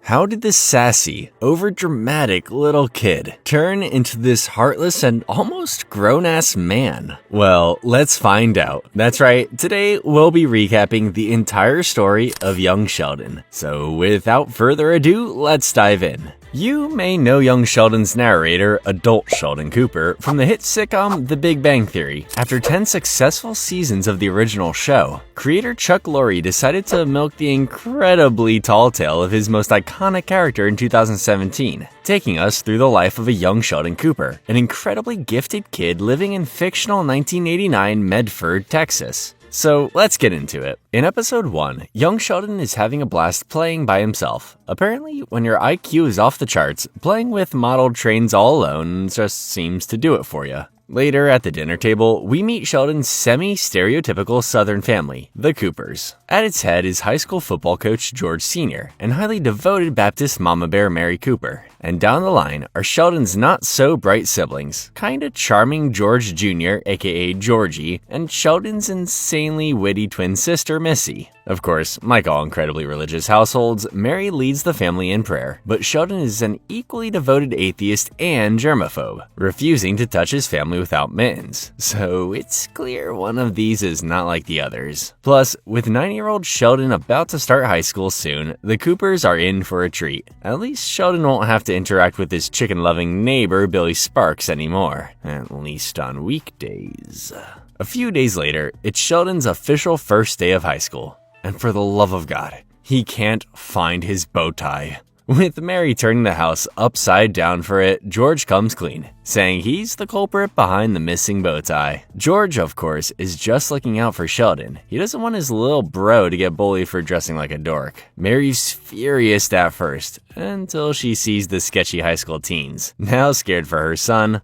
How did this sassy, overdramatic little kid turn into this heartless and almost grown-ass man? Well, let's find out. That's right, today we'll be recapping the entire story of young Sheldon. So without further ado, let's dive in. You may know young Sheldon's narrator, adult Sheldon Cooper, from the hit sitcom The Big Bang Theory. After 10 successful seasons of the original show, creator Chuck Lorre decided to milk the incredibly tall tale of his most iconic character in 2017, taking us through the life of a young Sheldon Cooper, an incredibly gifted kid living in fictional 1989 Medford, Texas. So let's get into it. In episode 1, young Sheldon is having a blast playing by himself. Apparently, when your IQ is off the charts, playing with modeled trains all alone just seems to do it for you. Later at the dinner table, we meet Sheldon's semi-stereotypical Southern family, the Coopers. At its head is high school football coach George Sr. and highly devoted Baptist mama bear Mary Cooper. And down the line are Sheldon's not-so-bright siblings, kinda charming George Jr., aka Georgie, and Sheldon's insanely witty twin sister Missy. Of course, like all incredibly religious households, Mary leads the family in prayer, but Sheldon is an equally devoted atheist and germaphobe, refusing to touch his family without mittens. So it's clear one of these is not like the others. Plus, with 9-year-old Sheldon about to start high school soon, the Coopers are in for a treat. At least Sheldon won't have to interact with his chicken-loving neighbor Billy Sparks anymore, at least on weekdays. A few days later, it's Sheldon's official first day of high school. And for the love of God, he can't find his bow tie. With Mary turning the house upside down for it, George comes clean, saying he's the culprit behind the missing bow tie. George, of course, is just looking out for Sheldon. He doesn't want his little bro to get bullied for dressing like a dork. Mary's furious at first, until she sees the sketchy high school teens. Now scared for her son,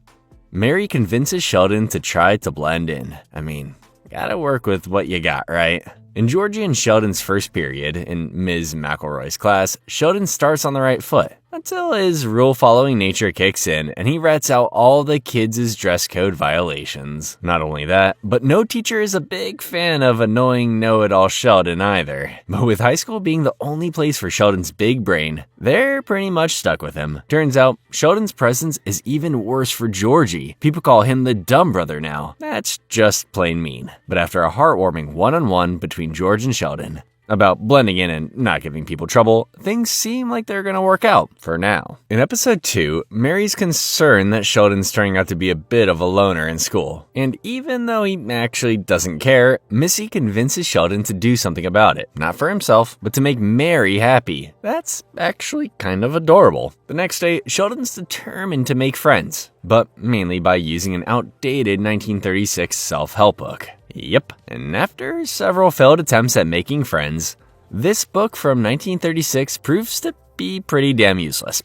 Mary convinces Sheldon to try to blend in. I mean, gotta work with what you got, right? In Georgie and Sheldon's first period, in Ms. McElroy's class, Sheldon starts on the right foot, until his rule-following nature kicks in and he rats out all the kids' dress code violations. Not only that, but no teacher is a big fan of annoying know-it-all Sheldon either. But with high school being the only place for Sheldon's big brain, they're pretty much stuck with him. Turns out, Sheldon's presence is even worse for Georgie. People call him the dumb brother now. That's just plain mean. But after a heartwarming one-on-one between George and Sheldon about blending in and not giving people trouble, things seem like they're gonna work out, for now. In episode 2, Mary's concerned that Sheldon's turning out to be a bit of a loner in school. And even though he actually doesn't care, Missy convinces Sheldon to do something about it. Not for himself, but to make Mary happy. That's actually kind of adorable. The next day, Sheldon's determined to make friends, but mainly by using an outdated 1936 self-help book. Yep, and after several failed attempts at making friends, this book from 1936 proves to be pretty damn useless.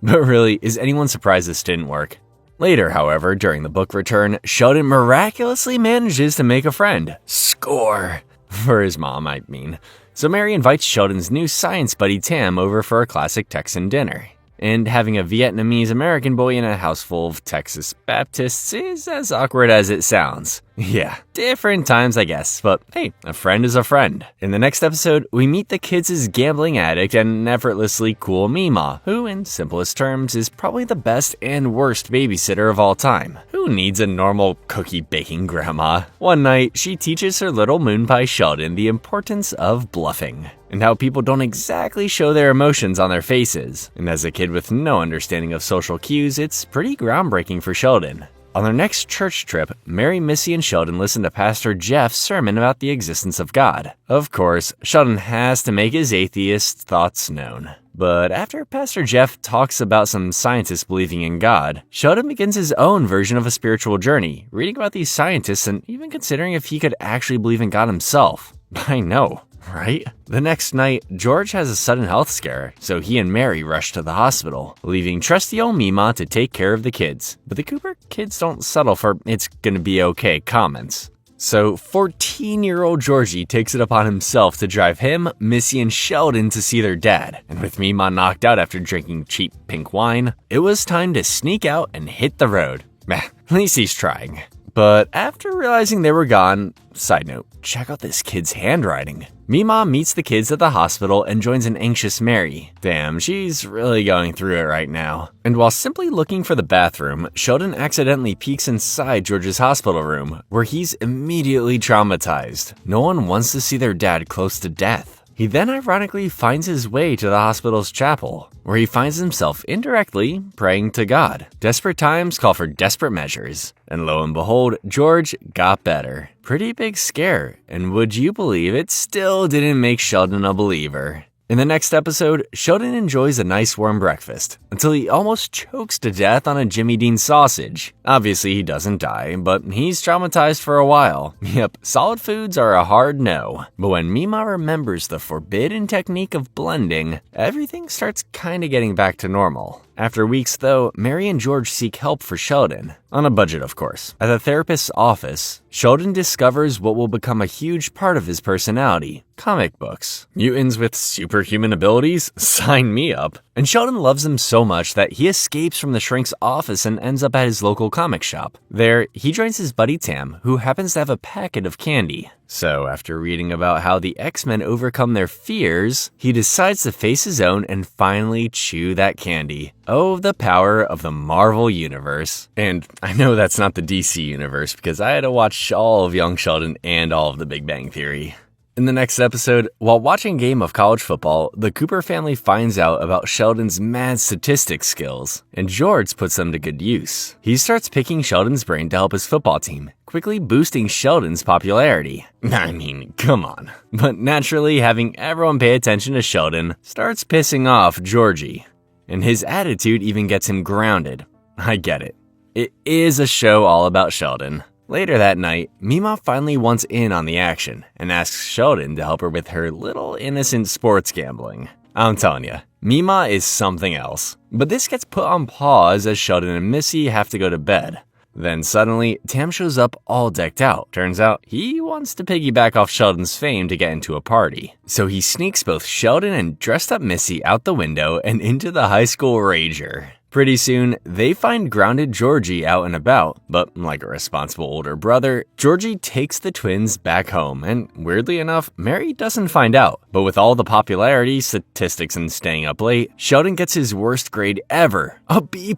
But really, is anyone surprised this didn't work? Later, however, during the book return, Sheldon miraculously manages to make a friend. Score! For his mom, I mean. So Mary invites Sheldon's new science buddy Tam over for a classic Texan dinner. And having a Vietnamese-American boy in a house full of Texas Baptists is as awkward as it sounds. Yeah, different times I guess, but hey, a friend is a friend. In the next episode, we meet the kids' gambling addict and effortlessly cool Mima, who in simplest terms is probably the best and worst babysitter of all time. Who needs a normal cookie-baking grandma? One night, she teaches her little moon pie Sheldon the importance of bluffing, and how people don't exactly show their emotions on their faces. And as a kid with no understanding of social cues, it's pretty groundbreaking for Sheldon. On their next church trip, Mary, Missy, and Sheldon listen to Pastor Jeff's sermon about the existence of God. Of course, Sheldon has to make his atheist thoughts known. But after Pastor Jeff talks about some scientists believing in God, Sheldon begins his own version of a spiritual journey, reading about these scientists and even considering if he could actually believe in God himself. I know, right? The next night, George has a sudden health scare, so he and Mary rush to the hospital, leaving trusty old Mima to take care of the kids. But the Cooper kids don't settle for "it's gonna be okay" comments. So 14-year-old Georgie takes it upon himself to drive him, Missy, and Sheldon to see their dad. And with Mima knocked out after drinking cheap pink wine, it was time to sneak out and hit the road. Meh, at least he's trying. But after realizing they were gone, side note, check out this kid's handwriting. Mima meets the kids at the hospital and joins an anxious Mary. Damn, she's really going through it right now. And while simply looking for the bathroom, Sheldon accidentally peeks inside George's hospital room, where he's immediately traumatized. No one wants to see their dad close to death. He then ironically finds his way to the hospital's chapel, where he finds himself indirectly praying to God. Desperate times call for desperate measures, and lo and behold, George got better. Pretty big scare, and would you believe it still didn't make Sheldon a believer. In the next episode, Sheldon enjoys a nice warm breakfast until he almost chokes to death on a Jimmy Dean sausage. Obviously, he doesn't die, but he's traumatized for a while. Yep, solid foods are a hard no. But when Mima remembers the forbidden technique of blending, everything starts kinda getting back to normal. After weeks, though, Mary and George seek help for Sheldon. On a budget, of course. At the therapist's office, Sheldon discovers what will become a huge part of his personality: comic books. Mutants with superhuman abilities? Sign me up. And Sheldon loves them so much that he escapes from the shrink's office and ends up at his local comic shop. There, he joins his buddy Tam, who happens to have a packet of candy. So, after reading about how the X-Men overcome their fears, he decides to face his own and finally chew that candy. Oh, the power of the Marvel Universe. And I know that's not the DC Universe because I had to watch all of Young Sheldon and all of The Big Bang Theory. In the next episode, while watching a game of college football, the Cooper family finds out about Sheldon's mad statistics skills, and George puts them to good use. He starts picking Sheldon's brain to help his football team, quickly boosting Sheldon's popularity. I mean, come on. But naturally, having everyone pay attention to Sheldon starts pissing off Georgie, and his attitude even gets him grounded. I get it. It is a show all about Sheldon. Later that night, Mima finally wants in on the action and asks Sheldon to help her with her little innocent sports gambling. I'm telling ya, Mima is something else. But this gets put on pause as Sheldon and Missy have to go to bed. Then suddenly, Tam shows up all decked out. Turns out, he wants to piggyback off Sheldon's fame to get into a party. So he sneaks both Sheldon and dressed up Missy out the window and into the high school rager. Pretty soon, they find grounded Georgie out and about, but like a responsible older brother, Georgie takes the twins back home, and weirdly enough, Mary doesn't find out. But with all the popularity, statistics, and staying up late, Sheldon gets his worst grade ever, a B+.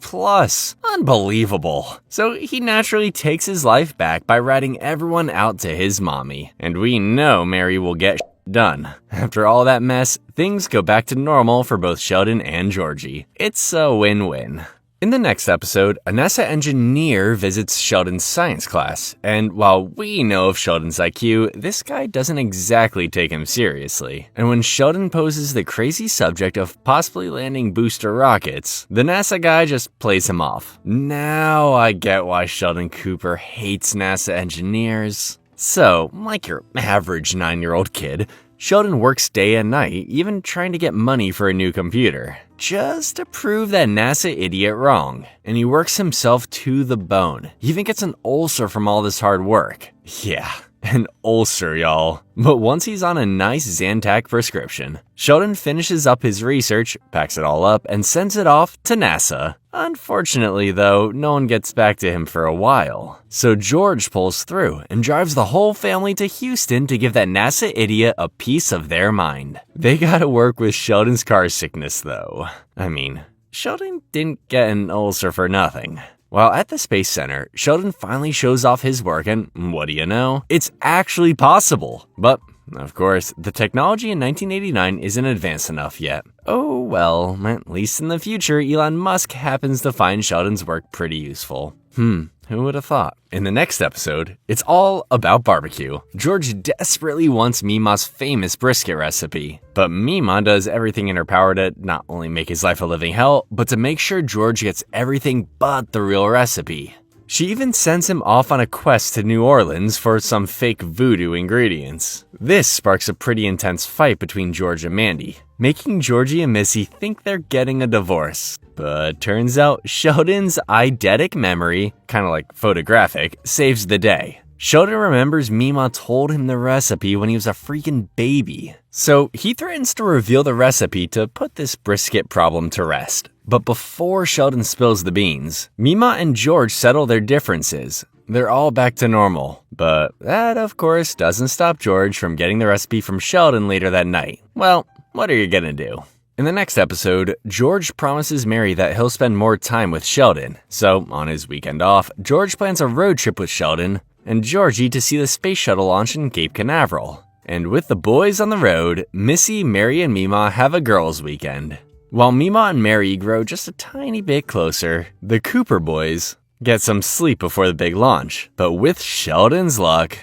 Unbelievable. So he naturally takes his life back by ratting everyone out to his mommy, and we know Mary will get done. After all that mess, things go back to normal for both Sheldon and Georgie. It's a win-win. In the next episode, a NASA engineer visits Sheldon's science class, and while we know of Sheldon's IQ, this guy doesn't exactly take him seriously. And when Sheldon poses the crazy subject of possibly landing booster rockets, the NASA guy just plays him off. Now I get why Sheldon Cooper hates NASA engineers. So, like your average 9-year-old kid, Sheldon works day and night, even trying to get money for a new computer, just to prove that NASA idiot wrong. And he works himself to the bone. He even gets an ulcer from all this hard work. Yeah, an ulcer, y'all. But once he's on a nice Zantac prescription, Sheldon finishes up his research, packs it all up, and sends it off to NASA. Unfortunately, though, no one gets back to him for a while. So George pulls through and drives the whole family to Houston to give that NASA idiot a piece of their mind. They gotta work with Sheldon's car sickness, though. I mean, Sheldon didn't get an ulcer for nothing. While at the Space Center, Sheldon finally shows off his work, and what do you know? It's actually possible. But, of course, the technology in 1989 isn't advanced enough yet. Oh well, at least in the future, Elon Musk happens to find Sheldon's work pretty useful. Who would have thought? In the next episode, it's all about barbecue. George desperately wants Mima's famous brisket recipe, but Mima does everything in her power to not only make his life a living hell, but to make sure George gets everything but the real recipe. She even sends him off on a quest to New Orleans for some fake voodoo ingredients. This sparks a pretty intense fight between George and Mandy, making Georgie and Missy think they're getting a divorce. But turns out Sheldon's eidetic memory, kind of like photographic, saves the day. Sheldon remembers Mima told him the recipe when he was a freaking baby. So he threatens to reveal the recipe to put this brisket problem to rest. But before Sheldon spills the beans, Mima and George settle their differences. They're all back to normal. But that, of course, doesn't stop George from getting the recipe from Sheldon later that night. Well, what are you gonna do? In the next episode, George promises Mary that he'll spend more time with Sheldon. So, on his weekend off, George plans a road trip with Sheldon and Georgie to see the space shuttle launch in Cape Canaveral. And with the boys on the road, Missy, Mary, and Mima have a girls' weekend. While Mima and Mary grow just a tiny bit closer, the Cooper boys get some sleep before the big launch. But with Sheldon's luck,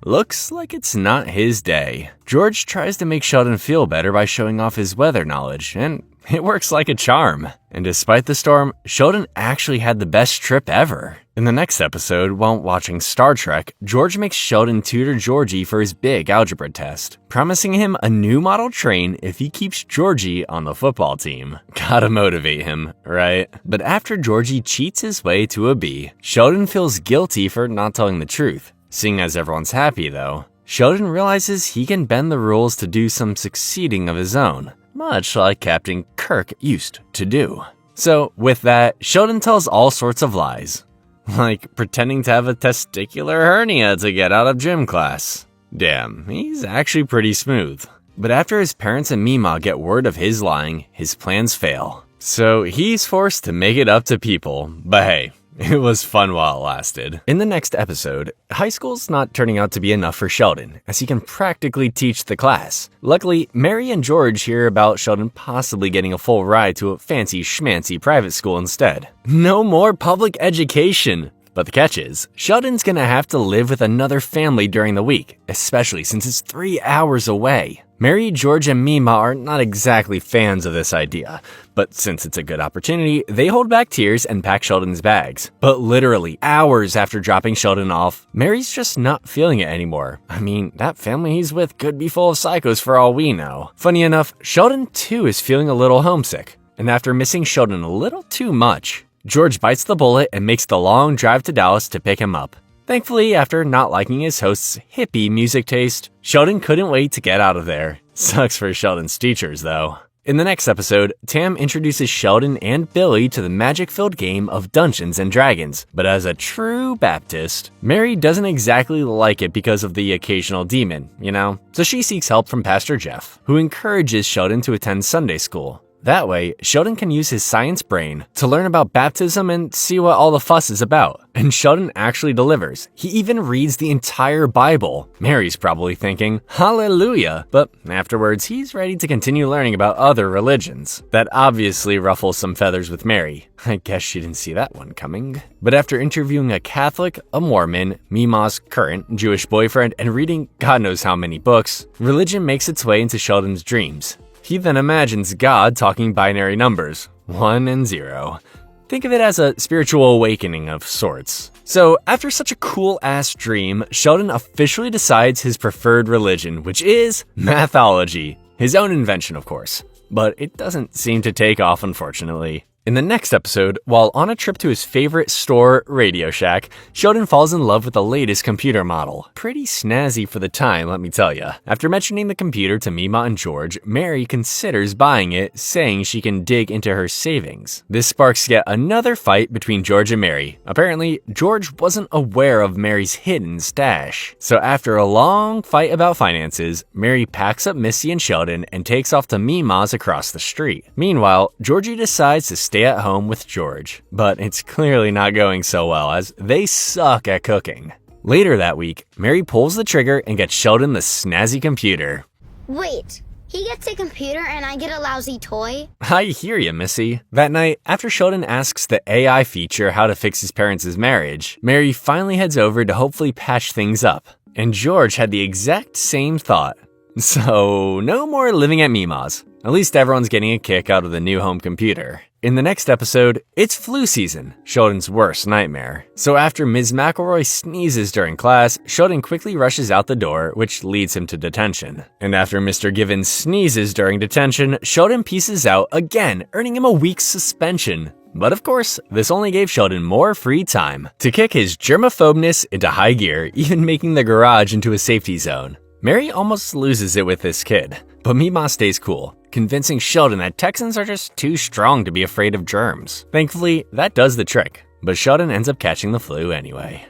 looks like it's not his day. George tries to make Sheldon feel better by showing off his weather knowledge, and it works like a charm. And despite the storm, Sheldon actually had the best trip ever. In the next episode, while watching Star Trek, George makes Sheldon tutor Georgie for his big algebra test, promising him a new model train if he keeps Georgie on the football team. Gotta motivate him, right? But after Georgie cheats his way to a B, Sheldon feels guilty for not telling the truth. Seeing as everyone's happy though, Sheldon realizes he can bend the rules to do some succeeding of his own, much like Captain Kirk used to do. So with that, Sheldon tells all sorts of lies, like pretending to have a testicular hernia to get out of gym class. Damn, he's actually pretty smooth. But after his parents and Mima get word of his lying, his plans fail. So he's forced to make it up to people, but hey, it was fun while it lasted. In the next episode, high school's not turning out to be enough for Sheldon, as he can practically teach the class. Luckily, Mary and George hear about Sheldon possibly getting a full ride to a fancy schmancy private school instead. No more public education! But the catch is, Sheldon's gonna have to live with another family during the week, especially since it's 3 hours away. Mary, George, and Mima are not exactly fans of this idea, but since it's a good opportunity, they hold back tears and pack Sheldon's bags. But literally hours after dropping Sheldon off, Mary's just not feeling it anymore. I mean, that family he's with could be full of psychos for all we know. Funny enough, Sheldon too is feeling a little homesick, and after missing Sheldon a little too much, George bites the bullet and makes the long drive to Dallas to pick him up. Thankfully, after not liking his host's hippie music taste, Sheldon couldn't wait to get out of there. Sucks for Sheldon's teachers, though. In the next episode, Tam introduces Sheldon and Billy to the magic-filled game of Dungeons and Dragons, but as a true Baptist, Mary doesn't exactly like it because of the occasional demon, you know? So she seeks help from Pastor Jeff, who encourages Sheldon to attend Sunday school. That way, Sheldon can use his science brain to learn about baptism and see what all the fuss is about. And Sheldon actually delivers. He even reads the entire Bible. Mary's probably thinking, hallelujah, but afterwards he's ready to continue learning about other religions. That obviously ruffles some feathers with Mary. I guess she didn't see that one coming. But after interviewing a Catholic, a Mormon, Mima's current Jewish boyfriend, and reading God knows how many books, religion makes its way into Sheldon's dreams. He then imagines God talking binary numbers, 1 and 0. Think of it as a spiritual awakening of sorts. So, after such a cool-ass dream, Sheldon officially decides his preferred religion, which is mathology. His own invention, of course. But it doesn't seem to take off, unfortunately. In the next episode, while on a trip to his favorite store, Radio Shack, Sheldon falls in love with the latest computer model. Pretty snazzy for the time, let me tell ya. After mentioning the computer to Mima and George, Mary considers buying it, saying she can dig into her savings. This sparks yet another fight between George and Mary. Apparently, George wasn't aware of Mary's hidden stash. So after a long fight about finances, Mary packs up Missy and Sheldon and takes off to Mima's across the street. Meanwhile, Georgie decides to stay at home with George, but it's clearly not going so well as they suck at cooking. Later that week, Mary pulls the trigger and gets Sheldon the snazzy computer. Wait, he gets a computer and I get a lousy toy? I hear you, Missy. That night, after Sheldon asks the AI feature how to fix his parents' marriage, Mary finally heads over to hopefully patch things up. And George had the exact same thought. So, no more living at Mima's. At least everyone's getting a kick out of the new home computer. In the next episode, it's flu season, Sheldon's worst nightmare. So after Ms. McElroy sneezes during class, Sheldon quickly rushes out the door, which leads him to detention. And after Mr. Givens sneezes during detention, Sheldon pieces out again, earning him a week's suspension. But of course, this only gave Sheldon more free time to kick his germaphobness into high gear, even making the garage into a safety zone. Mary almost loses it with this kid, but Mima stays cool, convincing Sheldon that Texans are just too strong to be afraid of germs. Thankfully, that does the trick, but Sheldon ends up catching the flu anyway.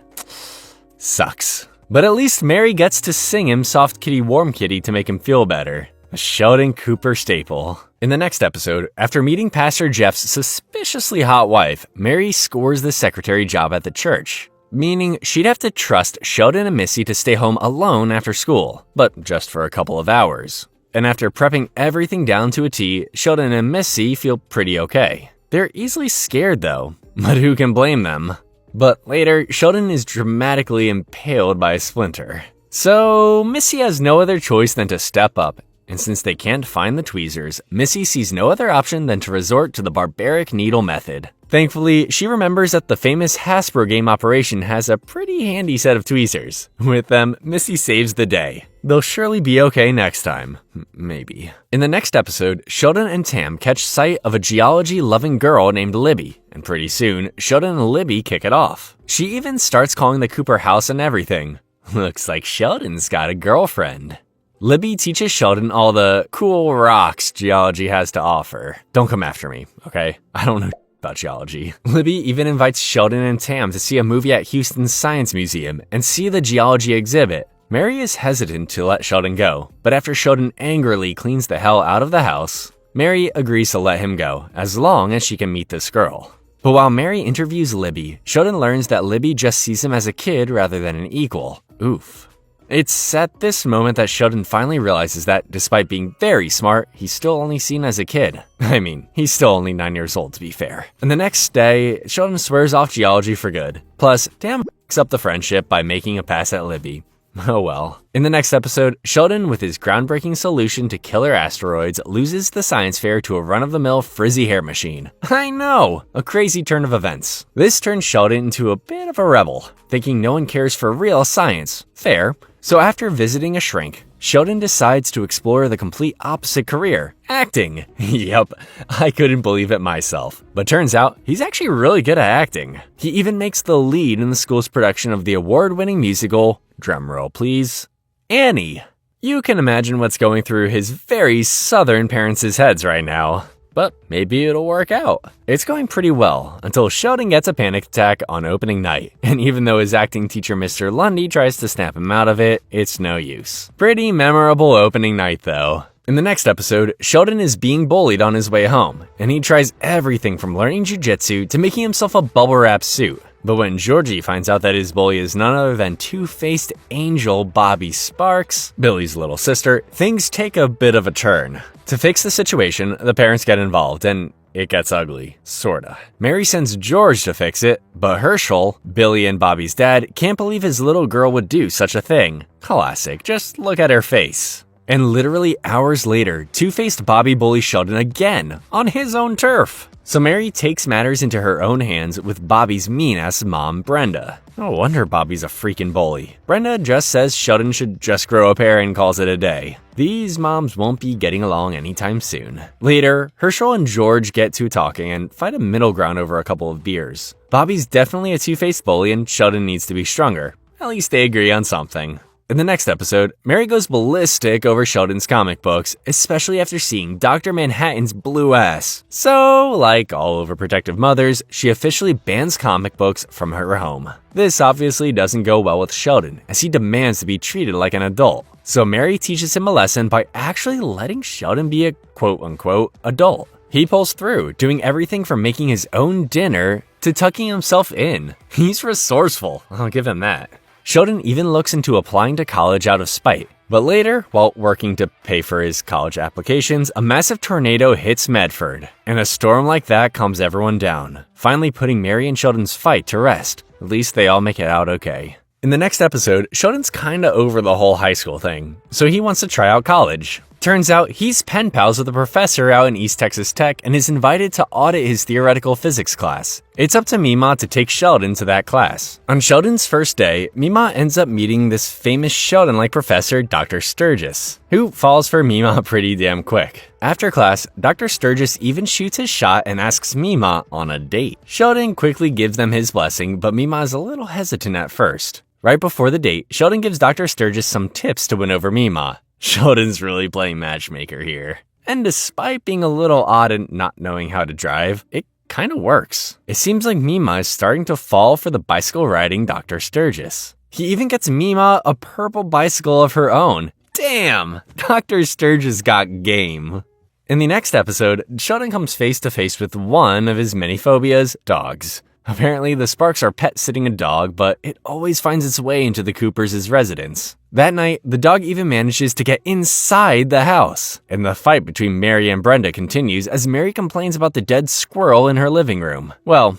Sucks. But at least Mary gets to sing him Soft Kitty Warm Kitty to make him feel better. A Sheldon Cooper staple. In the next episode, after meeting Pastor Jeff's suspiciously hot wife, Mary scores the secretary job at the church, meaning she'd have to trust Sheldon and Missy to stay home alone after school, but just for a couple of hours. And after prepping everything down to a T, Sheldon and Missy feel pretty okay. They're easily scared though, but who can blame them? But later, Sheldon is dramatically impaled by a splinter. So Missy has no other choice than to step up. And since they can't find the tweezers, Missy sees no other option than to resort to the barbaric needle method. Thankfully, she remembers that the famous Hasbro game operation has a pretty handy set of tweezers. With them, Missy saves the day. They'll surely be okay next time. Maybe. In the next episode, Sheldon and Tam catch sight of a geology-loving girl named Libby, and pretty soon, Sheldon and Libby kick it off. She even starts calling the Cooper house and everything. Looks like Sheldon's got a girlfriend. Libby teaches Sheldon all the cool rocks geology has to offer. Don't come after me, okay? I don't know about geology. Libby even invites Sheldon and Tam to see a movie at Houston's Science Museum and see the geology exhibit. Mary is hesitant to let Sheldon go, but after Sheldon angrily cleans the hell out of the house, Mary agrees to let him go, as long as she can meet this girl. But while Mary interviews Libby, Sheldon learns that Libby just sees him as a kid rather than an equal. Oof. It's at this moment that Sheldon finally realizes that, despite being very smart, he's still only seen as a kid. I mean, he's still only 9 years old to be fair. And the next day, Sheldon swears off geology for good. Plus, Tam f***s up the friendship by making a pass at Libby. Oh well. In the next episode, Sheldon, with his groundbreaking solution to killer asteroids, loses the science fair to a run-of-the-mill frizzy hair machine. I know! A crazy turn of events. This turns Sheldon into a bit of a rebel, thinking no one cares for real science. Fair. So after visiting a shrink, Sheldon decides to explore the complete opposite career, acting. Yep, I couldn't believe it myself. But turns out, he's actually really good at acting. He even makes the lead in the school's production of the award-winning musical, drumroll please, Annie. You can imagine what's going through his very southern parents' heads right now. But maybe it'll work out. It's going pretty well, until Sheldon gets a panic attack on opening night, and even though his acting teacher Mr. Lundy tries to snap him out of it, it's no use. Pretty memorable opening night though. In the next episode, Sheldon is being bullied on his way home, and he tries everything from learning jujitsu to making himself a bubble wrap suit. But when Georgie finds out that his bully is none other than two-faced angel Bobby Sparks, Billy's little sister, things take a bit of a turn. To fix the situation, the parents get involved, and it gets ugly. Sorta. Mary sends George to fix it, but Herschel, Billy and Bobby's dad, can't believe his little girl would do such a thing. Classic, just look at her face. And literally hours later, two-faced Bobby bullies Sheldon again, on his own turf. So Mary takes matters into her own hands with Bobby's mean-ass mom, Brenda. No wonder Bobby's a freaking bully. Brenda just says Sheldon should just grow a pair and calls it a day. These moms won't be getting along anytime soon. Later, Herschel and George get to talking and find a middle ground over a couple of beers. Bobby's definitely a two-faced bully and Sheldon needs to be stronger. At least they agree on something. In the next episode, Mary goes ballistic over Sheldon's comic books, especially after seeing Dr. Manhattan's blue ass. So, like all overprotective mothers, she officially bans comic books from her home. This obviously doesn't go well with Sheldon, as he demands to be treated like an adult. So Mary teaches him a lesson by actually letting Sheldon be a quote-unquote adult. He pulls through, doing everything from making his own dinner to tucking himself in. He's resourceful, I'll give him that. Sheldon even looks into applying to college out of spite. But later, while working to pay for his college applications, a massive tornado hits Medford. And a storm like that calms everyone down, finally putting Mary and Sheldon's fight to rest. At least they all make it out okay. In the next episode, Sheldon's kinda over the whole high school thing, so he wants to try out college. Turns out he's pen pals with a professor out in East Texas Tech and is invited to audit his theoretical physics class. It's up to Mima to take Sheldon to that class. On Sheldon's first day, Mima ends up meeting this famous Sheldon-like professor, Dr. Sturgis, who falls for Mima pretty damn quick. After class, Dr. Sturgis even shoots his shot and asks Mima on a date. Sheldon quickly gives them his blessing, but Mima is a little hesitant at first. Right before the date, Sheldon gives Dr. Sturgis some tips to win over Mima. Sheldon's really playing matchmaker here. And despite being a little odd and not knowing how to drive, it kinda works. It seems like Mima is starting to fall for the bicycle riding Dr. Sturgis. He even gets Mima a purple bicycle of her own. Damn! Dr. Sturgis got game. In the next episode, Sheldon comes face to face with one of his many phobias, dogs. Apparently, the Sparks are pet-sitting a dog, but it always finds its way into the Coopers' residence. That night, the dog even manages to get inside the house. And the fight between Mary and Brenda continues as Mary complains about the dead squirrel in her living room. Well,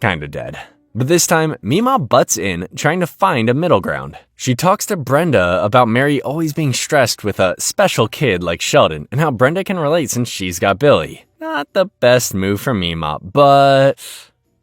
kinda dead. But this time, Mima butts in, trying to find a middle ground. She talks to Brenda about Mary always being stressed with a special kid like Sheldon, and how Brenda can relate since she's got Billy. Not the best move for Mima, but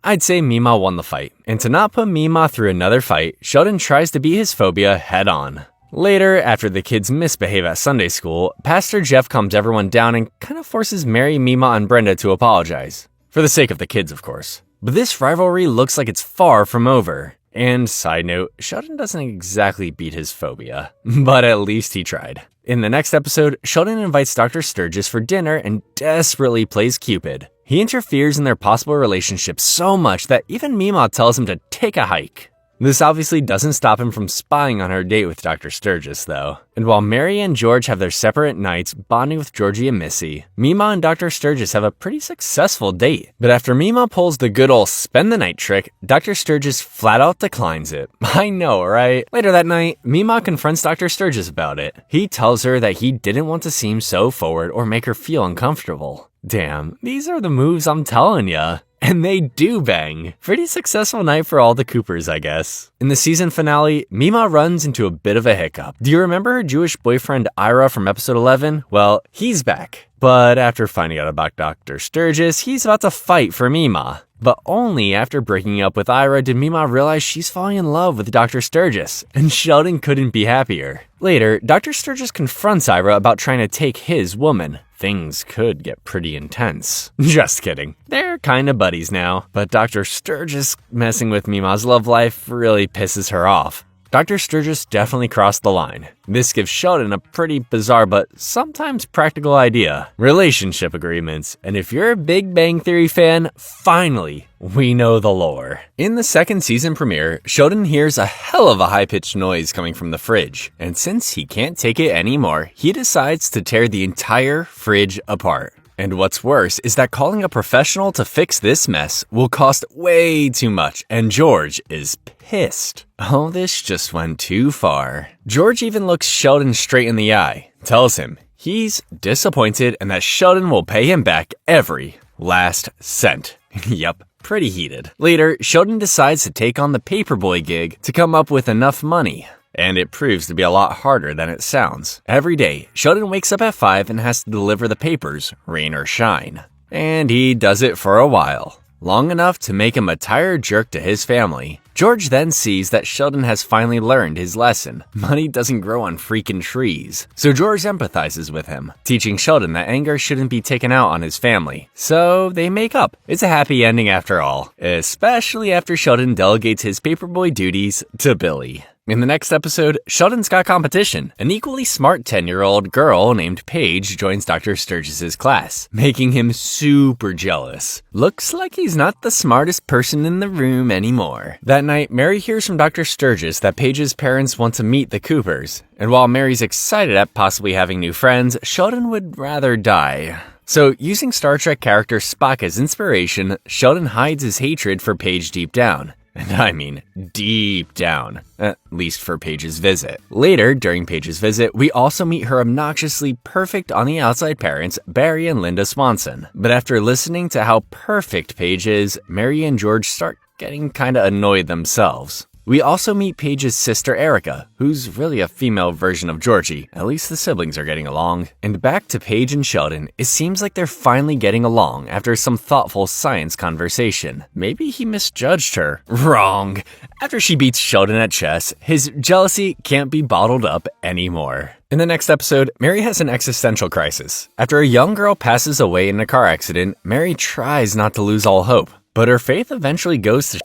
I'd say Mima won the fight. And to not put Mima through another fight, Sheldon tries to beat his phobia head on. Later, after the kids misbehave at Sunday school, Pastor Jeff calms everyone down and kind of forces Mary, Mima, and Brenda to apologize. For the sake of the kids, of course. But this rivalry looks like it's far from over. And side note, Sheldon doesn't exactly beat his phobia, but at least he tried. In the next episode, Sheldon invites Dr. Sturgis for dinner and desperately plays Cupid. He interferes in their possible relationship so much that even Mima tells him to take a hike. This obviously doesn't stop him from spying on her date with Dr. Sturgis, though. And while Mary and George have their separate nights bonding with Georgie and Missy, Mima and Dr. Sturgis have a pretty successful date. But after Mima pulls the good ol' spend the night trick, Dr. Sturgis flat out declines it. I know, right? Later that night, Mima confronts Dr. Sturgis about it. He tells her that he didn't want to seem so forward or make her feel uncomfortable. Damn, these are the moves I'm telling ya. And they do bang. Pretty successful night for all the Coopers, I guess. In the season finale, Mima runs into a bit of a hiccup. Do you remember her Jewish boyfriend Ira from episode 11? Well, he's back. But after finding out about Dr. Sturgis, he's about to fight for Mima. But only after breaking up with Ira did Mima realize she's falling in love with Dr. Sturgis, and Sheldon couldn't be happier. Later, Dr. Sturgis confronts Ira about trying to take his woman. Things could get pretty intense. Just kidding. They're kinda buddies now, but Dr. Sturgis messing with Mima's love life really pisses her off. Dr. Sturgis definitely crossed the line. This gives Sheldon a pretty bizarre but sometimes practical idea. Relationship agreements. And if you're a Big Bang Theory fan, finally, we know the lore. In the second season premiere, Sheldon hears a hell of a high-pitched noise coming from the fridge. And since he can't take it anymore, he decides to tear the entire fridge apart. And what's worse is that calling a professional to fix this mess will cost way too much, and George is pissed. Oh, this just went too far. George even looks Sheldon straight in the eye, tells him he's disappointed and that Sheldon will pay him back every last cent. Yep, pretty heated. Later, Sheldon decides to take on the paperboy gig to come up with enough money. And it proves to be a lot harder than it sounds. Every day, Sheldon wakes up at 5 and has to deliver the papers, rain or shine. And he does it for a while, long enough to make him a tired jerk to his family. George then sees that Sheldon has finally learned his lesson. Money doesn't grow on freaking trees. So George empathizes with him, teaching Sheldon that anger shouldn't be taken out on his family. So they make up. It's a happy ending after all, especially after Sheldon delegates his paperboy duties to Billy. In the next episode, Sheldon's got competition. An equally smart 10-year-old girl named Paige joins Dr. Sturgis' class, making him super jealous. Looks like he's not the smartest person in the room anymore. That night, Mary hears from Dr. Sturgis that Paige's parents want to meet the Coopers. And while Mary's excited at possibly having new friends, Sheldon would rather die. So, using Star Trek character Spock as inspiration, Sheldon hides his hatred for Paige deep down. And I mean deep down, at least for Paige's visit. Later, during Paige's visit, we also meet her obnoxiously perfect on the outside parents, Barry and Linda Swanson. But after listening to how perfect Paige is, Mary and George start getting kinda annoyed themselves. We also meet Paige's sister Erica, who's really a female version of Georgie. At least the siblings are getting along. And back to Paige and Sheldon, it seems like they're finally getting along after some thoughtful science conversation. Maybe he misjudged her. Wrong. After she beats Sheldon at chess, his jealousy can't be bottled up anymore. In the next episode, Mary has an existential crisis. After a young girl passes away in a car accident, Mary tries not to lose all hope, but her faith eventually goes to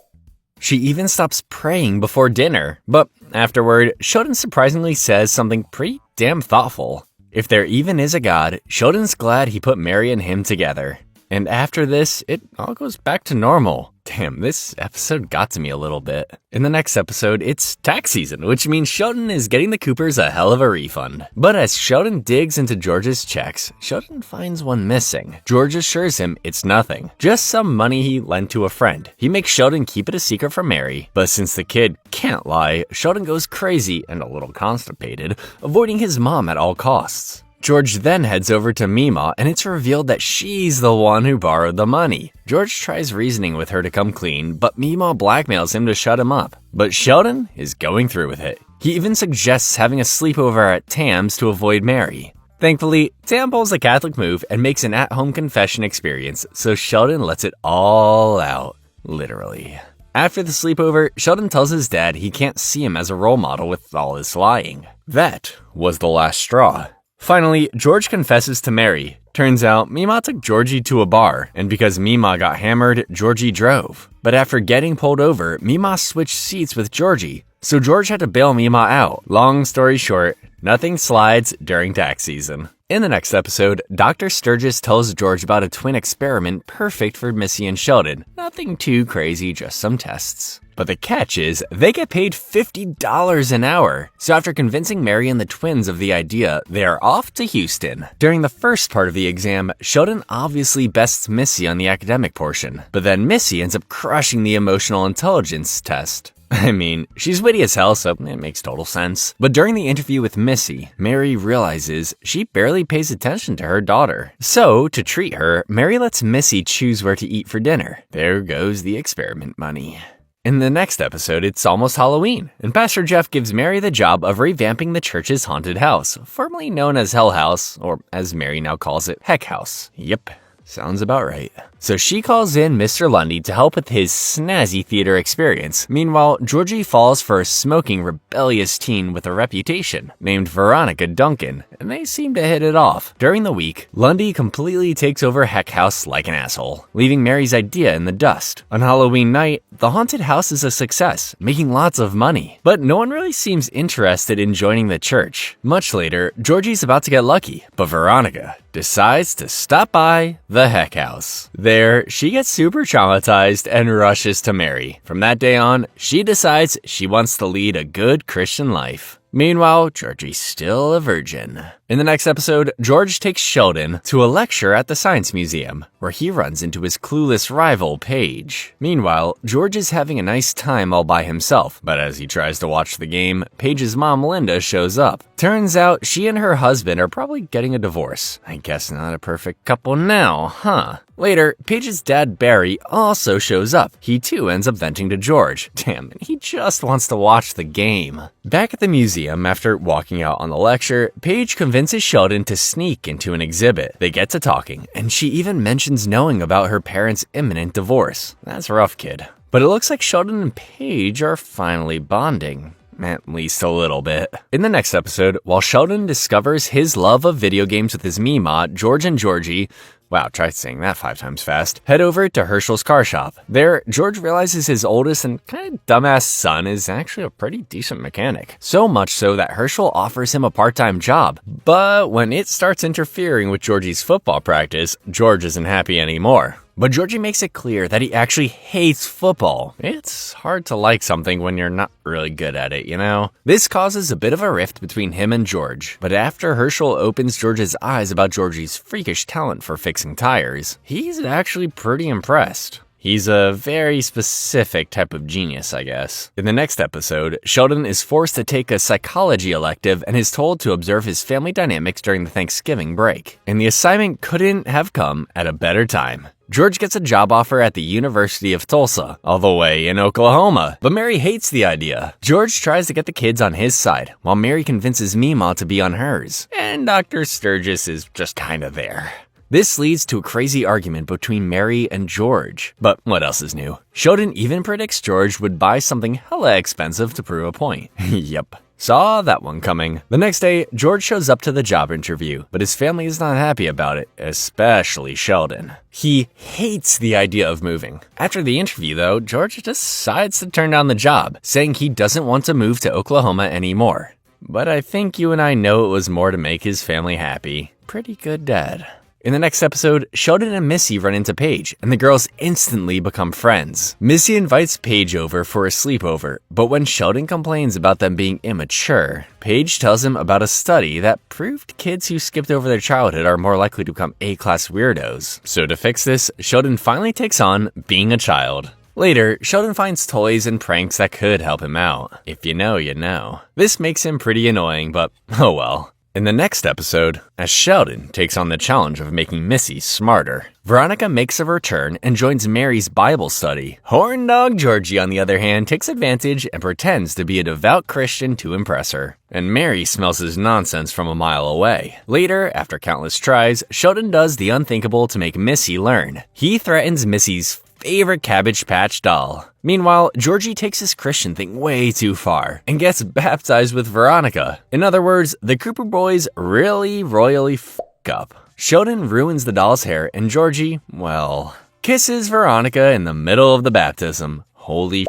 She even stops praying before dinner. But afterward, Sheldon surprisingly says something pretty damn thoughtful. If there even is a God, Sheldon's glad he put Mary and him together. And after this, it all goes back to normal. Damn, this episode got to me a little bit. In the next episode, it's tax season, which means Sheldon is getting the Coopers a hell of a refund. But as Sheldon digs into George's checks, Sheldon finds one missing. George assures him it's nothing, just some money he lent to a friend. He makes Sheldon keep it a secret from Mary, but since the kid can't lie, Sheldon goes crazy and a little constipated, avoiding his mom at all costs. George then heads over to Mima, and it's revealed that she's the one who borrowed the money. George tries reasoning with her to come clean, but Mima blackmails him to shut him up. But Sheldon is going through with it. He even suggests having a sleepover at Tam's to avoid Mary. Thankfully, Tam pulls a Catholic move and makes an at-home confession experience, so Sheldon lets it all out, literally. After the sleepover, Sheldon tells his dad he can't see him as a role model with all his lying. That was the last straw. Finally, George confesses to Mary. Turns out, Mima took Georgie to a bar, and because Mima got hammered, Georgie drove. But after getting pulled over, Mima switched seats with Georgie, so George had to bail Mima out. Long story short, nothing slides during tax season. In the next episode, Dr. Sturgis tells George about a twin experiment perfect for Missy and Sheldon. Nothing too crazy, just some tests. But the catch is, they get paid $50 an hour. So after convincing Mary and the twins of the idea, they are off to Houston. During the first part of the exam, Sheldon obviously bests Missy on the academic portion. But then Missy ends up crushing the emotional intelligence test. I mean, she's witty as hell, so it makes total sense. But during the interview with Missy, Mary realizes she barely pays attention to her daughter. So, to treat her, Mary lets Missy choose where to eat for dinner. There goes the experiment money. In the next episode, it's almost Halloween, and Pastor Jeff gives Mary the job of revamping the church's haunted house, formerly known as Hell House, or as Mary now calls it, Heck House. Yep. Sounds about right. So she calls in Mr. Lundy to help with his snazzy theater experience. Meanwhile, Georgie falls for a smoking, rebellious teen with a reputation named Veronica Duncan, and they seem to hit it off. During the week, Lundy completely takes over Heck House like an asshole, leaving Mary's idea in the dust. On Halloween night, the haunted house is a success, making lots of money. But no one really seems interested in joining the church. Much later, Georgie's about to get lucky, but Veronica decides to stop by the Heck House. There, she gets super traumatized and rushes to Mary. From that day on, she decides she wants to lead a good Christian life. Meanwhile, Georgie's still a virgin. In the next episode, George takes Sheldon to a lecture at the Science Museum, where he runs into his clueless rival, Paige. Meanwhile, George is having a nice time all by himself, but as he tries to watch the game, Paige's mom, Linda, shows up. Turns out she and her husband are probably getting a divorce. I guess not a perfect couple now, huh? Later, Paige's dad, Barry, also shows up. He too ends up venting to George. Damn, he just wants to watch the game. Back at the museum, after walking out on the lecture, Paige convinces Sheldon to sneak into an exhibit. They get to talking, and she even mentions knowing about her parents' imminent divorce. That's rough, kid. But it looks like Sheldon and Paige are finally bonding. At least a little bit. In the next episode, while Sheldon discovers his love of video games with his Mima, George and Georgie, wow, try saying that 5 times fast, head over to Herschel's car shop. There, George realizes his oldest and kind of dumbass son is actually a pretty decent mechanic. So much so that Herschel offers him a part-time job. But when it starts interfering with Georgie's football practice, George isn't happy anymore. But Georgie makes it clear that he actually hates football. It's hard to like something when you're not really good at it, you know? This causes a bit of a rift between him and George. But after Herschel opens George's eyes about Georgie's freakish talent for fixing tires, he's actually pretty impressed. He's a very specific type of genius, I guess. In the next episode, Sheldon is forced to take a psychology elective and is told to observe his family dynamics during the Thanksgiving break. And the assignment couldn't have come at a better time. George gets a job offer at the University of Tulsa, all the way in Oklahoma, but Mary hates the idea. George tries to get the kids on his side, while Mary convinces Mima to be on hers, and Dr. Sturgis is just kinda there. This leads to a crazy argument between Mary and George. But what else is new? Sheldon even predicts George would buy something hella expensive to prove a point. Yep. Saw that one coming. The next day, George shows up to the job interview, but his family is not happy about it, especially Sheldon. He hates the idea of moving. After the interview, though, George decides to turn down the job, saying he doesn't want to move to Oklahoma anymore. But I think you and I know it was more to make his family happy. Pretty good dad. In the next episode, Sheldon and Missy run into Paige, and the girls instantly become friends. Missy invites Paige over for a sleepover, but when Sheldon complains about them being immature, Paige tells him about a study that proved kids who skipped over their childhood are more likely to become A-class weirdos. So to fix this, Sheldon finally takes on being a child. Later, Sheldon finds toys and pranks that could help him out. If you know, you know. This makes him pretty annoying, but oh well. In the next episode, as Sheldon takes on the challenge of making Missy smarter, Veronica makes a return and joins Mary's Bible study. Horn dog Georgie, on the other hand, takes advantage and pretends to be a devout Christian to impress her. And Mary smells his nonsense from a mile away. Later, after countless tries, Sheldon does the unthinkable to make Missy learn. He threatens Missy's favorite Cabbage Patch doll. Meanwhile, Georgie takes his Christian thing way too far and gets baptized with Veronica. In other words, the Cooper boys really royally f*** up. Sheldon ruins the doll's hair and Georgie, well, kisses Veronica in the middle of the baptism. Holy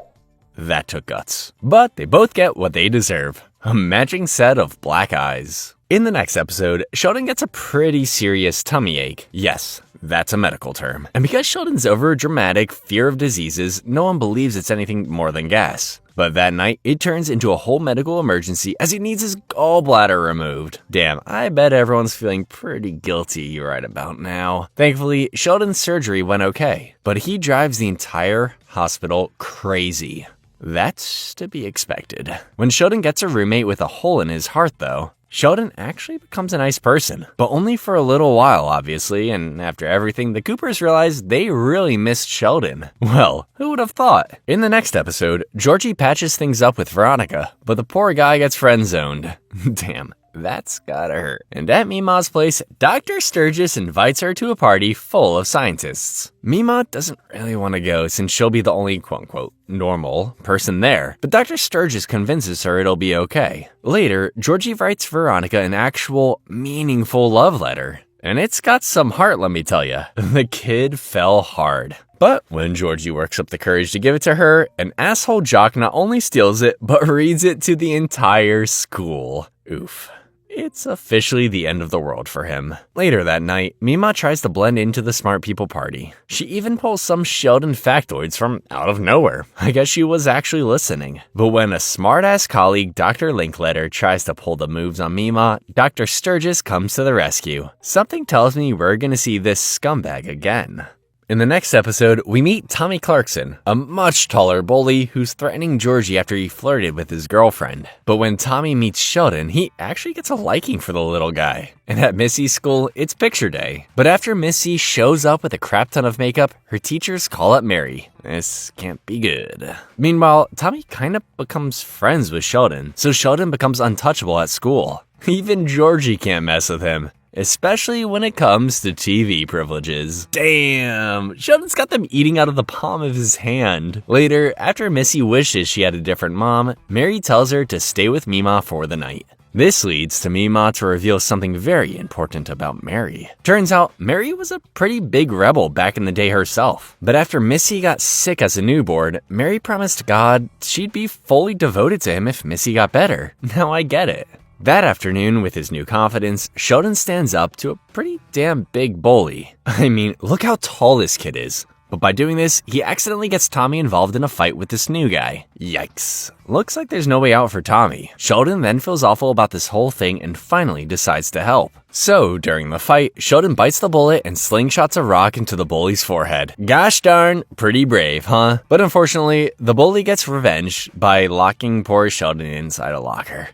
that took guts. But they both get what they deserve. A matching set of black eyes. In the next episode, Sheldon gets a pretty serious tummy ache. Yes, that's a medical term. And because Sheldon's over-dramatic fear of diseases, no one believes it's anything more than gas. But that night, it turns into a whole medical emergency as he needs his gallbladder removed. Damn, I bet everyone's feeling pretty guilty right about now. Thankfully, Sheldon's surgery went okay, but he drives the entire hospital crazy. That's to be expected. When Sheldon gets a roommate with a hole in his heart, though, Sheldon actually becomes a nice person, but only for a little while, obviously, and after everything, the Coopers realize they really missed Sheldon. Well, who would have thought? In the next episode, Georgie patches things up with Veronica, but the poor guy gets friend-zoned. Damn. That's gotta hurt. And at Mima's place, Dr. Sturgis invites her to a party full of scientists. Mima doesn't really want to go since she'll be the only quote-unquote normal person there, but Dr. Sturgis convinces her it'll be okay. Later, Georgie writes Veronica an actual, meaningful love letter. And it's got some heart, let me tell ya. The kid fell hard. But when Georgie works up the courage to give it to her, an asshole jock not only steals it, but reads it to the entire school. Oof. It's officially the end of the world for him. Later that night, Mima tries to blend into the smart people party. She even pulls some Sheldon factoids from out of nowhere. I guess she was actually listening. But when a smart-ass colleague, Dr. Linkletter, tries to pull the moves on Mima, Dr. Sturgis comes to the rescue. Something tells me we're gonna see this scumbag again. In the next episode, we meet Tommy Clarkson, a much taller bully who's threatening Georgie after he flirted with his girlfriend. But when Tommy meets Sheldon, he actually gets a liking for the little guy. And at Missy's school, it's picture day. But after Missy shows up with a crap ton of makeup, her teachers call up Mary. This can't be good. Meanwhile, Tommy kind of becomes friends with Sheldon, so Sheldon becomes untouchable at school. Even Georgie can't mess with him. Especially when it comes to TV privileges. Damn, Sheldon's got them eating out of the palm of his hand. Later, after Missy wishes she had a different mom, Mary tells her to stay with Mima for the night. This leads to Mima to reveal something very important about Mary. Turns out, Mary was a pretty big rebel back in the day herself. But after Missy got sick as a newborn, Mary promised God she'd be fully devoted to him if Missy got better. Now I get it. That afternoon, with his new confidence, Sheldon stands up to a pretty damn big bully. I mean, look how tall this kid is. But by doing this, he accidentally gets Tommy involved in a fight with this new guy. Yikes. Looks like there's no way out for Tommy. Sheldon then feels awful about this whole thing and finally decides to help. So, during the fight, Sheldon bites the bullet and slingshots a rock into the bully's forehead. Gosh darn, pretty brave, huh? But unfortunately, the bully gets revenge by locking poor Sheldon inside a locker.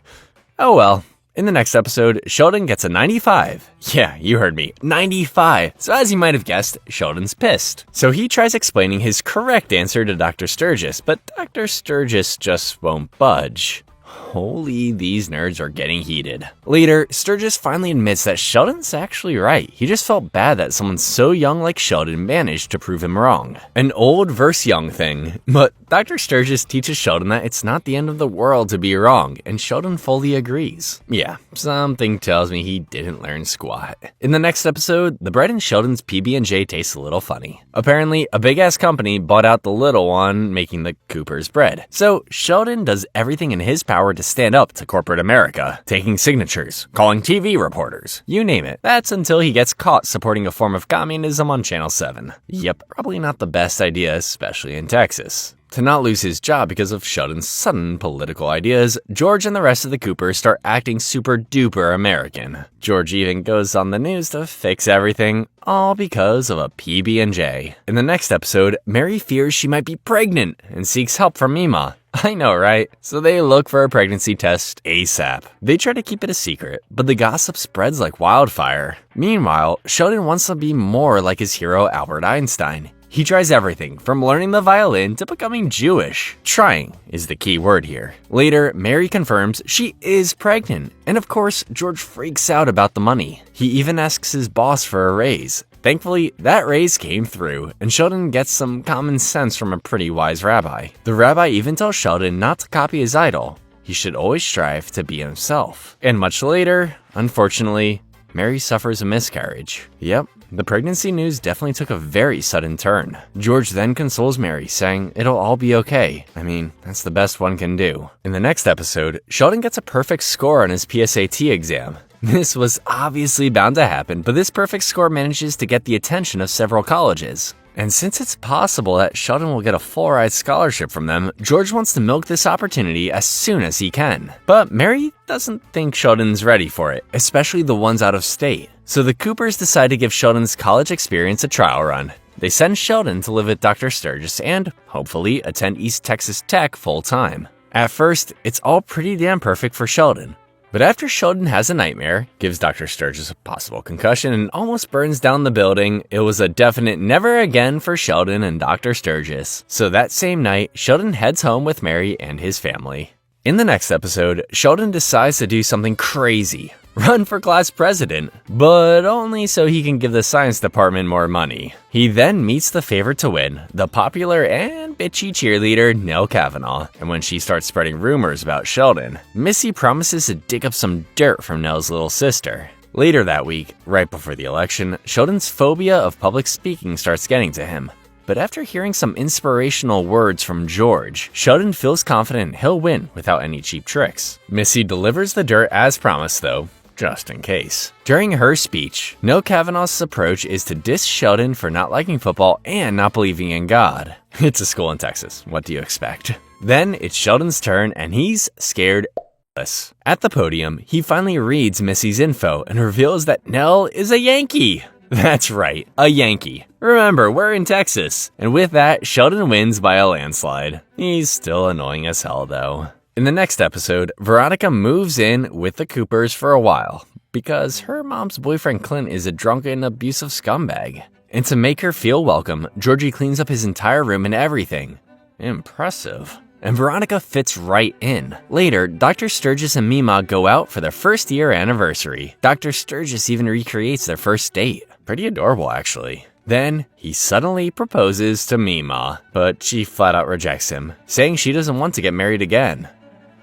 Oh well. In the next episode, Sheldon gets a 95. Yeah, you heard me, 95. So as you might have guessed, Sheldon's pissed. So he tries explaining his correct answer to Dr. Sturgis, but Dr. Sturgis just won't budge. Holy, these nerds are getting heated. Later, Sturgis finally admits that Sheldon's actually right. He just felt bad that someone so young like Sheldon managed to prove him wrong. An old versus young thing. But Dr. Sturgis teaches Sheldon that it's not the end of the world to be wrong, and Sheldon fully agrees. Yeah, something tells me he didn't learn squat. In the next episode, the bread in Sheldon's PB&J tastes a little funny. Apparently, a big-ass company bought out the little one making the Cooper's bread. So Sheldon does everything in his power power to stand up to corporate America, taking signatures, calling TV reporters, you name it. That's until he gets caught supporting a form of communism on Channel 7. Yep, probably not the best idea, especially in Texas. To not lose his job because of Sheldon's sudden political ideas, George and the rest of the Coopers start acting super duper American. George even goes on the news to fix everything, all because of a PB&J. In the next episode, Mary fears she might be pregnant and seeks help from Mima. I know, right? So they look for a pregnancy test ASAP. They try to keep it a secret, but the gossip spreads like wildfire. Meanwhile, Sheldon wants to be more like his hero Albert Einstein. He tries everything from learning the violin to becoming Jewish. Trying is the key word here. Later, Mary confirms she is pregnant, and of course, George freaks out about the money. He even asks his boss for a raise. Thankfully, that raise came through, and Sheldon gets some common sense from a pretty wise rabbi. The rabbi even tells Sheldon not to copy his idol. He should always strive to be himself. And much later, unfortunately, Mary suffers a miscarriage. Yep, the pregnancy news definitely took a very sudden turn. George then consoles Mary, saying it'll all be okay. I mean, that's the best one can do. In the next episode, Sheldon gets a perfect score on his PSAT exam. This was obviously bound to happen, but this perfect score manages to get the attention of several colleges. And since it's possible that Sheldon will get a full-ride scholarship from them, George wants to milk this opportunity as soon as he can. But Mary doesn't think Sheldon's ready for it, especially the ones out of state. So the Coopers decide to give Sheldon's college experience a trial run. They send Sheldon to live with Dr. Sturgis and, hopefully, attend East Texas Tech full-time. At first, it's all pretty damn perfect for Sheldon. But after Sheldon has a nightmare, gives Dr. Sturgis a possible concussion, and almost burns down the building, it was a definite never again for Sheldon and Dr. Sturgis. So that same night, Sheldon heads home with Mary and his family. In the next episode, Sheldon decides to do something crazy. Run for class president, but only so he can give the science department more money. He then meets the favorite to win, the popular and bitchy cheerleader Nell Kavanaugh, and when she starts spreading rumors about Sheldon, Missy promises to dig up some dirt from Nell's little sister. Later that week, right before the election, Sheldon's phobia of public speaking starts getting to him. But after hearing some inspirational words from George, Sheldon feels confident he'll win without any cheap tricks. Missy delivers the dirt as promised though, just in case. During her speech, Nell Kavanaugh's approach is to diss Sheldon for not liking football and not believing in God. It's a school in Texas, what do you expect? Then it's Sheldon's turn and he's scared. At the podium, he finally reads Missy's info and reveals that Nell is a Yankee. That's right, a Yankee. Remember, we're in Texas. And with that, Sheldon wins by a landslide. He's still annoying as hell though. In the next episode, Veronica moves in with the Coopers for a while because her mom's boyfriend Clint is a drunken, abusive scumbag. And to make her feel welcome, Georgie cleans up his entire room and everything. Impressive. And Veronica fits right in. Later, Dr. Sturgis and Mima go out for their first year anniversary. Dr. Sturgis even recreates their first date. Pretty adorable, actually. Then, he suddenly proposes to Mima, but she flat out rejects him, saying she doesn't want to get married again.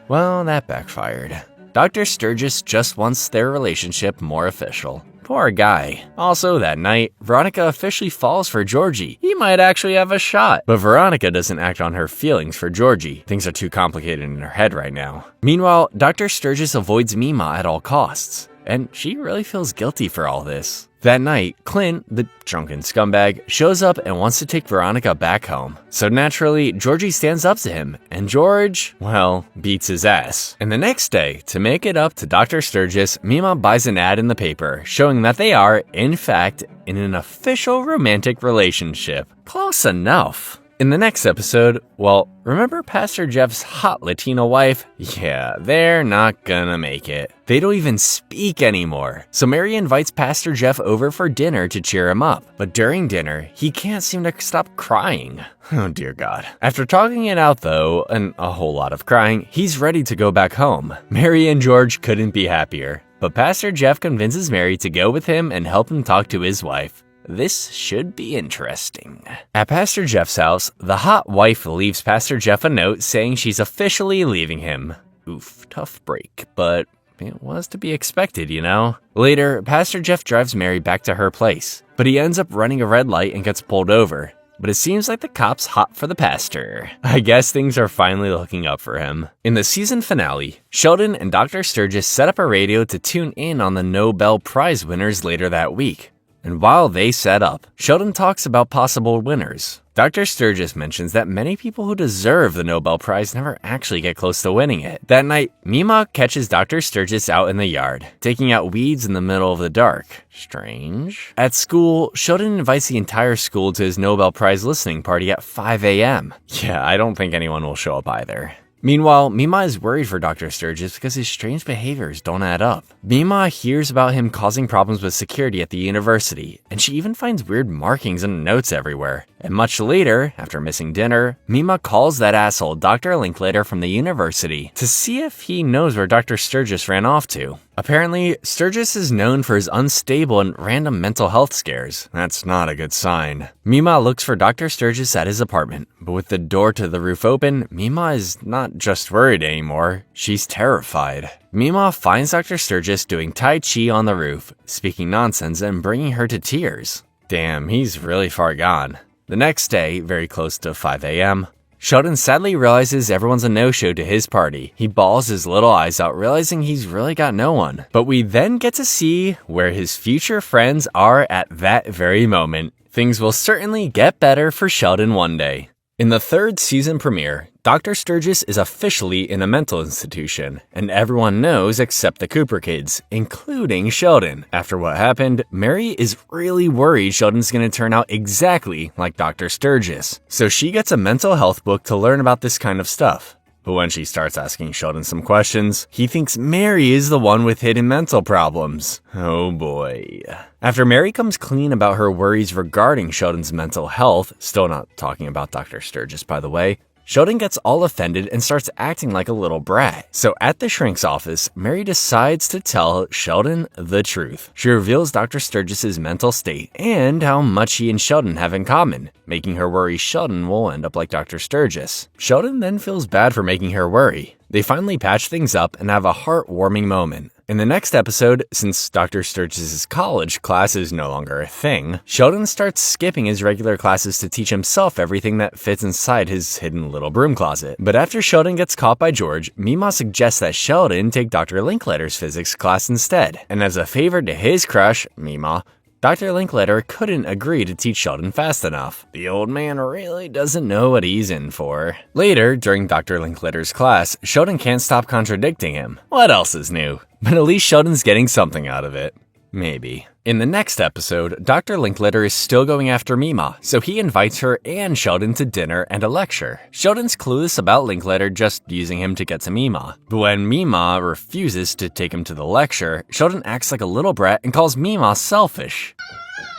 Well, that backfired. Dr. Sturgis just wants their relationship more official. Poor guy. Also that night, Veronica officially falls for Georgie. He might actually have a shot. But Veronica doesn't act on her feelings for Georgie. Things are too complicated in her head right now. Meanwhile, Dr. Sturgis avoids Mima at all costs. And she really feels guilty for all this. That night, Clint, the drunken scumbag, shows up and wants to take Veronica back home. So naturally, Georgie stands up to him, and George, well, beats his ass. And the next day, to make it up to Dr. Sturgis, Mima buys an ad in the paper, showing that they are, in fact, in an official romantic relationship. Close enough. In the next episode, well, remember Pastor Jeff's hot Latino wife? Yeah, they're not gonna make it. They don't even speak anymore. So Mary invites Pastor Jeff over for dinner to cheer him up. But during dinner, he can't seem to stop crying. Oh dear God. After talking it out though, and a whole lot of crying, he's ready to go back home. Mary and George couldn't be happier. But Pastor Jeff convinces Mary to go with him and help him talk to his wife. This should be interesting. At Pastor Jeff's house, the hot wife leaves Pastor Jeff a note saying she's officially leaving him. Oof, tough break, but it was to be expected, you know? Later, Pastor Jeff drives Mary back to her place, but he ends up running a red light and gets pulled over. but it seems like the cop's hot for the pastor. I guess things are finally looking up for him. In the season finale, Sheldon and Dr. Sturgis set up a radio to tune in on the Nobel Prize winners later that week. And while they set up, Sheldon talks about possible winners. Dr. Sturgis mentions that many people who deserve the Nobel Prize never actually get close to winning it. That night, Mima catches Dr. Sturgis out in the yard, taking out weeds in the middle of the dark. Strange. At school, Sheldon invites the entire school to his Nobel Prize listening party at 5 a.m. Yeah, I don't think anyone will show up either. Meanwhile, Mima is worried for Dr. Sturgis because his strange behaviors don't add up. Mima hears about him causing problems with security at the university, and she even finds weird markings and notes everywhere. And much later, after missing dinner, Mima calls that asshole Dr. Linklater from the university to see if he knows where Dr. Sturgis ran off to. Apparently, Sturgis is known for his unstable and random mental health scares. That's not a good sign. Mima looks for Dr. Sturgis at his apartment, but with the door to the roof open, Mima is not just worried anymore, she's terrified. Mima finds Dr. Sturgis doing Tai Chi on the roof, speaking nonsense and bringing her to tears. Damn, he's really far gone. The next day, very close to 5 a.m., Sheldon sadly realizes everyone's a no-show to his party. He bawls his little eyes out, realizing he's really got no one. But we then get to see where his future friends are at that very moment. Things will certainly get better for Sheldon one day. In the third season premiere, Dr. Sturgis is officially in a mental institution, and everyone knows except the Cooper kids, including Sheldon. After what happened, Mary is really worried Sheldon's going to turn out exactly like Dr. Sturgis, so she gets a mental health book to learn about this kind of stuff. But when she starts asking Sheldon some questions, he thinks Mary is the one with hidden mental problems. Oh boy. After Mary comes clean about her worries regarding Sheldon's mental health, still not talking about Dr. Sturgis by the way, Sheldon gets all offended and starts acting like a little brat. So at the shrink's office, Mary decides to tell Sheldon the truth. She reveals Dr. Sturgis' mental state and how much he and Sheldon have in common, making her worry Sheldon will end up like Dr. Sturgis. Sheldon then feels bad for making her worry. They finally patch things up and have a heartwarming moment. In the next episode, since Dr. Sturgis' college class is no longer a thing, Sheldon starts skipping his regular classes to teach himself everything that fits inside his hidden little broom closet. But after Sheldon gets caught by George, Mima suggests that Sheldon take Dr. Linklater's physics class instead. And as a favor to his crush, Mima, Dr. Linklater couldn't agree to teach Sheldon fast enough. The old man really doesn't know what he's in for. Later, during Dr. Linklater's class, Sheldon can't stop contradicting him. What else is new? But at least Sheldon's getting something out of it. Maybe. In the next episode, Dr. Linklater is still going after Mima, so he invites her and Sheldon to dinner and a lecture. Sheldon's clueless about Linklater just using him to get to Mima. But when Mima refuses to take him to the lecture, Sheldon acts like a little brat and calls Mima selfish.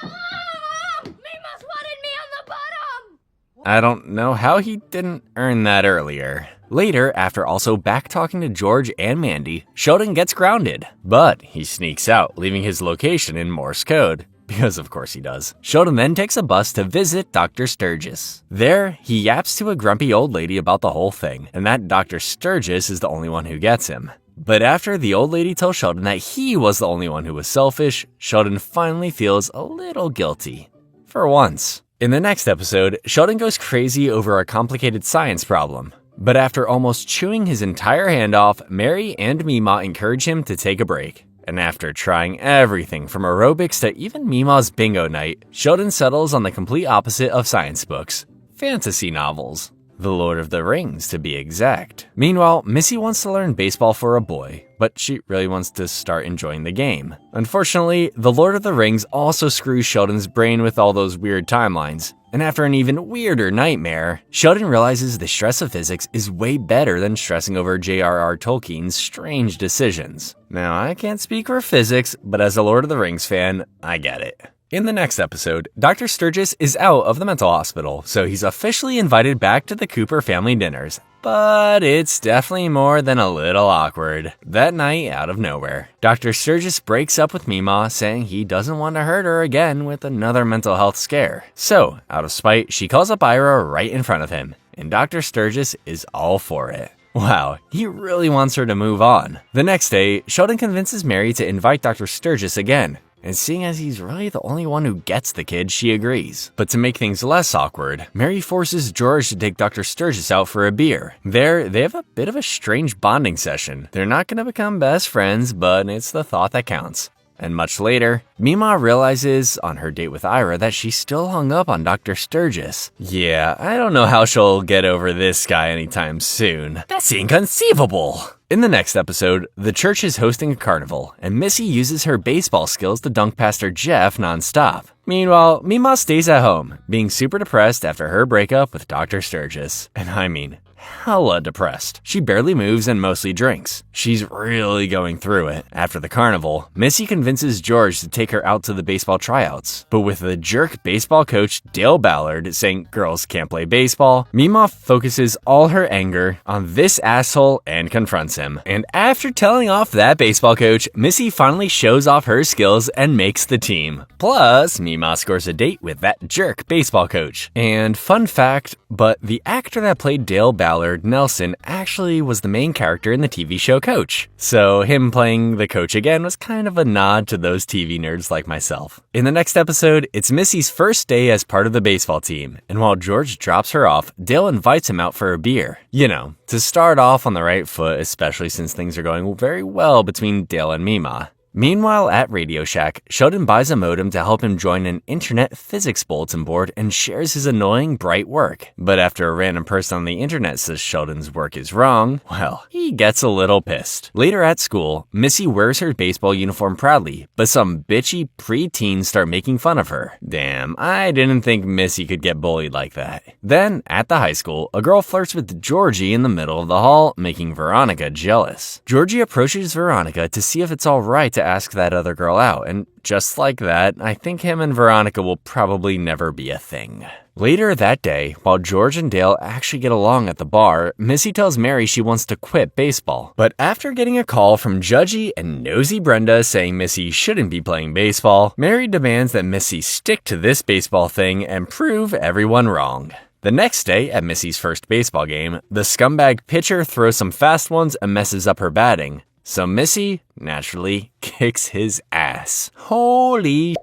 Mima's wanted me on the bottom! I don't know how he didn't earn that earlier. Later, after also back-talking to George and Mandy, Sheldon gets grounded. But he sneaks out, leaving his location in Morse code. Because of course he does. Sheldon then takes a bus to visit Dr. Sturgis. There, he yaps to a grumpy old lady about the whole thing, and that Dr. Sturgis is the only one who gets him. But after the old lady tells Sheldon that he was the only one who was selfish, Sheldon finally feels a little guilty. For once. In the next episode, Sheldon goes crazy over a complicated science problem. But after almost chewing his entire hand off, Mary and Mima encourage him to take a break. And after trying everything from aerobics to even Mima's bingo night, Sheldon settles on the complete opposite of science books: fantasy novels. The Lord of the Rings, to be exact. Meanwhile, Missy wants to learn baseball for a boy, but she really wants to start enjoying the game. Unfortunately, The Lord of the Rings also screws Sheldon's brain with all those weird timelines. And after an even weirder nightmare, Sheldon realizes the stress of physics is way better than stressing over J.R.R. Tolkien's strange decisions. Now, I can't speak for physics, but as a Lord of the Rings fan, I get it. In the next episode, Dr. Sturgis is out of the mental hospital, so he's officially invited back to the Cooper family dinners. But it's definitely more than a little awkward. That night, out of nowhere, Dr. Sturgis breaks up with Mima, saying he doesn't want to hurt her again with another mental health scare. So, out of spite, she calls up Ira right in front of him, and Dr. Sturgis is all for it. Wow, he really wants her to move on. The next day, Sheldon convinces Mary to invite Dr. Sturgis again. And seeing as he's really the only one who gets the kid, she agrees. But to make things less awkward, Mary forces George to take Dr. Sturgis out for a beer. There, they have a bit of a strange bonding session. They're not going to become best friends, but it's the thought that counts. And much later, Mima realizes on her date with Ira that she's still hung up on Dr. Sturgis. Yeah, I don't know how she'll get over this guy anytime soon. That's inconceivable! In the next episode, the church is hosting a carnival, and Missy uses her baseball skills to dunk Pastor Jeff nonstop. Meanwhile, Mima stays at home, being super depressed after her breakup with Dr. Sturgis. And I mean, hella depressed. She barely moves and mostly drinks. She's really going through it. After the carnival, Missy convinces George to take her out to the baseball tryouts. But with the jerk baseball coach Dale Ballard saying girls can't play baseball, Mima focuses all her anger on this asshole and confronts him. And after telling off that baseball coach, Missy finally shows off her skills and makes the team. Plus, Mima scores a date with that jerk baseball coach. And fun fact, but the actor that played Dale Ballard, Nelson, actually was the main character in the TV show Coach. So him playing the coach again was kind of a nod to those TV nerds like myself. In the next episode, it's Missy's first day as part of the baseball team, and while George drops her off, Dale invites him out for a beer. You know, to start off on the right foot, especially since things are going very well between Dale and Mima. Meanwhile, at Radio Shack, Sheldon buys a modem to help him join an internet physics bulletin board and shares his annoying bright work. But after a random person on the internet says Sheldon's work is wrong, well, he gets a little pissed. Later at school, Missy wears her baseball uniform proudly, but some bitchy preteens start making fun of her. Damn, I didn't think Missy could get bullied like that. Then, at the high school, a girl flirts with Georgie in the middle of the hall, making Veronica jealous. Georgie approaches Veronica to see if it's alright to ask that other girl out, and just like that, I think him and Veronica will probably never be a thing. Later that day, while George and Dale actually get along at the bar, Missy tells Mary she wants to quit baseball. But after getting a call from judgy and nosy Brenda saying Missy shouldn't be playing baseball, Mary demands that Missy stick to this baseball thing and prove everyone wrong. The next day, at Missy's first baseball game, the scumbag pitcher throws some fast ones and messes up her batting. So Missy, naturally, kicks his ass. Holy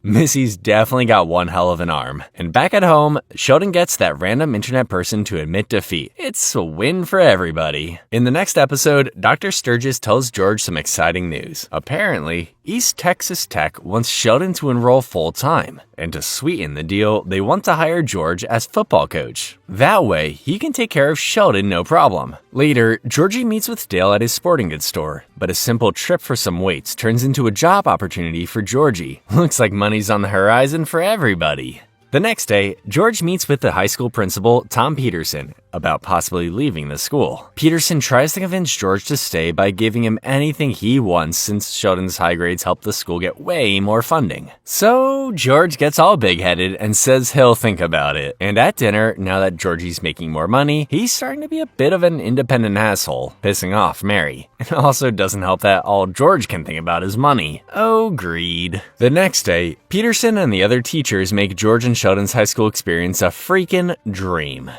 Missy's definitely got one hell of an arm. And back at home, Sheldon gets that random internet person to admit defeat. It's a win for everybody. In the next episode, Dr. Sturgis tells George some exciting news. Apparently, East Texas Tech wants Sheldon to enroll full-time. And to sweeten the deal, they want to hire George as football coach. That way, he can take care of Sheldon no problem. Later, Georgie meets with Dale at his sporting goods store, but a simple trip for some weights turns into a job opportunity for Georgie. Looks like money's on the horizon for everybody. The next day, George meets with the high school principal, Tom Peterson, about possibly leaving the school. Peterson tries to convince George to stay by giving him anything he wants since Sheldon's high grades help the school get way more funding. So George gets all big-headed and says he'll think about it. And at dinner, now that Georgie's making more money, he's starting to be a bit of an independent asshole, pissing off Mary. It also doesn't help that all George can think about is money. Oh, greed. The next day, Peterson and the other teachers make George and Sheldon's high school experience a freaking dream.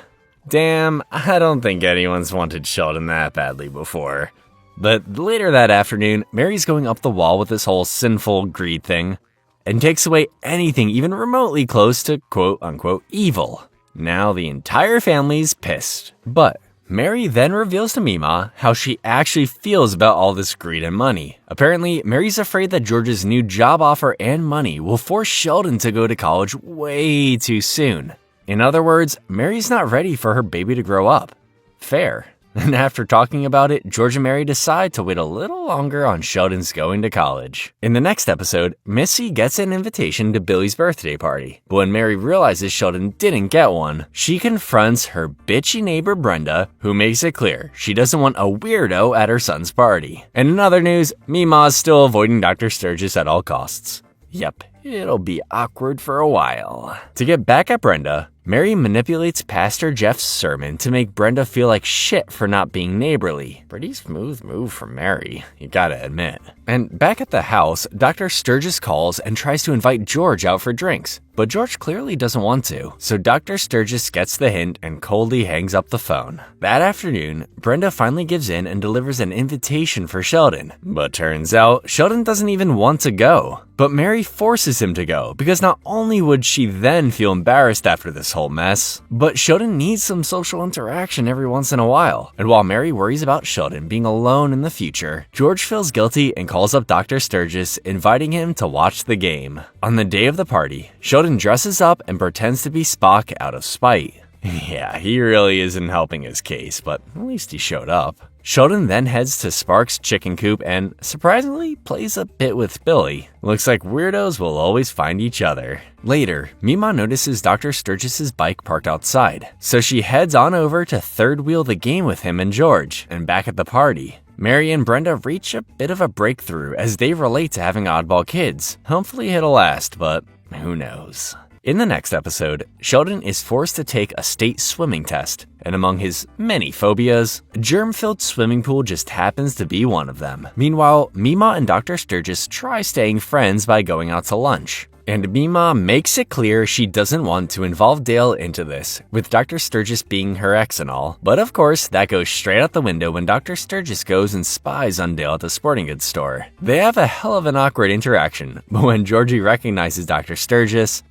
Damn, I don't think anyone's wanted Sheldon that badly before. But later that afternoon, Mary's going up the wall with this whole sinful greed thing and takes away anything even remotely close to quote-unquote evil. Now the entire family's pissed. But Mary then reveals to Mima how she actually feels about all this greed and money. Apparently, Mary's afraid that George's new job offer and money will force Sheldon to go to college way too soon. In other words, Mary's not ready for her baby to grow up. Fair. And after talking about it, George and Mary decide to wait a little longer on Sheldon's going to college. In the next episode, Missy gets an invitation to Billy's birthday party. But when Mary realizes Sheldon didn't get one, she confronts her bitchy neighbor Brenda, who makes it clear she doesn't want a weirdo at her son's party. And in other news, Mima's still avoiding Dr. Sturgis at all costs. Yep, it'll be awkward for a while. To get back at Brenda, Mary manipulates Pastor Jeff's sermon to make Brenda feel like shit for not being neighborly. Pretty smooth move from Mary, you gotta admit. And back at the house, Dr. Sturgis calls and tries to invite George out for drinks. but George clearly doesn't want to, so Dr. Sturgis gets the hint and coldly hangs up the phone. That afternoon, Brenda finally gives in and delivers an invitation for Sheldon, but turns out Sheldon doesn't even want to go. But Mary forces him to go because not only would she then feel embarrassed after this whole mess, but Sheldon needs some social interaction every once in a while. And while Mary worries about Sheldon being alone in the future, George feels guilty and calls up Dr. Sturgis, inviting him to watch the game. On the day of the party, Sheldon dresses up and pretends to be Spock out of spite. Yeah, he really isn't helping his case, but at least he showed up. Sheldon then heads to Spark's chicken coop and, surprisingly, plays a bit with Billy. Looks like weirdos will always find each other. Later, Mima notices Dr. Sturgis's bike parked outside, so she heads on over to third wheel the game with him and George, and back at the party, Mary and Brenda reach a bit of a breakthrough as they relate to having oddball kids. Hopefully it'll last, but who knows. In the next episode, Sheldon is forced to take a state swimming test, and among his many phobias, a germ-filled swimming pool just happens to be one of them. Meanwhile, Mima and Dr. Sturgis try staying friends by going out to lunch. And Mima makes it clear she doesn't want to involve Dale into this, with Dr. Sturgis being her ex and all. But of course, that goes straight out the window when Dr. Sturgis goes and spies on Dale at the sporting goods store. They have a hell of an awkward interaction, but when Georgie recognizes Dr. Sturgis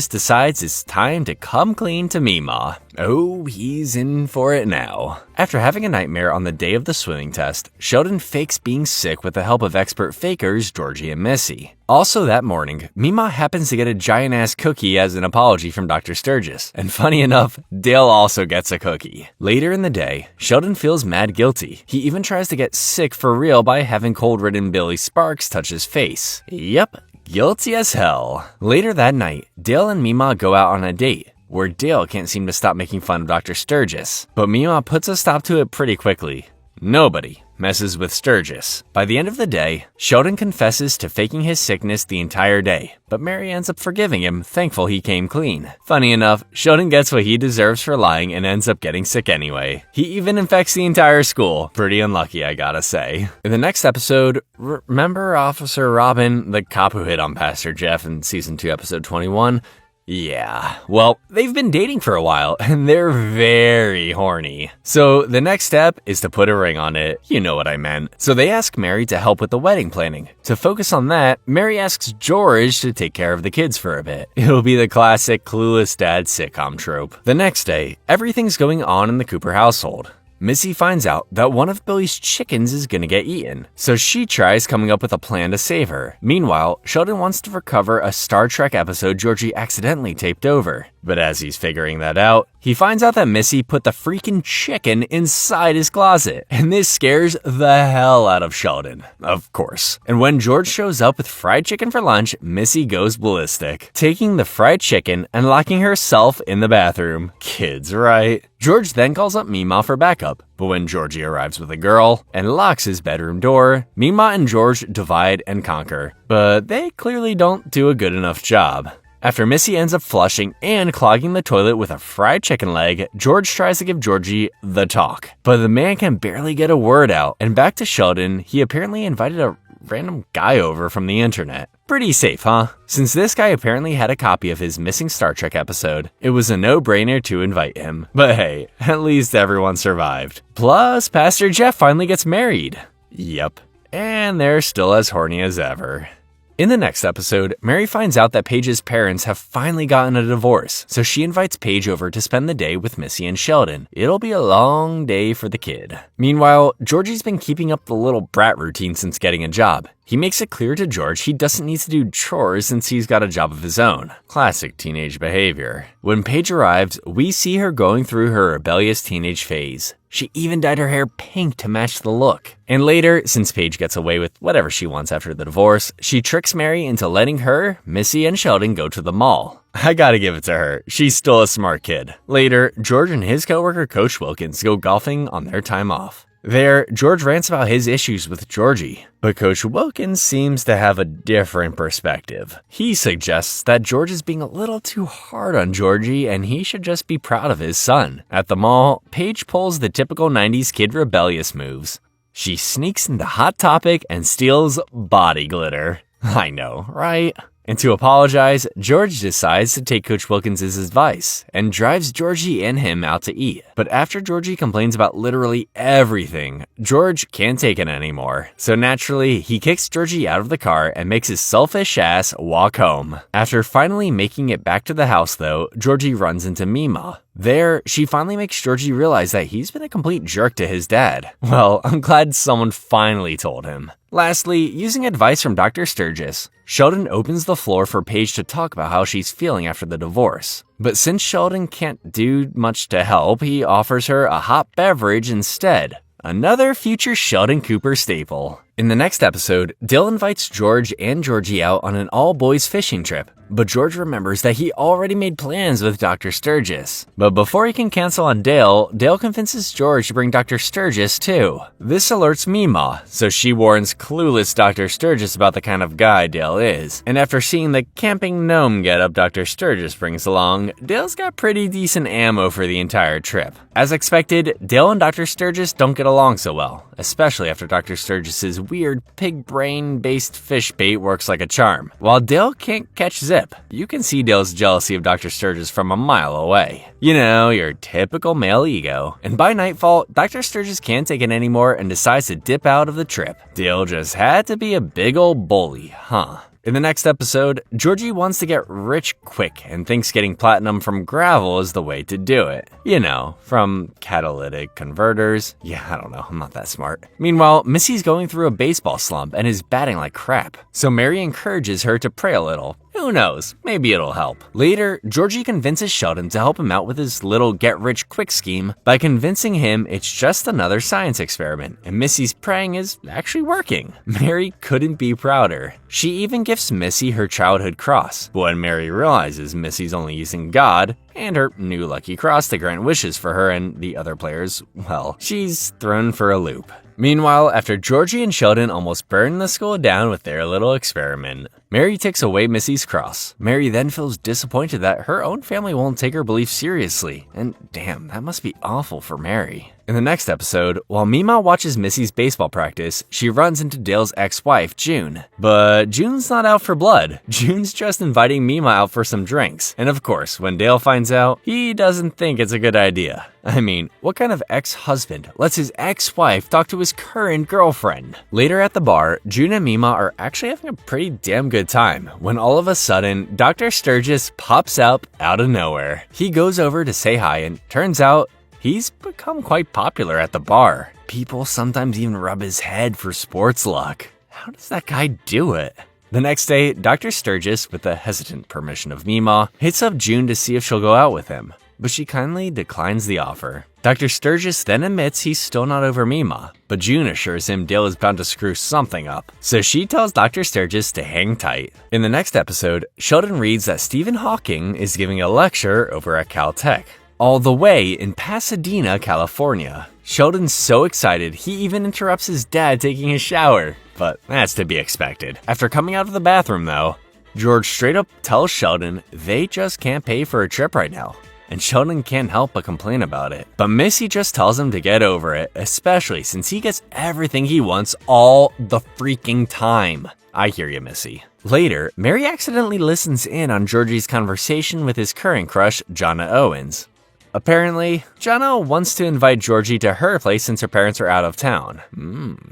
decides it's time to come clean to Mima. Oh, he's in for it now. After having a nightmare on the day of the swimming test, Sheldon fakes being sick with the help of expert fakers Georgie and Missy. Also that morning, Mima happens to get a giant-ass cookie as an apology from Dr. Sturgis, and funny enough, Dale also gets a cookie. Later in the day, Sheldon feels mad guilty. He even tries to get sick for real by having cold-ridden Billy Sparks touch his face. Yep, guilty as hell. Later that night, Dale and Mima go out on a date, where Dale can't seem to stop making fun of Dr. Sturgis, but Mima puts a stop to it pretty quickly. Nobody messes with Sturgis. By the end of the day, Sheldon confesses to faking his sickness the entire day, but Mary ends up forgiving him, thankful he came clean. Funny enough, Sheldon gets what he deserves for lying and ends up getting sick anyway. He even infects the entire school. Pretty unlucky, I gotta say. In the next episode, remember Officer Robin, the cop who hit on Pastor Jeff in Season 2, Episode 21? Yeah, well, they've been dating for a while, and they're very horny. So the next step is to put a ring on it. You know what I meant. So they ask Mary to help with the wedding planning. To focus on that, Mary asks George to take care of the kids for a bit. It'll be the classic clueless dad sitcom trope. The next day, everything's going on in the Cooper household. Missy finds out that one of Billy's chickens is gonna get eaten, so she tries coming up with a plan to save her. Meanwhile, Sheldon wants to recover a Star Trek episode Georgie accidentally taped over. But as he's figuring that out, he finds out that Missy put the freaking chicken inside his closet, and this scares the hell out of Sheldon, of course. And when George shows up with fried chicken for lunch, Missy goes ballistic, taking the fried chicken and locking herself in the bathroom. Kids, right? George then calls up Mima for backup, but when Georgie arrives with a girl and locks his bedroom door, Mima and George divide and conquer, but they clearly don't do a good enough job. After Missy ends up flushing and clogging the toilet with a fried chicken leg, George tries to give Georgie the talk, but the man can barely get a word out. And back to Sheldon, he apparently invited a random guy over from the internet. Pretty safe, huh? Since this guy apparently had a copy of his missing Star Trek episode, it was a no-brainer to invite him. But hey, at least everyone survived. Plus, Pastor Jeff finally gets married. Yep, and they're still as horny as ever. In the next episode, Mary finds out that Paige's parents have finally gotten a divorce, so she invites Paige over to spend the day with Missy and Sheldon. It'll be a long day for the kid. Meanwhile, Georgie's been keeping up the little brat routine since getting a job. He makes it clear to George he doesn't need to do chores since he's got a job of his own. Classic teenage behavior. When Paige arrives, we see her going through her rebellious teenage phase. She even dyed her hair pink to match the look. And later, since Paige gets away with whatever she wants after the divorce, she tricks Mary into letting her, Missy, and Sheldon go to the mall. I gotta give it to her. She's still a smart kid. Later, George and his coworker Coach Wilkins go golfing on their time off. There, George rants about his issues with Georgie, but Coach Wilkins seems to have a different perspective. He suggests that George is being a little too hard on Georgie and he should just be proud of his son. At the mall, Paige pulls the typical 90s kid rebellious moves. She sneaks into Hot Topic and steals body glitter. I know, right? And to apologize, George decides to take Coach Wilkins' advice and drives Georgie and him out to eat. But after Georgie complains about literally everything, George can't take it anymore. So naturally, he kicks Georgie out of the car and makes his selfish ass walk home. After finally making it back to the house though, Georgie runs into Mima. There, she finally makes Georgie realize that he's been a complete jerk to his dad. Well, I'm glad someone finally told him. Lastly, using advice from Dr. Sturgis, Sheldon opens the floor for Paige to talk about how she's feeling after the divorce. But since Sheldon can't do much to help, he offers her a hot beverage instead. Another future Sheldon Cooper staple. In the next episode, Dale invites George and Georgie out on an all-boys fishing trip, but George remembers that he already made plans with Dr. Sturgis. But before he can cancel on Dale, Dale convinces George to bring Dr. Sturgis too. This alerts Mima, so she warns clueless Dr. Sturgis about the kind of guy Dale is. And after seeing the camping gnome getup Dr. Sturgis brings along, Dale's got pretty decent ammo for the entire trip. As expected, Dale and Dr. Sturgis don't get along so well, especially after Dr. Sturgis's weird pig brain-based fish bait works like a charm. While Dale can't catch Zip, you can see Dale's jealousy of Dr. Sturgis from a mile away. You know, your typical male ego. And by nightfall, Dr. Sturgis can't take it anymore and decides to dip out of the trip. Dale just had to be a big old bully, huh? In the next episode, Georgie wants to get rich quick and thinks getting platinum from gravel is the way to do it. You know, from catalytic converters. Yeah, I don't know, I'm not that smart. Meanwhile, Missy's going through a baseball slump and is batting like crap. So Mary encourages her to pray a little. Who knows, maybe it'll help. Later, Georgie convinces Sheldon to help him out with his little get-rich-quick scheme by convincing him it's just another science experiment, and Missy's praying is actually working. Mary couldn't be prouder. She even gifts Missy her childhood cross, but when Mary realizes Missy's only using God and her new lucky cross to grant wishes for her and the other players, well, she's thrown for a loop. Meanwhile, after Georgie and Sheldon almost burn the school down with their little experiment, Mary takes away Missy's cross. Mary then feels disappointed that her own family won't take her belief seriously, and damn, that must be awful for Mary. In the next episode, while Mima watches Missy's baseball practice, she runs into Dale's ex-wife, June. But June's not out for blood. June's just inviting Mima out for some drinks. And of course, when Dale finds out, he doesn't think it's a good idea. I mean, what kind of ex-husband lets his ex-wife talk to his current girlfriend? Later at the bar, June and Mima are actually having a pretty damn good time when all of a sudden, Dr. Sturgis pops up out of nowhere. He goes over to say hi and turns out he's become quite popular at the bar. People sometimes even rub his head for sports luck. How does that guy do it? The next day, Dr. Sturgis, with the hesitant permission of Mima, hits up June to see if she'll go out with him, but she kindly declines the offer. Dr. Sturgis then admits he's still not over Mima, but June assures him Dale is bound to screw something up, so she tells Dr. Sturgis to hang tight. In the next episode, Sheldon reads that Stephen Hawking is giving a lecture over at Caltech, all the way in Pasadena, California. Sheldon's so excited, he even interrupts his dad taking a shower, but that's to be expected. After coming out of the bathroom though, George straight up tells Sheldon they just can't pay for a trip right now, and Sheldon can't help but complain about it. But Missy just tells him to get over it, especially since he gets everything he wants all the freaking time. I hear you, Missy. Later, Mary accidentally listens in on Georgie's conversation with his current crush, Jonna Owens. Apparently, Jonna wants to invite Georgie to her place since her parents are out of town.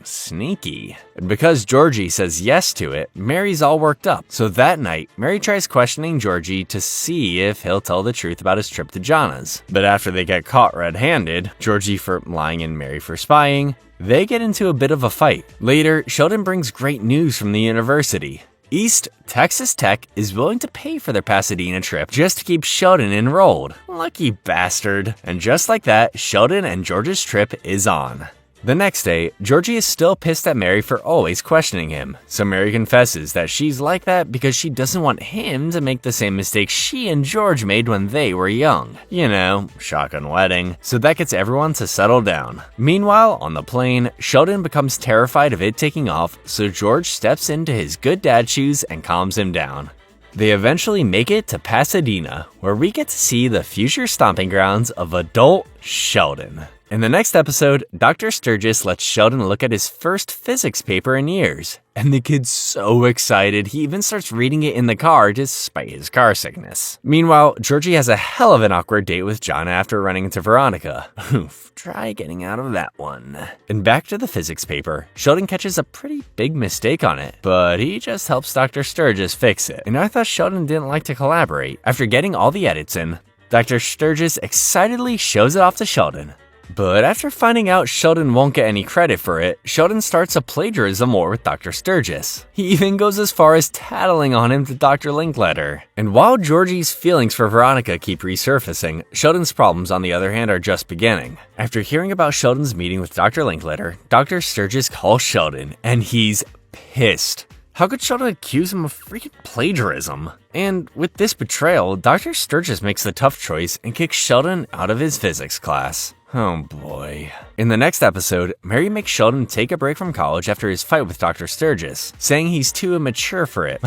Sneaky. And because Georgie says yes to it, Mary's all worked up. So that night, Mary tries questioning Georgie to see if he'll tell the truth about his trip to Jonna's. But after they get caught red-handed, Georgie for lying and Mary for spying, they get into a bit of a fight. Later, Sheldon brings great news from the university. East Texas Tech is willing to pay for their Pasadena trip just to keep Sheldon enrolled. Lucky bastard. And just like that, Sheldon and George's trip is on. The next day, Georgie is still pissed at Mary for always questioning him, so Mary confesses that she's like that because she doesn't want him to make the same mistake she and George made when they were young. You know, shotgun wedding. So that gets everyone to settle down. Meanwhile, on the plane, Sheldon becomes terrified of it taking off, so George steps into his good dad shoes and calms him down. They eventually make it to Pasadena, where we get to see the future stomping grounds of adult Sheldon. In the next episode, Dr. Sturgis lets Sheldon look at his first physics paper in years, and the kid's so excited he even starts reading it in the car despite his car sickness. Meanwhile, Georgie has a hell of an awkward date with John after running into Veronica. Oof, try getting out of that one. And back to the physics paper, Sheldon catches a pretty big mistake on it, but he just helps Dr. Sturgis fix it. And I thought Sheldon didn't like to collaborate. After getting all the edits in, Dr. Sturgis excitedly shows it off to Sheldon. But after finding out Sheldon won't get any credit for it, Sheldon starts a plagiarism war with Dr. Sturgis. He even goes as far as tattling on him to Dr. Linkletter. And while Georgie's feelings for Veronica keep resurfacing, Sheldon's problems, on the other hand, are just beginning. After hearing about Sheldon's meeting with Dr. Linkletter, Dr. Sturgis calls Sheldon, and he's pissed. How could Sheldon accuse him of freaking plagiarism? And with this betrayal, Dr. Sturgis makes the tough choice and kicks Sheldon out of his physics class. Oh boy. In the next episode, Mary makes Sheldon take a break from college after his fight with Dr. Sturgis, saying he's too immature for it.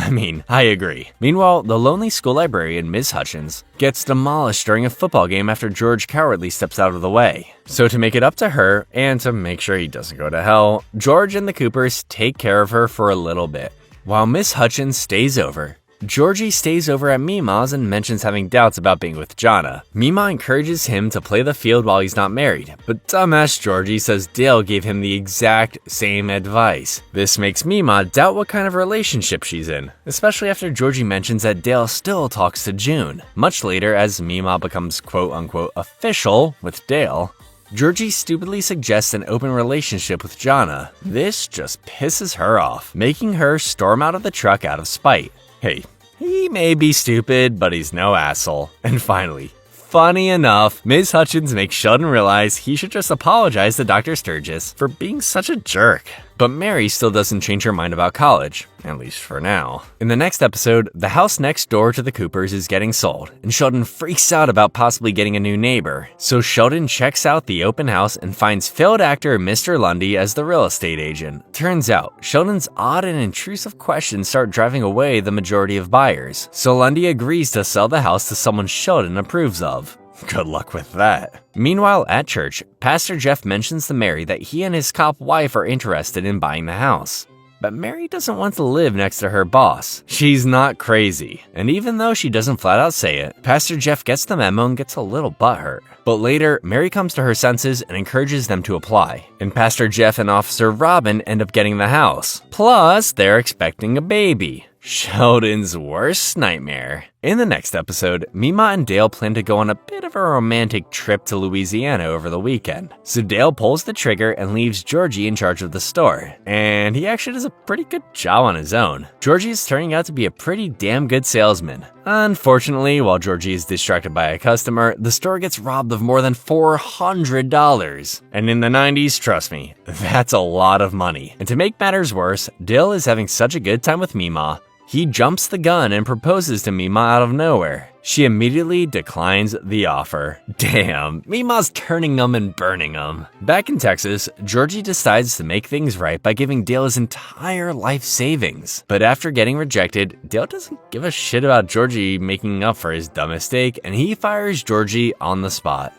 I agree. Meanwhile, the lonely school librarian, Ms. Hutchins, gets demolished during a football game after George cowardly steps out of the way. So to make it up to her, and to make sure he doesn't go to hell, George and the Coopers take care of her for a little bit. While Miss Hutchins stays over, Georgie stays over at Mima's and mentions having doubts about being with Jonna. Mima encourages him to play the field while he's not married, but dumbass Georgie says Dale gave him the exact same advice. This makes Mima doubt what kind of relationship she's in, especially after Georgie mentions that Dale still talks to June. Much later, as Mima becomes quote-unquote official with Dale, Georgie stupidly suggests an open relationship with Jonna. This just pisses her off, making her storm out of the truck out of spite. Hey, he may be stupid, but he's no asshole. And finally, funny enough, Ms. Hutchins makes Sheldon realize he should just apologize to Dr. Sturgis for being such a jerk. But Mary still doesn't change her mind about college, at least for now. In the next episode, the house next door to the Coopers is getting sold, and Sheldon freaks out about possibly getting a new neighbor. So Sheldon checks out the open house and finds failed actor Mr. Lundy as the real estate agent. Turns out, Sheldon's odd and intrusive questions start driving away the majority of buyers, so Lundy agrees to sell the house to someone Sheldon approves of. Good luck with that. Meanwhile, at church, Pastor Jeff mentions to Mary that he and his cop wife are interested in buying the house. But Mary doesn't want to live next to her boss. She's not crazy. And even though she doesn't flat out say it, Pastor Jeff gets the memo and gets a little butthurt. But later, Mary comes to her senses and encourages them to apply. And Pastor Jeff and Officer Robin end up getting the house. Plus, they're expecting a baby. Sheldon's worst nightmare. In the next episode, Mima and Dale plan to go on a bit of a romantic trip to Louisiana over the weekend. So Dale pulls the trigger and leaves Georgie in charge of the store. And he actually does a pretty good job on his own. Georgie is turning out to be a pretty damn good salesman. Unfortunately, while Georgie is distracted by a customer, the store gets robbed of more than $400. And in the 90s, trust me, that's a lot of money. And to make matters worse, Dale is having such a good time with Mima, he jumps the gun and proposes to Mima out of nowhere. She immediately declines the offer. Damn, Mima's turning them and burning them. Back in Texas, Georgie decides to make things right by giving Dale his entire life savings. But after getting rejected, Dale doesn't give a shit about Georgie making up for his dumb mistake, and he fires Georgie on the spot.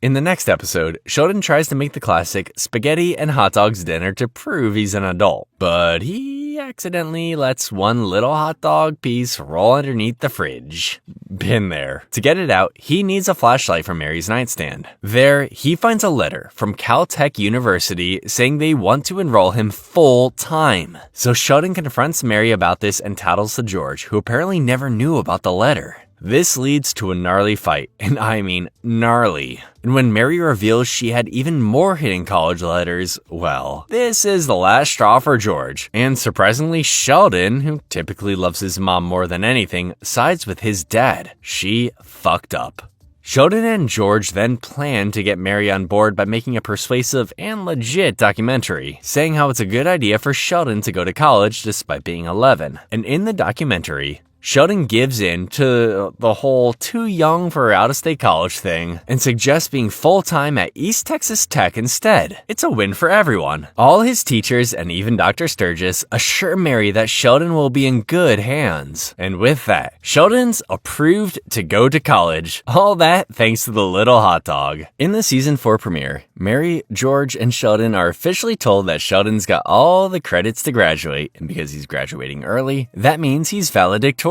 In the next episode, Sheldon tries to make the classic spaghetti and hot dogs dinner to prove he's an adult, but he accidentally lets one little hot dog piece roll underneath the fridge. Been there. To get it out, he needs a flashlight from Mary's nightstand. There, he finds a letter from Caltech University saying they want to enroll him full time. So Sheldon confronts Mary about this and tattles to George, who apparently never knew about the letter. This leads to a gnarly fight, and I mean gnarly. And when Mary reveals she had even more hidden college letters, well, this is the last straw for George. And surprisingly, Sheldon, who typically loves his mom more than anything, sides with his dad. She fucked up. Sheldon and George then plan to get Mary on board by making a persuasive and legit documentary, saying how it's a good idea for Sheldon to go to college despite being 11. And in the documentary, Sheldon gives in to the whole too young for out-of-state college thing and suggests being full-time at East Texas Tech instead. It's a win for everyone. All his teachers and even Dr. Sturgis assure Mary that Sheldon will be in good hands. And with that, Sheldon's approved to go to college. All that thanks to the little hot dog. In the season 4 premiere, Mary, George, and Sheldon are officially told that Sheldon's got all the credits to graduate, and because he's graduating early, that means he's valedictorian.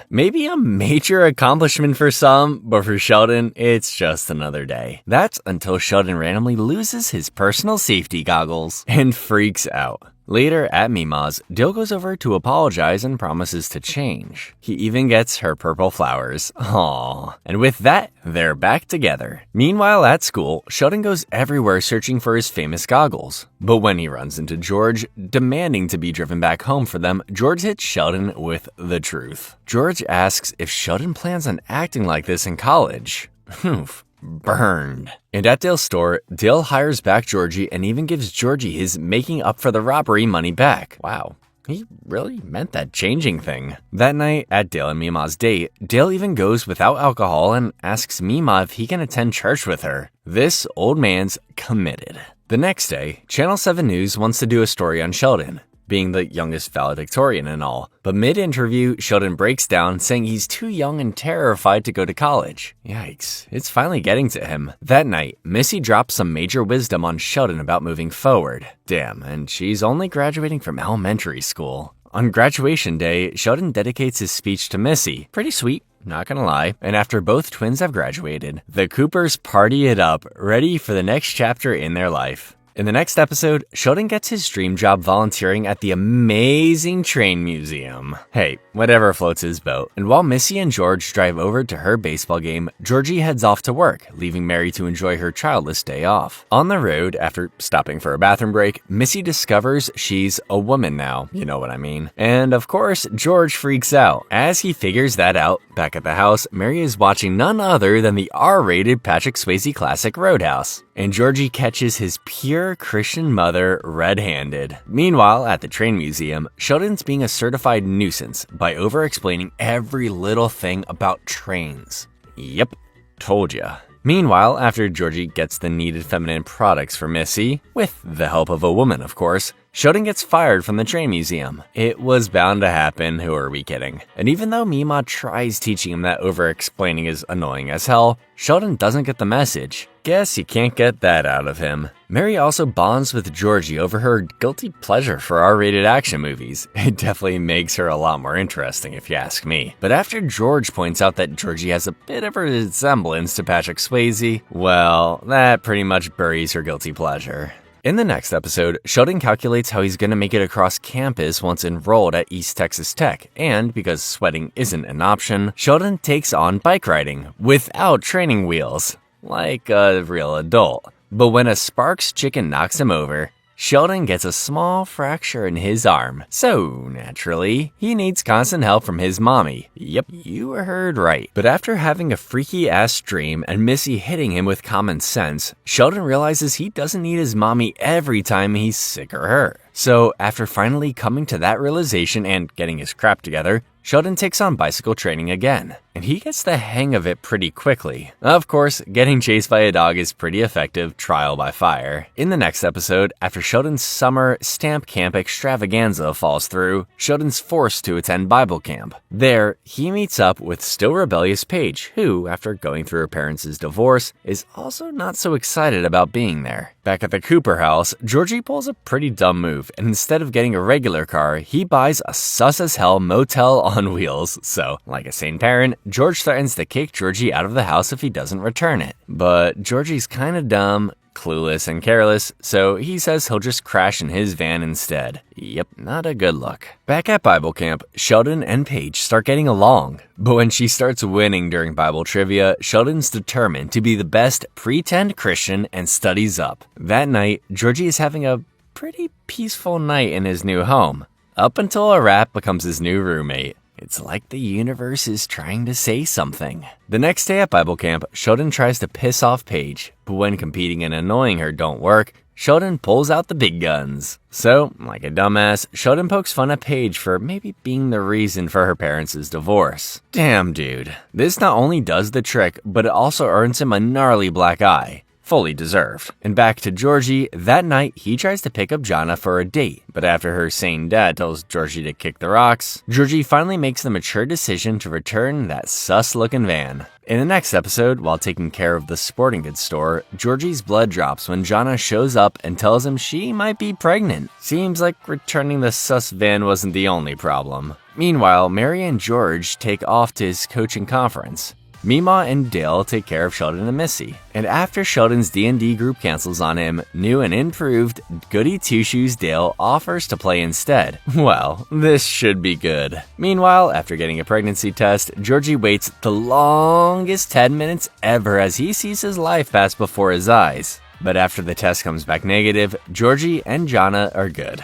Maybe a major accomplishment for some, but for Sheldon, it's just another day. That's until Sheldon randomly loses his personal safety goggles and freaks out. Later at Mima's, Dale goes over to apologize and promises to change. He even gets her purple flowers. Aww. And with that, they're back together. Meanwhile at school, Sheldon goes everywhere searching for his famous goggles. But when he runs into George, demanding to be driven back home for them, George hits Sheldon with the truth. George asks if Sheldon plans on acting like this in college. Oof. Burned. And at Dale's store, Dale hires back Georgie and even gives Georgie his making up for the robbery money back. Wow. He really meant that changing thing. That night, at Dale and Mima's date, Dale even goes without alcohol and asks Mima if he can attend church with her. This old man's committed. The next day, Channel 7 News wants to do a story on Sheldon, being the youngest valedictorian and all. But mid-interview, Sheldon breaks down, saying he's too young and terrified to go to college. Yikes, it's finally getting to him. That night, Missy drops some major wisdom on Sheldon about moving forward. Damn, and she's only graduating from elementary school. On graduation day, Sheldon dedicates his speech to Missy. Pretty sweet, not gonna lie. And after both twins have graduated, the Coopers party it up, ready for the next chapter in their life. In the next episode, Sheldon gets his dream job volunteering at the amazing train museum. Hey, whatever floats his boat. And while Missy and George drive over to her baseball game, Georgie heads off to work, leaving Mary to enjoy her childless day off. On the road, after stopping for a bathroom break, Missy discovers she's a woman now. You know what I mean. And of course, George freaks out. As he figures that out, back at the house, Mary is watching none other than the R-rated Patrick Swayze classic Roadhouse. And Georgie catches his pure Christian mother red-handed. Meanwhile, at the train museum, Sheldon's being a certified nuisance by over-explaining every little thing about trains. Yep, told ya. Meanwhile, after Georgie gets the needed feminine products for Missy, with the help of a woman of course, Sheldon gets fired from the train museum. It was bound to happen, who are we kidding? And even though Mima tries teaching him that over-explaining is annoying as hell, Sheldon doesn't get the message. Guess you can't get that out of him. Mary also bonds with Georgie over her guilty pleasure for R-rated action movies. It definitely makes her a lot more interesting if you ask me. But after George points out that Georgie has a bit of a resemblance to Patrick Swayze, well, that pretty much buries her guilty pleasure. In the next episode, Sheldon calculates how he's going to make it across campus once enrolled at East Texas Tech, and because sweating isn't an option, Sheldon takes on bike riding without training wheels, like a real adult. But when a Sparks chicken knocks him over, Sheldon gets a small fracture in his arm, so naturally, he needs constant help from his mommy. Yep, you heard right. But after having a freaky-ass dream and Missy hitting him with common sense, Sheldon realizes he doesn't need his mommy every time he's sick or hurt. So after finally coming to that realization and getting his crap together, Sheldon takes on bicycle training again, and he gets the hang of it pretty quickly. Of course, getting chased by a dog is pretty effective trial by fire. In the next episode, after Sheldon's summer stamp camp extravaganza falls through, Sheldon's forced to attend Bible camp. There, he meets up with still rebellious Paige, who, after going through her parents' divorce, is also not so excited about being there. Back at the Cooper house, Georgie pulls a pretty dumb move, and instead of getting a regular car, he buys a sus-as-hell motel on wheels. So, like a sane parent, George threatens to kick Georgie out of the house if he doesn't return it. But Georgie's kinda dumb, clueless, and careless, so he says he'll just crash in his van instead. Yep, not a good look. Back at Bible camp, Sheldon and Paige start getting along. But when she starts winning during Bible trivia, Sheldon's determined to be the best pretend Christian and studies up. That night, Georgie is having a pretty peaceful night in his new home, up until a rat becomes his new roommate. It's like the universe is trying to say something. The next day at Bible camp, Sheldon tries to piss off Paige, but when competing and annoying her don't work, Sheldon pulls out the big guns. So, like a dumbass, Sheldon pokes fun at Paige for maybe being the reason for her parents' divorce. Damn, dude. This not only does the trick, but it also earns him a gnarly black eye. Fully deserved. And back to Georgie, that night he tries to pick up Jonna for a date, but after her sane dad tells Georgie to kick the rocks, Georgie finally makes the mature decision to return that sus-looking van. In the next episode, while taking care of the sporting goods store, Georgie's blood drops when Jonna shows up and tells him she might be pregnant. Seems like returning the sus van wasn't the only problem. Meanwhile, Mary and George take off to his coaching conference. Meemaw and Dale take care of Sheldon and Missy. And after Sheldon's D&D group cancels on him, new and improved Goody Two-Shoes Dale offers to play instead. Well, this should be good. Meanwhile, after getting a pregnancy test, Georgie waits the longest 10 minutes ever as he sees his life pass before his eyes. But after the test comes back negative, Georgie and Jonna are good.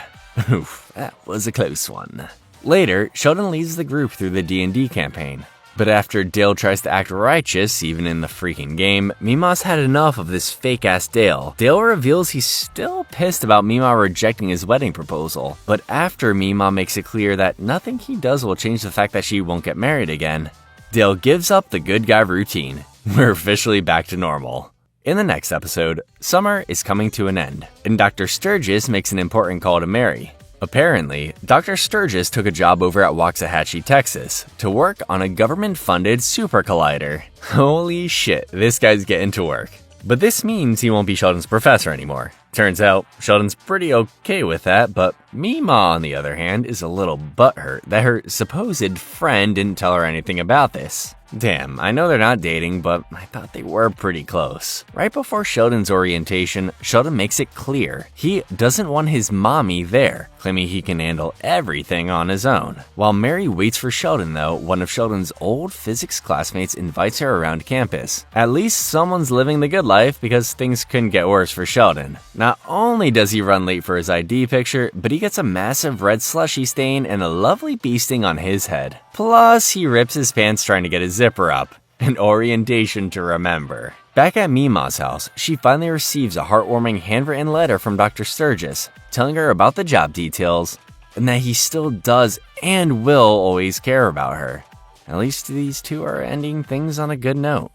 Oof, that was a close one. Later, Sheldon leads the group through the D&D campaign. But after Dale tries to act righteous, even in the freaking game, Meemaw's had enough of this fake-ass Dale. Dale reveals he's still pissed about Meemaw rejecting his wedding proposal. But after Meemaw makes it clear that nothing he does will change the fact that she won't get married again, Dale gives up the good guy routine. We're officially back to normal. In the next episode, summer is coming to an end, and Dr. Sturgis makes an important call to Mary. Apparently, Dr. Sturgis took a job over at Waxahachie, Texas, to work on a government-funded super collider. Holy shit, this guy's getting to work. But this means he won't be Sheldon's professor anymore. Turns out, Sheldon's pretty okay with that, but Meemaw, on the other hand, is a little butthurt that her supposed friend didn't tell her anything about this. Damn, I know they're not dating, but I thought they were pretty close. Right before Sheldon's orientation, Sheldon makes it clear he doesn't want his mommy there, claiming he can handle everything on his own. While Mary waits for Sheldon though, one of Sheldon's old physics classmates invites her around campus. At least someone's living the good life because things couldn't get worse for Sheldon. Not only does he run late for his ID picture, but he gets a massive red slushy stain and a lovely bee sting on his head. Plus, he rips his pants trying to get his zipper up. An orientation to remember. Back at Meemaw's house, she finally receives a heartwarming handwritten letter from Dr. Sturgis, telling her about the job details, and that he still does and will always care about her. At least these two are ending things on a good note.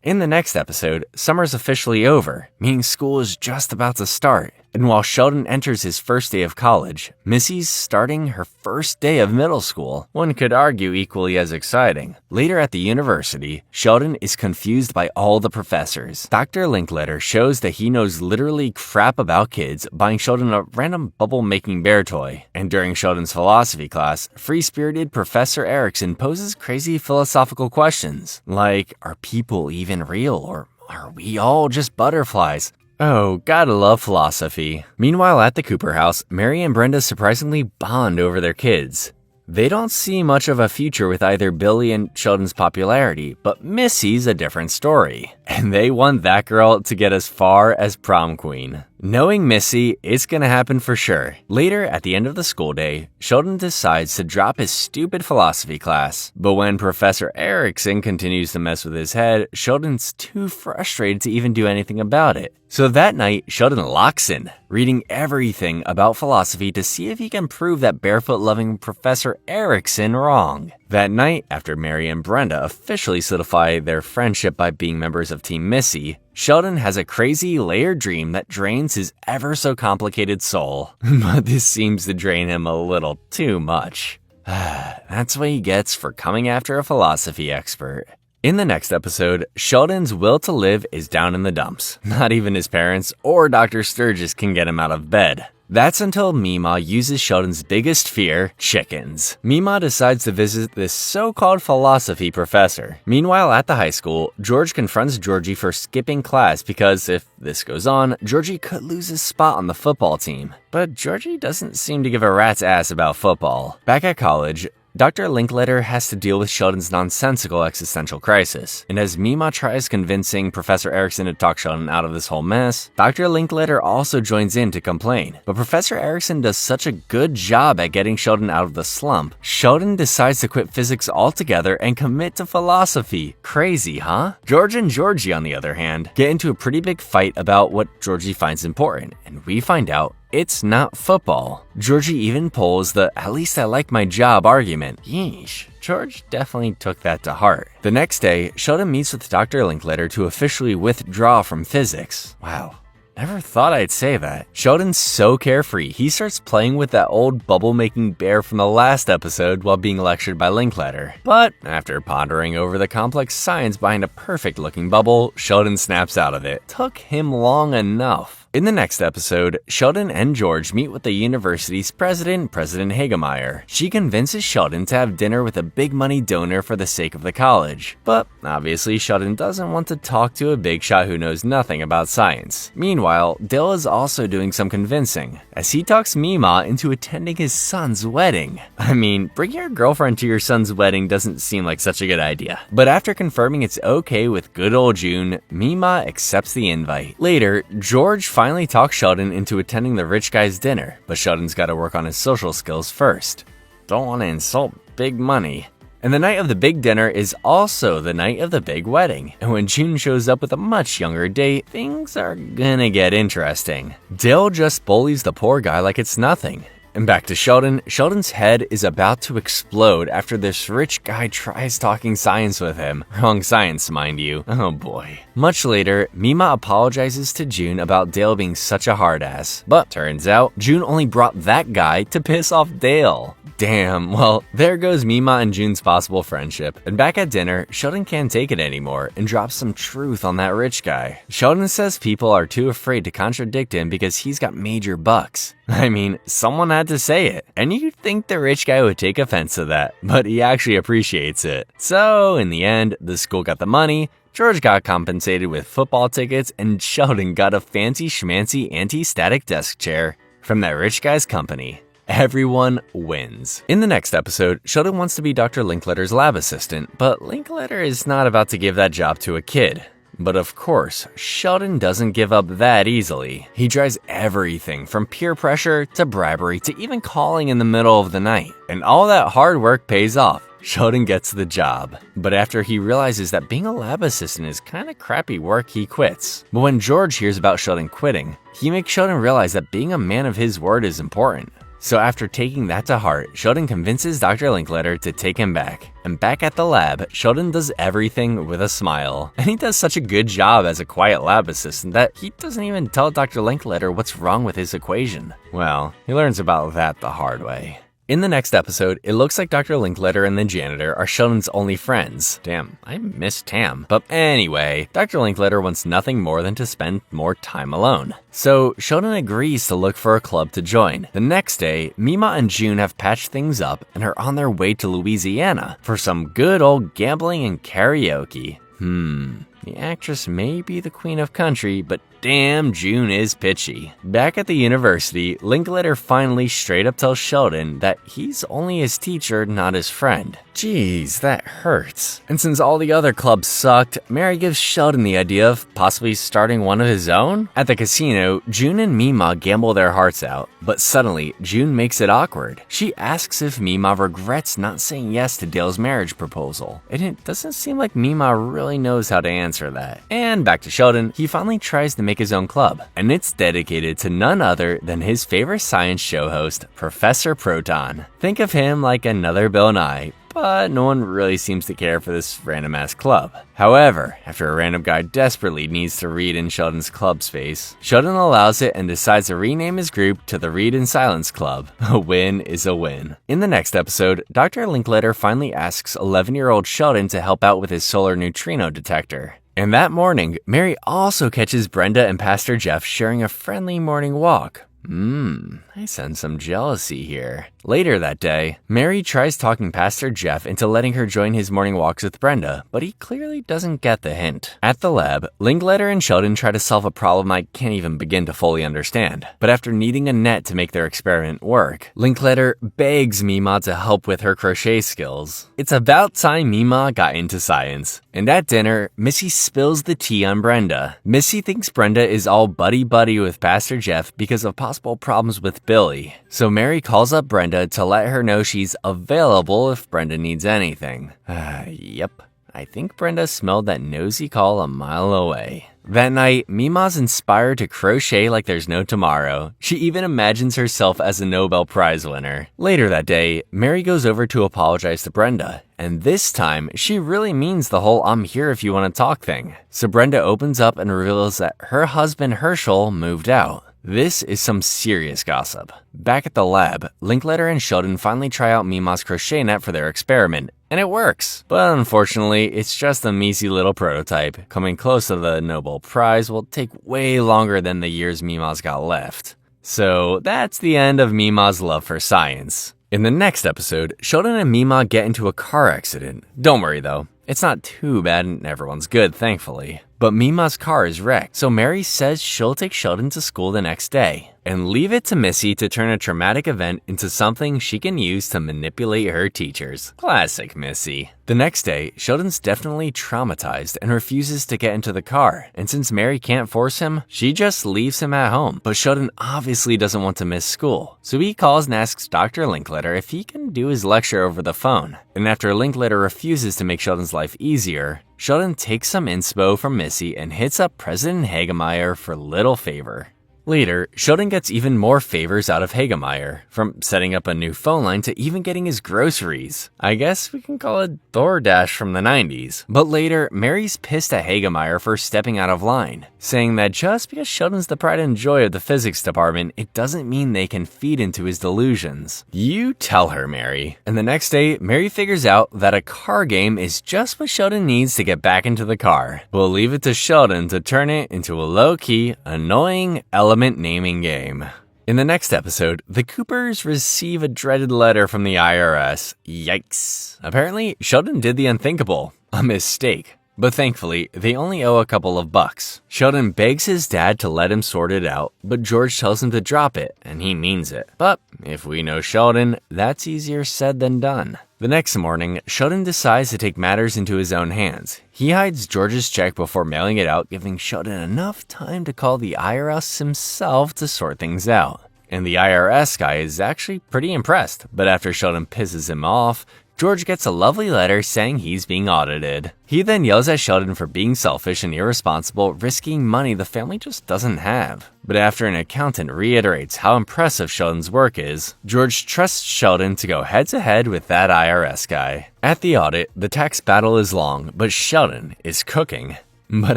In the next episode, summer's officially over, meaning school is just about to start. And while Sheldon enters his first day of college, Missy's starting her first day of middle school. One could argue equally as exciting. Later at the university, Sheldon is confused by all the professors. Dr. Linkletter shows that he knows literally crap about kids, buying Sheldon a random bubble-making bear toy. And during Sheldon's philosophy class, free-spirited Professor Erickson poses crazy philosophical questions, like, are people even real, or are we all just butterflies? Oh, gotta love philosophy. Meanwhile, at the Cooper house, Mary and Brenda surprisingly bond over their kids. They don't see much of a future with either Billy and Sheldon's popularity, but Missy's a different story. And they want that girl to get as far as prom queen. Knowing Missy, it's gonna happen for sure. Later, at the end of the school day, Sheldon decides to drop his stupid philosophy class. But when Professor Erickson continues to mess with his head, Sheldon's too frustrated to even do anything about it. So that night, Sheldon locks in, reading everything about philosophy to see if he can prove that barefoot-loving Professor Erickson wrong. That night, after Mary and Brenda officially solidify their friendship by being members of Team Missy, Sheldon has a crazy layered dream that drains his ever-so-complicated soul. But this seems to drain him a little too much. That's what he gets for coming after a philosophy expert. In the next episode, Sheldon's will to live is down in the dumps. Not even his parents or Dr. Sturgis can get him out of bed. That's until Meemaw uses Sheldon's biggest fear, chickens. Meemaw decides to visit this so-called philosophy professor. Meanwhile, at the high school, George confronts Georgie for skipping class because if this goes on, Georgie could lose his spot on the football team. But Georgie doesn't seem to give a rat's ass about football. Back at college, Dr. Linkletter has to deal with Sheldon's nonsensical existential crisis, and as Mima tries convincing Professor Erickson to talk Sheldon out of this whole mess, Dr. Linkletter also joins in to complain. But Professor Erickson does such a good job at getting Sheldon out of the slump, Sheldon decides to quit physics altogether and commit to philosophy. Crazy, huh? George and Georgie, on the other hand, get into a pretty big fight about what Georgie finds important, and we find out it's not football. Georgie even pulls the "at least I like my job" argument. Yeesh. George definitely took that to heart. The next day, Sheldon meets with Dr. Linkletter to officially withdraw from physics. Wow. Never thought I'd say that. Sheldon's so carefree, he starts playing with that old bubble-making bear from the last episode while being lectured by Linkletter. But after pondering over the complex science behind a perfect-looking bubble, Sheldon snaps out of it. Took him long enough. In the next episode, Sheldon and George meet with the university's president, President Hagemeyer. She convinces Sheldon to have dinner with a big money donor for the sake of the college. But obviously, Sheldon doesn't want to talk to a big shot who knows nothing about science. Meanwhile, Dale is also doing some convincing, as he talks Mima into attending his son's wedding. I mean, bringing your girlfriend to your son's wedding doesn't seem like such a good idea. But after confirming it's okay with good old June, Mima accepts the invite. Later, George finally talks Sheldon into attending the rich guy's dinner, but Sheldon's got to work on his social skills first. Don't want to insult big money. And the night of the big dinner is also the night of the big wedding, and when June shows up with a much younger date, things are gonna get interesting. Dale just bullies the poor guy like it's nothing. And back to Sheldon, Sheldon's head is about to explode after this rich guy tries talking science with him. Wrong science, mind you. Oh boy. Much later, Mima apologizes to June about Dale being such a hard ass. But turns out, June only brought that guy to piss off Dale. Damn, well, there goes Mima and June's possible friendship. And back at dinner, Sheldon can't take it anymore and drops some truth on that rich guy. Sheldon says people are too afraid to contradict him because he's got major bucks. I mean, someone had to say it. And you'd think the rich guy would take offense to that, but he actually appreciates it. So, in the end, the school got the money, George got compensated with football tickets, and Sheldon got a fancy schmancy anti-static desk chair from that rich guy's company. Everyone wins. In the next episode, Sheldon wants to be Dr. Linkletter's lab assistant, but Linkletter is not about to give that job to a kid. But of course, Sheldon doesn't give up that easily. He tries everything from peer pressure to bribery to even calling in the middle of the night. And all that hard work pays off. Sheldon gets the job. But after he realizes that being a lab assistant is kinda crappy work, he quits. But when George hears about Sheldon quitting, he makes Sheldon realize that being a man of his word is important. So after taking that to heart, Sheldon convinces Dr. Linkletter to take him back. And back at the lab, Sheldon does everything with a smile. And he does such a good job as a quiet lab assistant that he doesn't even tell Dr. Linkletter what's wrong with his equation. Well, he learns about that the hard way. In the next episode, it looks like Dr. Linkletter and the janitor are Sheldon's only friends. Damn, I miss Tam. But anyway, Dr. Linkletter wants nothing more than to spend more time alone. So Sheldon agrees to look for a club to join. The next day, Mima and June have patched things up and are on their way to Louisiana for some good old gambling and karaoke. The actress may be the queen of country, but damn, June is pitchy. Back at the university, Linkletter finally straight up tells Sheldon that he's only his teacher, not his friend. Jeez, that hurts. And since all the other clubs sucked, Mary gives Sheldon the idea of possibly starting one of his own. At the casino, June and Mima gamble their hearts out, but suddenly, June makes it awkward. She asks if Mima regrets not saying yes to Dale's marriage proposal, and it doesn't seem like Mima really knows how to answer that. And back to Sheldon, he finally tries to make his own club, and it's dedicated to none other than his favorite science show host, Professor Proton. Think of him like another Bill Nye, but no one really seems to care for this random-ass club. However, after a random guy desperately needs to read in Sheldon's club space, Sheldon allows it and decides to rename his group to the Read in Silence Club. A win is a win. In the next episode, Dr. Linkletter finally asks 11-year-old Sheldon to help out with his solar neutrino detector. And that morning, Mary also catches Brenda and Pastor Jeff sharing a friendly morning walk. I sense some jealousy here. Later that day, Mary tries talking Pastor Jeff into letting her join his morning walks with Brenda, but he clearly doesn't get the hint. At the lab, Linkletter and Sheldon try to solve a problem I can't even begin to fully understand. But after needing a net to make their experiment work, Linkletter begs Mima to help with her crochet skills. It's about time Mima got into science. And at dinner, Missy spills the tea on Brenda. Missy thinks Brenda is all buddy-buddy with Pastor Jeff because of possible problems with Billy. So Mary calls up Brenda to let her know she's available if Brenda needs anything. Yep, I think Brenda smelled that nosy call a mile away. That night, Mima's inspired to crochet like there's no tomorrow. She even imagines herself as a Nobel Prize winner. Later that day, Mary goes over to apologize to Brenda. And this time, she really means the whole "I'm here if you want to talk" thing. So Brenda opens up and reveals that her husband Herschel moved out. This is some serious gossip. Back at the lab, Linkletter and Sheldon finally try out Mima's crochet net for their experiment, and it works. But unfortunately, it's just a measly little prototype. Coming close to the Nobel Prize will take way longer than the years Mima's got left. So that's the end of Mima's love for science. In the next episode, Sheldon and Mima get into a car accident. Don't worry though, it's not too bad and everyone's good, thankfully. But Mima's car is wrecked, so Mary says she'll take Sheldon to school the next day and leave it to Missy to turn a traumatic event into something she can use to manipulate her teachers. Classic Missy. The next day, Sheldon's definitely traumatized and refuses to get into the car, and since Mary can't force him, she just leaves him at home. But Sheldon obviously doesn't want to miss school, so he calls and asks Dr. Linkletter if he can do his lecture over the phone. And after Linkletter refuses to make Sheldon's life easier, Sheldon takes some inspo from Missy and hits up President Hagemeyer for little favor. Later, Sheldon gets even more favors out of Hagemeyer, from setting up a new phone line to even getting his groceries. I guess we can call it DoorDash from the 90s. But later, Mary's pissed at Hagemeyer for stepping out of line, saying that just because Sheldon's the pride and joy of the physics department, it doesn't mean they can feed into his delusions. You tell her, Mary. And the next day, Mary figures out that a car game is just what Sheldon needs to get back into the car. We'll leave it to Sheldon to turn it into a low-key, annoying element naming game. In the next episode, the Coopers receive a dreaded letter from the IRS. Yikes. Apparently, Sheldon did the unthinkable. A mistake. But thankfully, they only owe a couple of bucks. Sheldon begs his dad to let him sort it out, but George tells him to drop it, and he means it. But if we know Sheldon, that's easier said than done. The next morning, Sheldon decides to take matters into his own hands. He hides George's check before mailing it out, giving Sheldon enough time to call the IRS himself to sort things out. And the IRS guy is actually pretty impressed, but after Sheldon pisses him off, George gets a lovely letter saying he's being audited. He then yells at Sheldon for being selfish and irresponsible, risking money the family just doesn't have. But after an accountant reiterates how impressive Sheldon's work is, George trusts Sheldon to go head-to-head with that IRS guy. At the audit, the tax battle is long, but Sheldon is cooking. But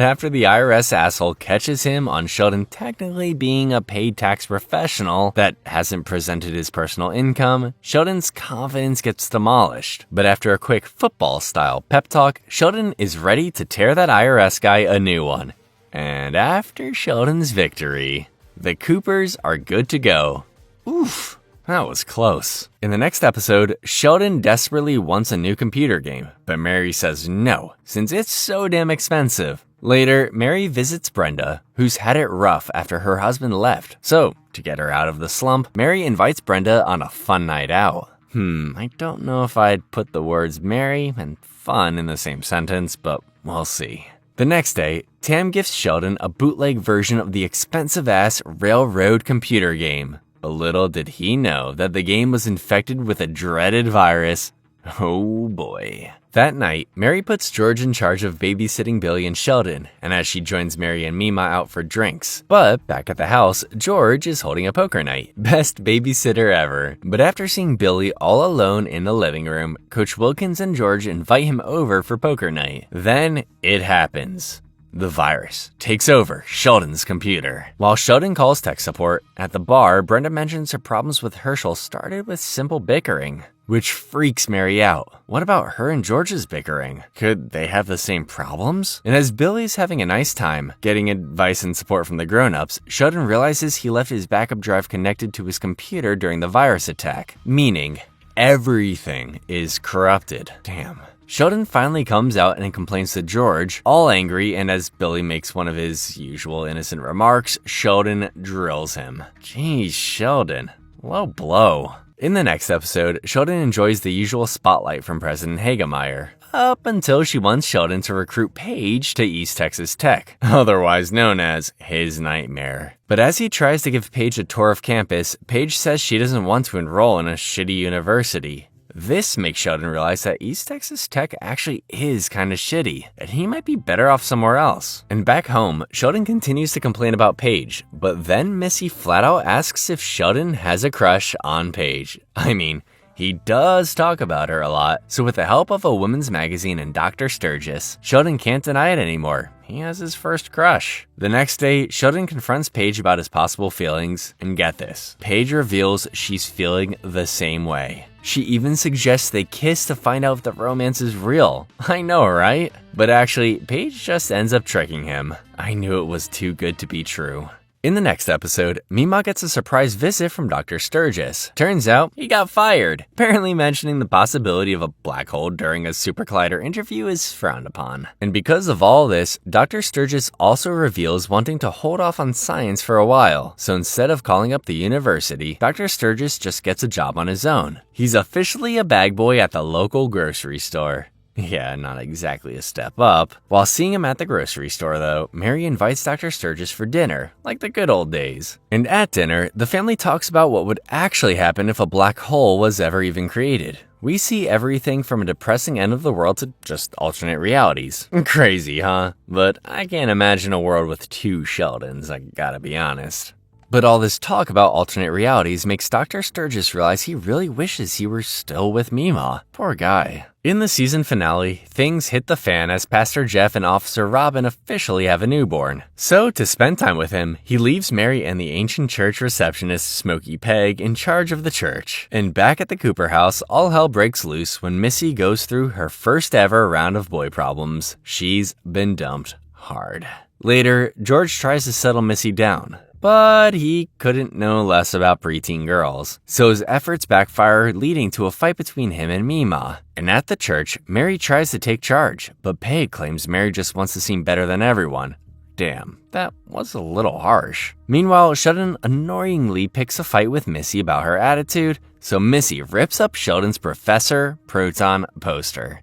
after the IRS asshole catches him on Sheldon technically being a paid tax professional that hasn't presented his personal income, Sheldon's confidence gets demolished. But after a quick football-style pep talk, Sheldon is ready to tear that IRS guy a new one. And after Sheldon's victory, the Coopers are good to go. Oof. That was close. In the next episode, Sheldon desperately wants a new computer game, but Mary says no, since it's so damn expensive. Later, Mary visits Brenda, who's had it rough after her husband left. So, to get her out of the slump, Mary invites Brenda on a fun night out. I don't know if I'd put the words merry and fun in the same sentence, but we'll see. The next day, Tam gifts Sheldon a bootleg version of the expensive-ass Railroad computer game. But little did he know that the game was infected with a dreaded virus. Oh boy. That night, Mary puts George in charge of babysitting Billy and Sheldon, and as she joins Mary and Mima out for drinks. But back at the house, George is holding a poker night. Best babysitter ever. But after seeing Billy all alone in the living room, Coach Wilkins and George invite him over for poker night. Then it happens. The virus takes over Sheldon's computer. While Sheldon calls tech support, at the bar, Brenda mentions her problems with Herschel started with simple bickering. which freaks Mary out. What about her and George's bickering? Could they have the same problems? And as Billy's having a nice time, getting advice and support from the grown-ups, Sheldon realizes he left his backup drive connected to his computer during the virus attack, meaning everything is corrupted. Damn. Sheldon finally comes out and complains to George, all angry, and as Billy makes one of his usual innocent remarks, Sheldon drills him. Geez, Sheldon. Low blow. In the next episode, Sheldon enjoys the usual spotlight from President Hagemeyer, up until she wants Sheldon to recruit Paige to East Texas Tech, otherwise known as his nightmare. But as he tries to give Paige a tour of campus, Paige says she doesn't want to enroll in a shitty university. This makes Sheldon realize that East Texas Tech actually is kinda shitty, and he might be better off somewhere else. And back home, Sheldon continues to complain about Paige, but then Missy flat out asks if Sheldon has a crush on Paige. I mean, he does talk about her a lot, so with the help of a women's magazine and Dr. Sturgis, Sheldon can't deny it anymore. He has his first crush. The next day, Sheldon confronts Paige about his possible feelings, and get this, Paige reveals she's feeling the same way. She even suggests they kiss to find out if the romance is real. I know, right? But actually, Paige just ends up tricking him. I knew it was too good to be true. In the next episode, Mima gets a surprise visit from Dr. Sturgis. Turns out, he got fired. Apparently mentioning the possibility of a black hole during a super collider interview is frowned upon. And because of all this, Dr. Sturgis also reveals wanting to hold off on science for a while. So instead of calling up the university, Dr. Sturgis just gets a job on his own. He's officially a bag boy at the local grocery store. Yeah, not exactly a step up. While seeing him at the grocery store, though, Mary invites Dr. Sturgis for dinner, like the good old days. And at dinner, the family talks about what would actually happen if a black hole was ever even created. We see everything from a depressing end of the world to just alternate realities. Crazy, huh? But I can't imagine a world with two Sheldons, I gotta be honest. But all this talk about alternate realities makes Dr. Sturgis realize he really wishes he were still with Mima. Poor guy. In the season finale, things hit the fan as Pastor Jeff and Officer Robin officially have a newborn. So, to spend time with him, he leaves Mary and the ancient church receptionist Smokey Peg in charge of the church. And back at the Cooper house, all hell breaks loose when Missy goes through her first ever round of boy problems. She's been dumped hard. Later, George tries to settle Missy down, but he couldn't know less about preteen girls, so his efforts backfire, leading to a fight between him and Mima. And at the church, Mary tries to take charge, but Peg claims Mary just wants to seem better than everyone. Damn, that was a little harsh. Meanwhile, Sheldon annoyingly picks a fight with Missy about her attitude, so Missy rips up Sheldon's Professor Proton poster.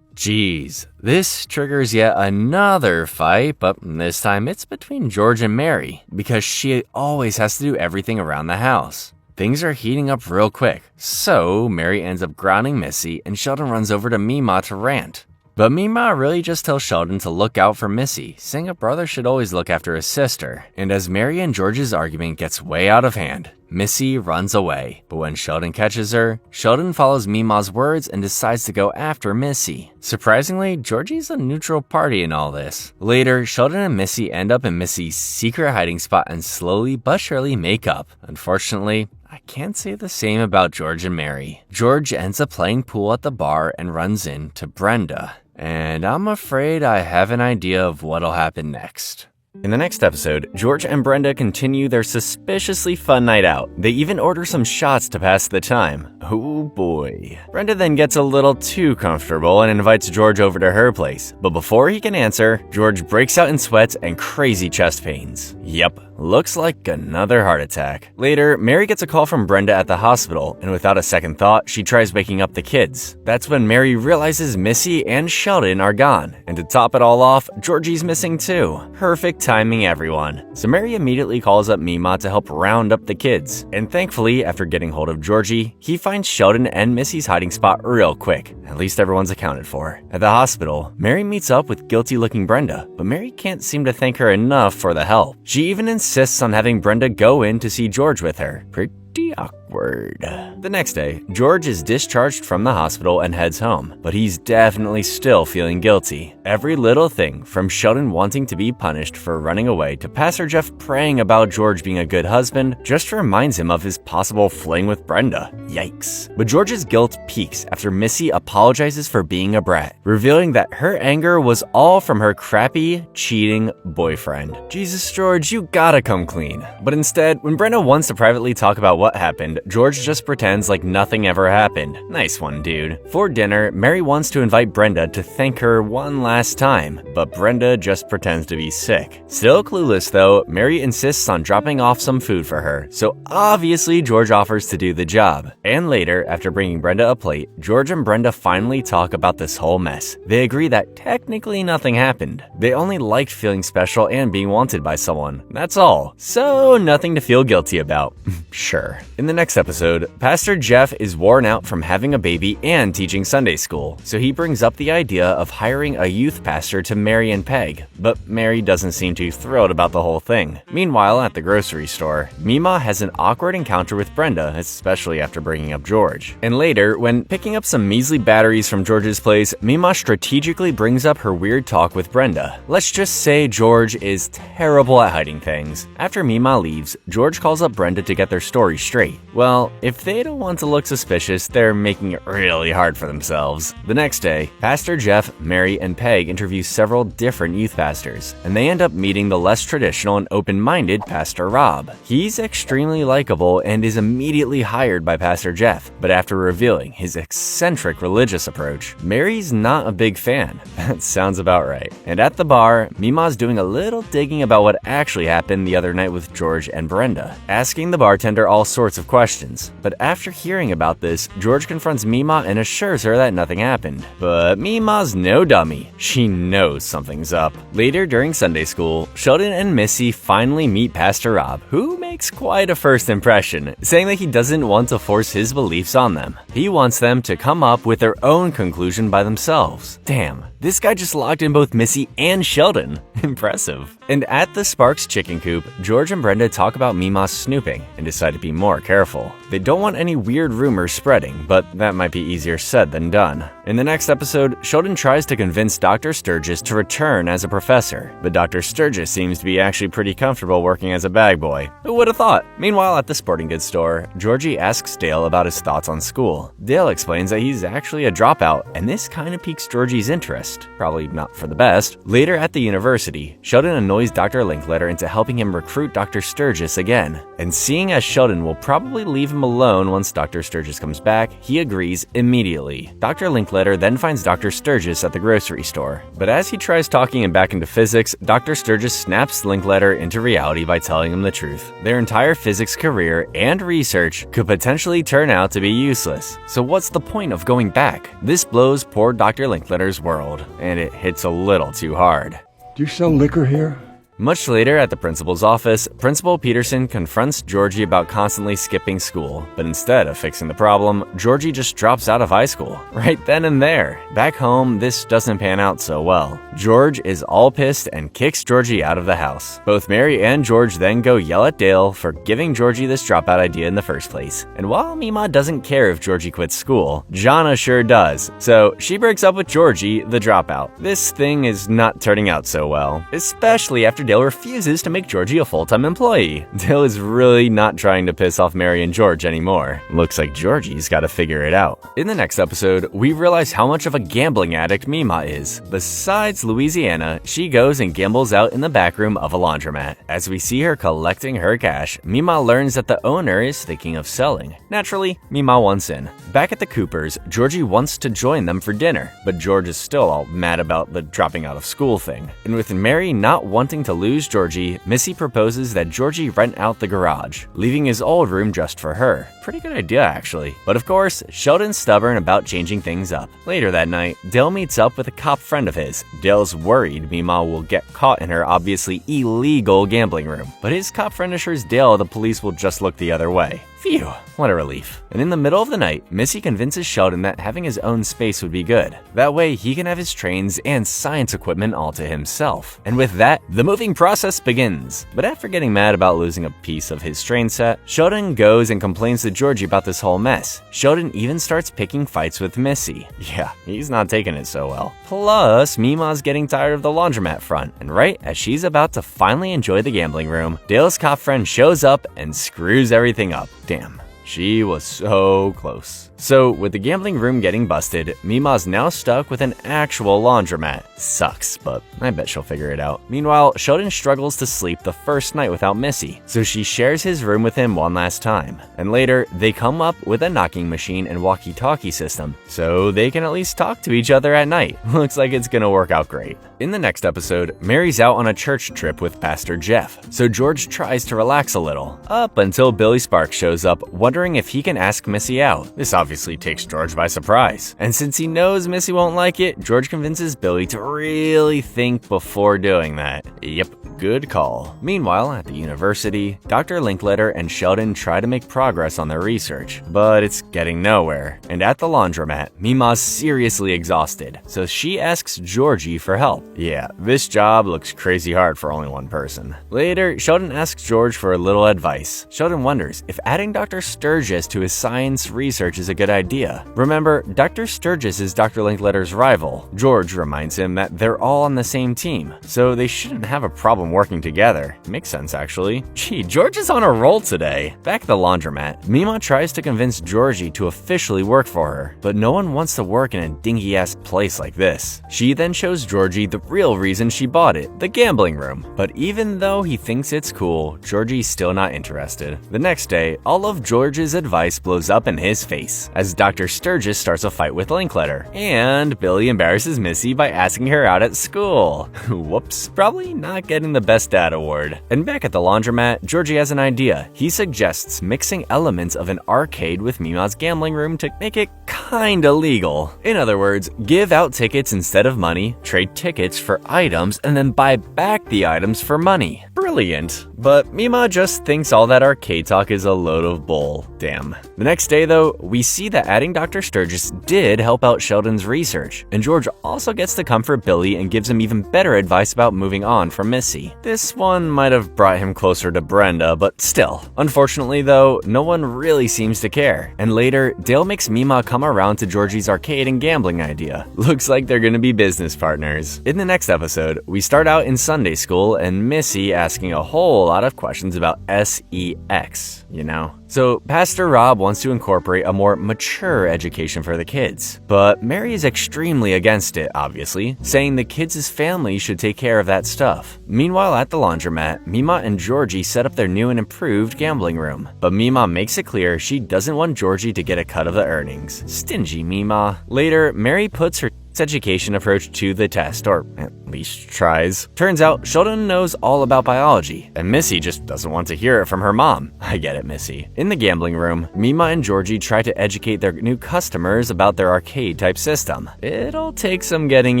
Jeez, this triggers yet another fight, but this time it's between George and Mary, because she always has to do everything around the house. Things are heating up real quick, so Mary ends up grounding Missy and Sheldon runs over to Mima to rant. But Mima really just tells Sheldon to look out for Missy, saying a brother should always look after his sister. And as Mary and George's argument gets way out of hand, Missy runs away. But when Sheldon catches her, Sheldon follows Mima's words and decides to go after Missy. Surprisingly, Georgie's a neutral party in all this. Later, Sheldon and Missy end up in Missy's secret hiding spot and slowly but surely make up. Unfortunately, I can't say the same about George and Mary. George ends up playing pool at the bar and runs into Brenda. And I'm afraid I have an idea of what'll happen next. In the next episode, George and Brenda continue their suspiciously fun night out. They even order some shots to pass the time. Oh boy. Brenda then gets a little too comfortable and invites George over to her place. But before he can answer, George breaks out in sweats and crazy chest pains. Yep. Looks like another heart attack. Later, Mary gets a call from Brenda at the hospital, and without a second thought, she tries waking up the kids. That's when Mary realizes Missy and Sheldon are gone, and to top it all off, Georgie's missing too. Perfect timing, everyone. So Mary immediately calls up Mima to help round up the kids, and thankfully, after getting hold of Georgie, he finds Sheldon and Missy's hiding spot real quick. At least everyone's accounted for. At the hospital, Mary meets up with guilty-looking Brenda, but Mary can't seem to thank her enough for the help. She even insists on having Brenda go in to see George with her. Pretty awkward. Awkward. The next day, George is discharged from the hospital and heads home, but he's definitely still feeling guilty. Every little thing, from Sheldon wanting to be punished for running away to Pastor Jeff praying about George being a good husband, just reminds him of his possible fling with Brenda. Yikes. But George's guilt peaks after Missy apologizes for being a brat, revealing that her anger was all from her crappy, cheating boyfriend. Jesus, George, you gotta come clean. But instead, when Brenda wants to privately talk about what happened, George just pretends like nothing ever happened. Nice one, dude. For dinner, Mary wants to invite Brenda to thank her one last time, but Brenda just pretends to be sick. Still clueless though, Mary insists on dropping off some food for her, so obviously George offers to do the job. And later, after bringing Brenda a plate, George and Brenda finally talk about this whole mess. They agree that technically nothing happened. They only liked feeling special and being wanted by someone. That's all. So nothing to feel guilty about. Sure. In the next episode, Pastor Jeff is worn out from having a baby and teaching Sunday school, so he brings up the idea of hiring a youth pastor to Mary and Peg, but Mary doesn't seem too thrilled about the whole thing. Meanwhile, at the grocery store, Mima has an awkward encounter with Brenda, especially after bringing up George. And later, when picking up some measly batteries from George's place, Mima strategically brings up her weird talk with Brenda. Let's just say George is terrible at hiding things. After Mima leaves, George calls up Brenda to get their story straight. Well, if they don't want to look suspicious, they're making it really hard for themselves. The next day, Pastor Jeff, Mary, and Peg interview several different youth pastors, and they end up meeting the less traditional and open-minded Pastor Rob. He's extremely likable and is immediately hired by Pastor Jeff, but after revealing his eccentric religious approach, Mary's not a big fan. That sounds about right. And at the bar, Mima's doing a little digging about what actually happened the other night with George and Brenda, asking the bartender all sorts of questions. But after hearing about this, George confronts Mima and assures her that nothing happened. But Mima's no dummy. She knows something's up. Later during Sunday school, Sheldon and Missy finally meet Pastor Rob, who makes quite a first impression, saying that he doesn't want to force his beliefs on them. He wants them to come up with their own conclusion by themselves. Damn, this guy just locked in both Missy and Sheldon. Impressive. And at the Sparks chicken coop, George and Brenda talk about Mima's snooping and decide to be more careful. They don't want any weird rumors spreading, but that might be easier said than done. In the next episode, Sheldon tries to convince Dr. Sturgis to return as a professor, but Dr. Sturgis seems to be actually pretty comfortable working as a bag boy. Who would have thought? Meanwhile, at the sporting goods store, Georgie asks Dale about his thoughts on school. Dale explains that he's actually a dropout, and this kind of piques Georgie's interest. Probably not for the best. Later at the university, Sheldon annoys Dr. Linkletter into helping him recruit Dr. Sturgis again. And seeing as Sheldon will probably leave him alone once Dr. Sturgis comes back, he agrees immediately. Dr. Linkletter then finds Dr. Sturgis at the grocery store. But as he tries talking him back into physics, Dr. Sturgis snaps Linkletter into reality by telling him the truth. Their entire physics career and research could potentially turn out to be useless. So what's the point of going back? This blows poor Dr. Linkletter's world, and it hits a little too hard. Do you sell liquor here? Much later at the principal's office, Principal Peterson confronts Georgie about constantly skipping school, but instead of fixing the problem, Georgie just drops out of high school. Right then and there. Back home, this doesn't pan out so well. George is all pissed and kicks Georgie out of the house. Both Mary and George then go yell at Dale for giving Georgie this dropout idea in the first place. And while Mima doesn't care if Georgie quits school, Jana sure does. So she breaks up with Georgie, the dropout. This thing is not turning out so well, especially after Dale refuses to make Georgie a full-time employee. Dale is really not trying to piss off Mary and George anymore. Looks like Georgie's gotta figure it out. In the next episode, we realize how much of a gambling addict Mima is. Besides Louisiana, she goes and gambles out in the back room of a laundromat. As we see her collecting her cash, Mima learns that the owner is thinking of selling. Naturally, Mima wants in. Back at the Coopers, Georgie wants to join them for dinner, but George is still all mad about the dropping out of school thing. And with Mary not wanting to lose Georgie, Missy proposes that Georgie rent out the garage, leaving his old room just for her. Pretty good idea, actually. But of course, Sheldon's stubborn about changing things up. Later that night, Dale meets up with a cop friend of his. Dale's worried Mima will get caught in her obviously illegal gambling room, but his cop friend assures Dale the police will just look the other way. Phew, what a relief. And in the middle of the night, Missy convinces Sheldon that having his own space would be good. That way, he can have his trains and science equipment all to himself. And with that, the moving process begins. But after getting mad about losing a piece of his train set, Sheldon goes and complains to Georgie about this whole mess. Sheldon even starts picking fights with Missy. Yeah, he's not taking it so well. Plus, Mima's getting tired of the laundromat front, and right as she's about to finally enjoy the gambling room, Dale's cop friend shows up and screws everything up. Damn, she was so close. So, with the gambling room getting busted, Mima's now stuck with an actual laundromat. Sucks, but I bet she'll figure it out. Meanwhile, Sheldon struggles to sleep the first night without Missy, so she shares his room with him one last time. And later, they come up with a knocking machine and walkie-talkie system, so they can at least talk to each other at night. Looks like it's gonna work out great. In the next episode, Mary's out on a church trip with Pastor Jeff, so George tries to relax a little, up until Billy Sparks shows up, wondering if he can ask Missy out. This obviously takes George by surprise, and since he knows Missy won't like it, George convinces Billy to really think before doing that. Yep, good call. Meanwhile, at the university, Dr. Linkletter and Sheldon try to make progress on their research, but it's getting nowhere. And at the laundromat, Mima's seriously exhausted, so she asks Georgie for help. Yeah, this job looks crazy hard for only one person. Later, Sheldon asks George for a little advice. Sheldon wonders if adding Dr. Sturgis to his science research is a good idea. Remember, Dr. Sturgis is Dr. Linkletter's rival. George reminds him that they're all on the same team, so they shouldn't have a problem working together. Makes sense, actually. Gee, George is on a roll today. Back at the laundromat, Mima tries to convince Georgie to officially work for her, but no one wants to work in a dingy-ass place like this. She then shows Georgie the real reason she bought it, the gambling room. But even though he thinks it's cool, Georgie's still not interested. The next day, all of George's advice blows up in his face, as Dr. Sturgis starts a fight with Linkletter, and Billy embarrasses Missy by asking her out at school. Whoops, probably not getting the best dad award. And back at the laundromat, Georgie has an idea. He suggests mixing elements of an arcade with Mima's gambling room to make it kinda legal. In other words, give out tickets instead of money, trade tickets for items, and then buy back the items for money. Brilliant. But Mima just thinks all that arcade talk is a load of bull. Damn. The next day though, we see that adding Dr. Sturgis did help out Sheldon's research, and George also gets to comfort Billy and gives him even better advice about moving on from Missy. This one might have brought him closer to Brenda, but still. Unfortunately though, no one really seems to care. And later, Dale makes Mima come around to Georgie's arcade and gambling idea. Looks like they're gonna be business partners. In the next episode, we start out in Sunday school and Missy asking a whole lot of questions about sex, you know? So Pastor Rob wants to incorporate a more mature education for the kids, but Mary is extremely against it, obviously, saying the kids' family should take care of that stuff. Meanwhile, at the laundromat, Mima and Georgie set up their new and improved gambling room, but Mima makes it clear she doesn't want Georgie to get a cut of the earnings. Stingy Mima. Later, Mary puts her education approach to the test, or at least tries. Turns out Sheldon knows all about biology, and Missy just doesn't want to hear it from her mom. I get it, Missy. In the gambling room, Mima and Georgie try to educate their new customers about their arcade-type system. It'll take some getting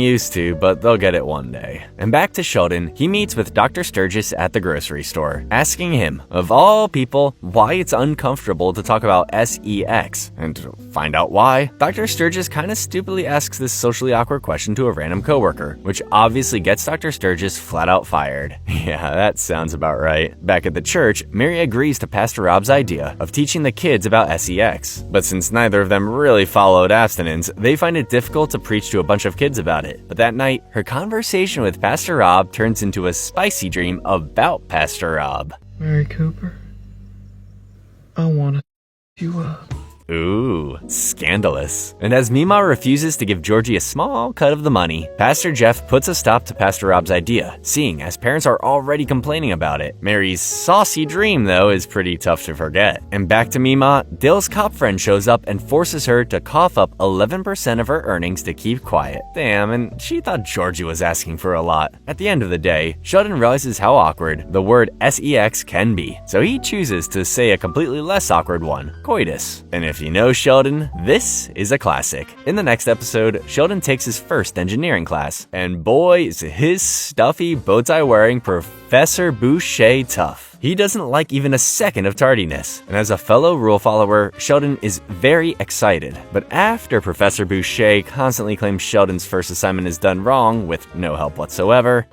used to, but they'll get it one day. And back to Sheldon, he meets with Dr. Sturgis at the grocery store, asking him, of all people, why it's uncomfortable to talk about sex. And to find out why, Dr. Sturgis kinda stupidly asks this socially awkward question to a random coworker, which obviously gets Dr. Sturgis flat out fired. Yeah, that sounds about right. Back at the church, Mary agrees to Pastor Rob's idea of teaching the kids about sex. But since neither of them really followed abstinence, they find it difficult to preach to a bunch of kids about it. But that night, her conversation with Pastor Rob turns into a spicy dream about Pastor Rob. Mary Cooper, I want to you up. Ooh, scandalous. And as Mima refuses to give Georgie a small cut of the money, Pastor Jeff puts a stop to Pastor Rob's idea, seeing as parents are already complaining about it. Mary's saucy dream, though, is pretty tough to forget. And back to Mima, Dale's cop friend shows up and forces her to cough up 11% of her earnings to keep quiet. Damn, and she thought Georgie was asking for a lot. At the end of the day, Sheldon realizes how awkward the word sex can be, so he chooses to say a completely less awkward one, coitus. And if you know Sheldon, this is a classic. In the next episode, Sheldon takes his first engineering class, and boy is his stuffy bow tie wearing Professor Boucher tough. He doesn't like even a second of tardiness, and as a fellow rule follower, Sheldon is very excited. But after Professor Boucher constantly claims Sheldon's first assignment is done wrong with no help whatsoever,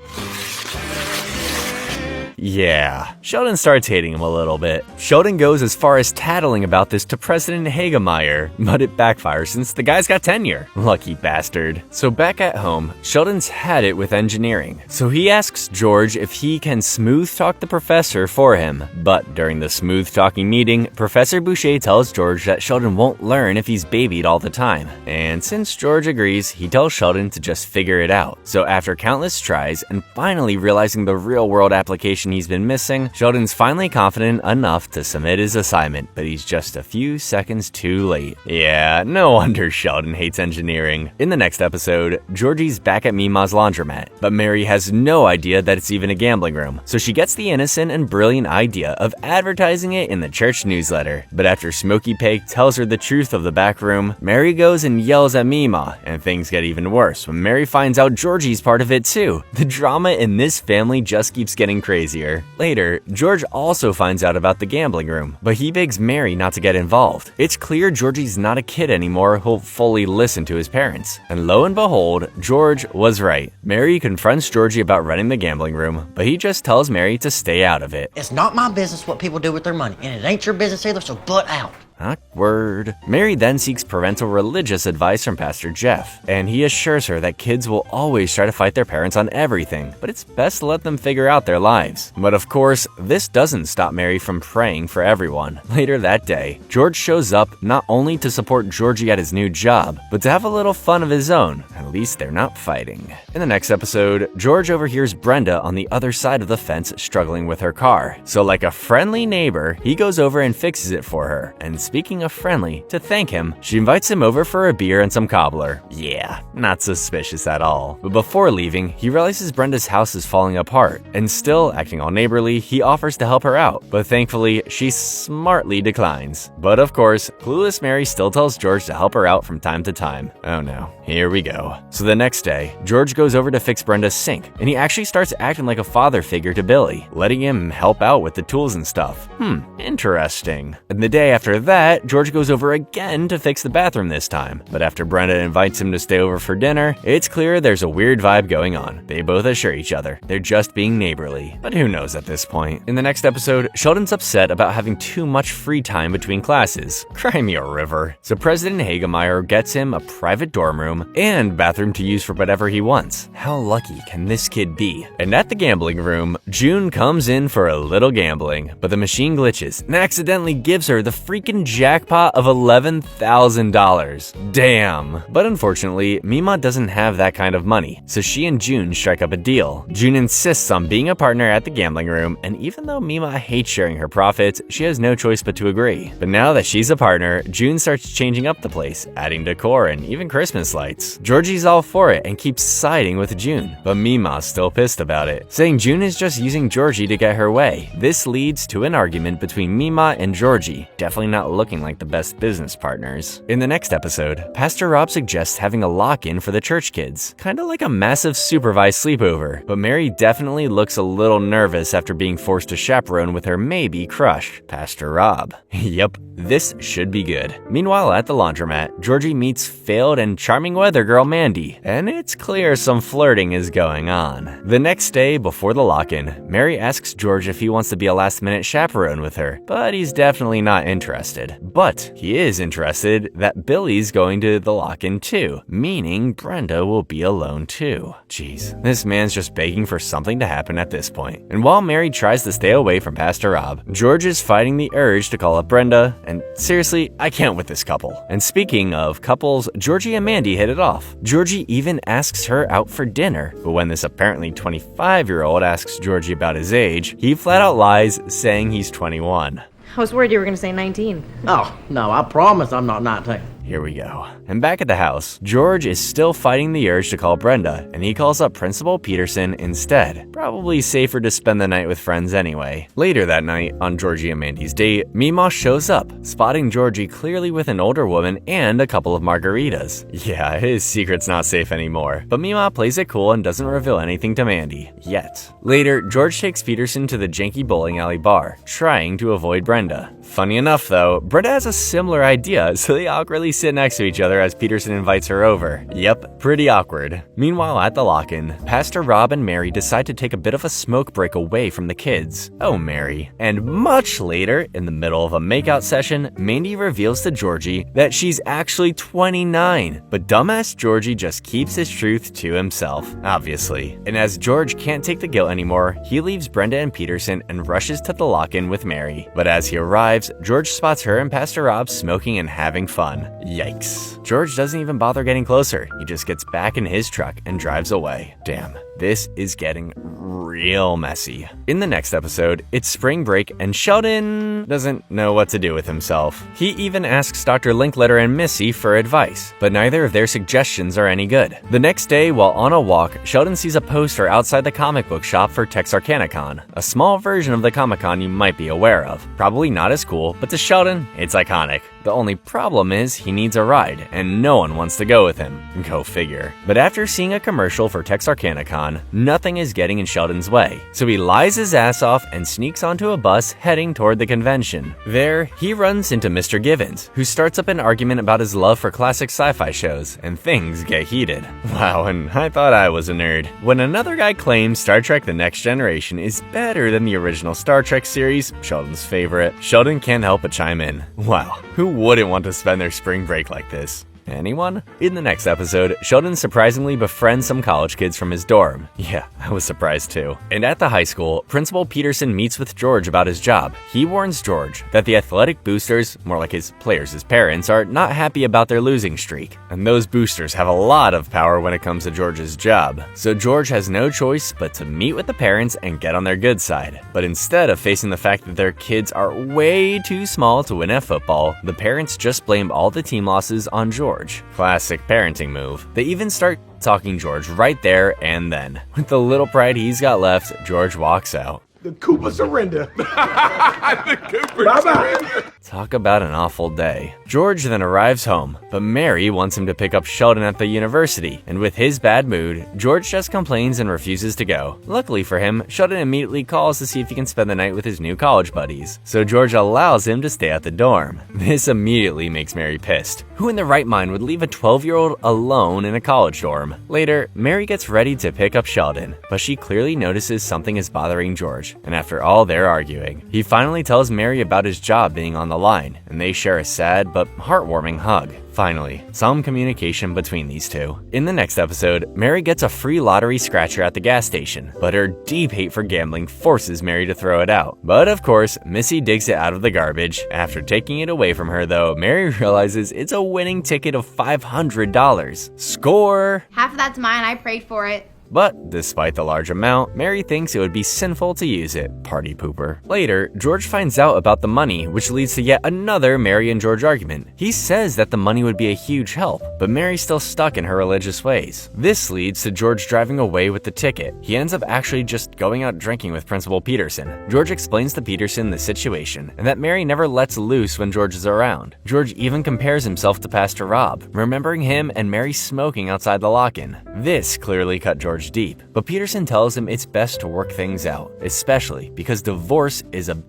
yeah, Sheldon starts hating him a little bit. Sheldon goes as far as tattling about this to President Hagemeyer, but it backfires since the guy's got tenure. Lucky bastard. So back at home, Sheldon's had it with engineering. So he asks George if he can smooth talk the professor for him. But during the smooth talking meeting, Professor Boucher tells George that Sheldon won't learn if he's babied all the time. And since George agrees, he tells Sheldon to just figure it out. So after countless tries and finally realizing the real world application he's been missing, Sheldon's finally confident enough to submit his assignment, but he's just a few seconds too late. Yeah, no wonder Sheldon hates engineering. In the next episode, Georgie's back at Mima's laundromat, but Mary has no idea that it's even a gambling room, so she gets the innocent and brilliant idea of advertising it in the church newsletter. But after Smokey Pig tells her the truth of the back room, Mary goes and yells at Mima, and things get even worse when Mary finds out Georgie's part of it too. The drama in this family just keeps getting crazier. Later, George also finds out about the gambling room, but he begs Mary not to get involved. It's clear Georgie's not a kid anymore who'll fully listen to his parents. And lo and behold, George was right. Mary confronts Georgie about running the gambling room, but he just tells Mary to stay out of it. It's not my business what people do with their money, and it ain't your business either, so butt out. Awkward. Mary then seeks parental religious advice from Pastor Jeff, and he assures her that kids will always try to fight their parents on everything, but it's best to let them figure out their lives. But of course, this doesn't stop Mary from praying for everyone. Later that day, George shows up not only to support Georgie at his new job, but to have a little fun of his own. At least they're not fighting. In the next episode, George overhears Brenda on the other side of the fence struggling with her car. So like a friendly neighbor, he goes over and fixes it for her, and speaking of friendly, to thank him, she invites him over for a beer and some cobbler. Yeah, not suspicious at all. But before leaving, he realizes Brenda's house is falling apart, and still acting all neighborly, he offers to help her out, but thankfully, she smartly declines. But of course, clueless Mary still tells George to help her out from time to time. Oh no, here we go. So the next day, George goes over to fix Brenda's sink, and he actually starts acting like a father figure to Billy, letting him help out with the tools and stuff. Interesting. And the day after that, George goes over again to fix the bathroom this time. But after Brenda invites him to stay over for dinner, it's clear there's a weird vibe going on. They both assure each other they're just being neighborly. But who knows at this point? In the next episode, Sheldon's upset about having too much free time between classes. Cry me a river. So President Hagemeyer gets him a private dorm room and bathroom to use for whatever he wants. How lucky can this kid be? And at the gambling room, June comes in for a little gambling, but the machine glitches and accidentally gives her the freaking jackpot of $11,000. Damn. But unfortunately, Mima doesn't have that kind of money, so she and June strike up a deal. June insists on being a partner at the gambling room, and even though Mima hates sharing her profits, she has no choice but to agree. But now that she's a partner, June starts changing up the place, adding decor and even Christmas lights. Georgie's all for it and keeps siding with June, but Mima's still pissed about it, saying June is just using Georgie to get her way. This leads to an argument between Mima and Georgie, definitely not looking like the best business partners. In the next episode, Pastor Rob suggests having a lock-in for the church kids, kinda like a massive supervised sleepover, but Mary definitely looks a little nervous after being forced to chaperone with her maybe crush, Pastor Rob. Yep, this should be good. Meanwhile, at the laundromat, Georgie meets failed and charming weather girl Mandy, and it's clear some flirting is going on. The next day, before the lock-in, Mary asks George if he wants to be a last-minute chaperone with her, but he's definitely not interested. But he is interested that Billy's going to the lock-in too, meaning Brenda will be alone too. Jeez, this man's just begging for something to happen at this point. And while Mary tries to stay away from Pastor Rob, George is fighting the urge to call up Brenda, and seriously, I can't with this couple. And speaking of couples, Georgie and Mandy hit it off. Georgie even asks her out for dinner, but when this apparently 25-year-old asks Georgie about his age, he flat out lies, saying he's 21. I was worried you were going to say 19. Oh, no, I promise I'm not 19. here we go. And back at the house, George is still fighting the urge to call Brenda, and he calls up Principal Peterson instead. Probably safer to spend the night with friends anyway. Later that night, on Georgie and Mandy's date, Meemaw shows up, spotting Georgie clearly with an older woman and a couple of margaritas. Yeah, his secret's not safe anymore, but Meemaw plays it cool and doesn't reveal anything to Mandy. Yet. Later, George takes Peterson to the janky bowling alley bar, trying to avoid Brenda. Funny enough though, Brenda has a similar idea, so they awkwardly sit next to each other as Peterson invites her over. Yep, pretty awkward. Meanwhile, at the lock-in, Pastor Rob and Mary decide to take a bit of a smoke break away from the kids. Oh, Mary. And much later, in the middle of a makeout session, Mandy reveals to Georgie that she's actually 29. But dumbass Georgie just keeps his truth to himself, obviously. And as George can't take the guilt anymore, he leaves Brenda and Peterson and rushes to the lock-in with Mary. But as he arrives, George spots her and Pastor Rob smoking and having fun. Yikes. George doesn't even bother getting closer. He just gets back in his truck and drives away. Damn, this is getting real messy. In the next episode, it's spring break and Sheldon doesn't know what to do with himself. He even asks Dr. Linkletter and Missy for advice, but neither of their suggestions are any good. The next day, while on a walk, Sheldon sees a poster outside the comic book shop for Texarkanacon, a small version of the Comic-Con you might be aware of. Probably not as cool, but to Sheldon, it's iconic. The only problem is he needs a ride, and no one wants to go with him. Go figure. But after seeing a commercial for Texarkanacon, nothing is getting in Sheldon's way. So he lies his ass off and sneaks onto a bus heading toward the convention. There, he runs into Mr. Givens, who starts up an argument about his love for classic sci-fi shows, and things get heated. Wow, and I thought I was a nerd. When another guy claims Star Trek The Next Generation is better than the original Star Trek series, Sheldon's favorite, Sheldon can't help but chime in. Wow, who wouldn't want to spend their spring break like this? Anyone? In the next episode, Sheldon surprisingly befriends some college kids from his dorm. Yeah, I was surprised too. And at the high school, Principal Peterson meets with George about his job. He warns George that the athletic boosters, more like his players' parents, are not happy about their losing streak. And those boosters have a lot of power when it comes to George's job. So George has no choice but to meet with the parents and get on their good side. But instead of facing the fact that their kids are way too small to win at football, the parents just blame all the team losses on George. Classic parenting move. They even start talking George right there and then. With the little pride he's got left, George walks out. The Cooper surrender. The Cooper surrender. Talk about an awful day. George then arrives home, but Mary wants him to pick up Sheldon at the university, and with his bad mood, George just complains and refuses to go. Luckily for him, Sheldon immediately calls to see if he can spend the night with his new college buddies, so George allows him to stay at the dorm. This immediately makes Mary pissed. Who in their right mind would leave a 12-year-old alone in a college dorm? Later, Mary gets ready to pick up Sheldon, but she clearly notices something is bothering George. And after all their arguing, he finally tells Mary about his job being on the line, and they share a sad but heartwarming hug. Finally, some communication between these two. In the next episode, Mary gets a free lottery scratcher at the gas station, but her deep hate for gambling forces Mary to throw it out. But of course, Missy digs it out of the garbage. After taking it away from her though, Mary realizes it's a winning ticket of $500. Score! Half of that's mine, I prayed for it. But despite the large amount, Mary thinks it would be sinful to use it. Party pooper. Later, George finds out about the money, which leads to yet another Mary and George argument. He says that the money would be a huge help, but Mary's still stuck in her religious ways. This leads to George driving away with the ticket. He ends up actually just going out drinking with Principal Peterson. George explains to Peterson the situation, and that Mary never lets loose when George is around. George even compares himself to Pastor Rob, remembering him and Mary smoking outside the lock-in. This clearly cut George deep, but Peterson tells him it's best to work things out, especially because divorce is a...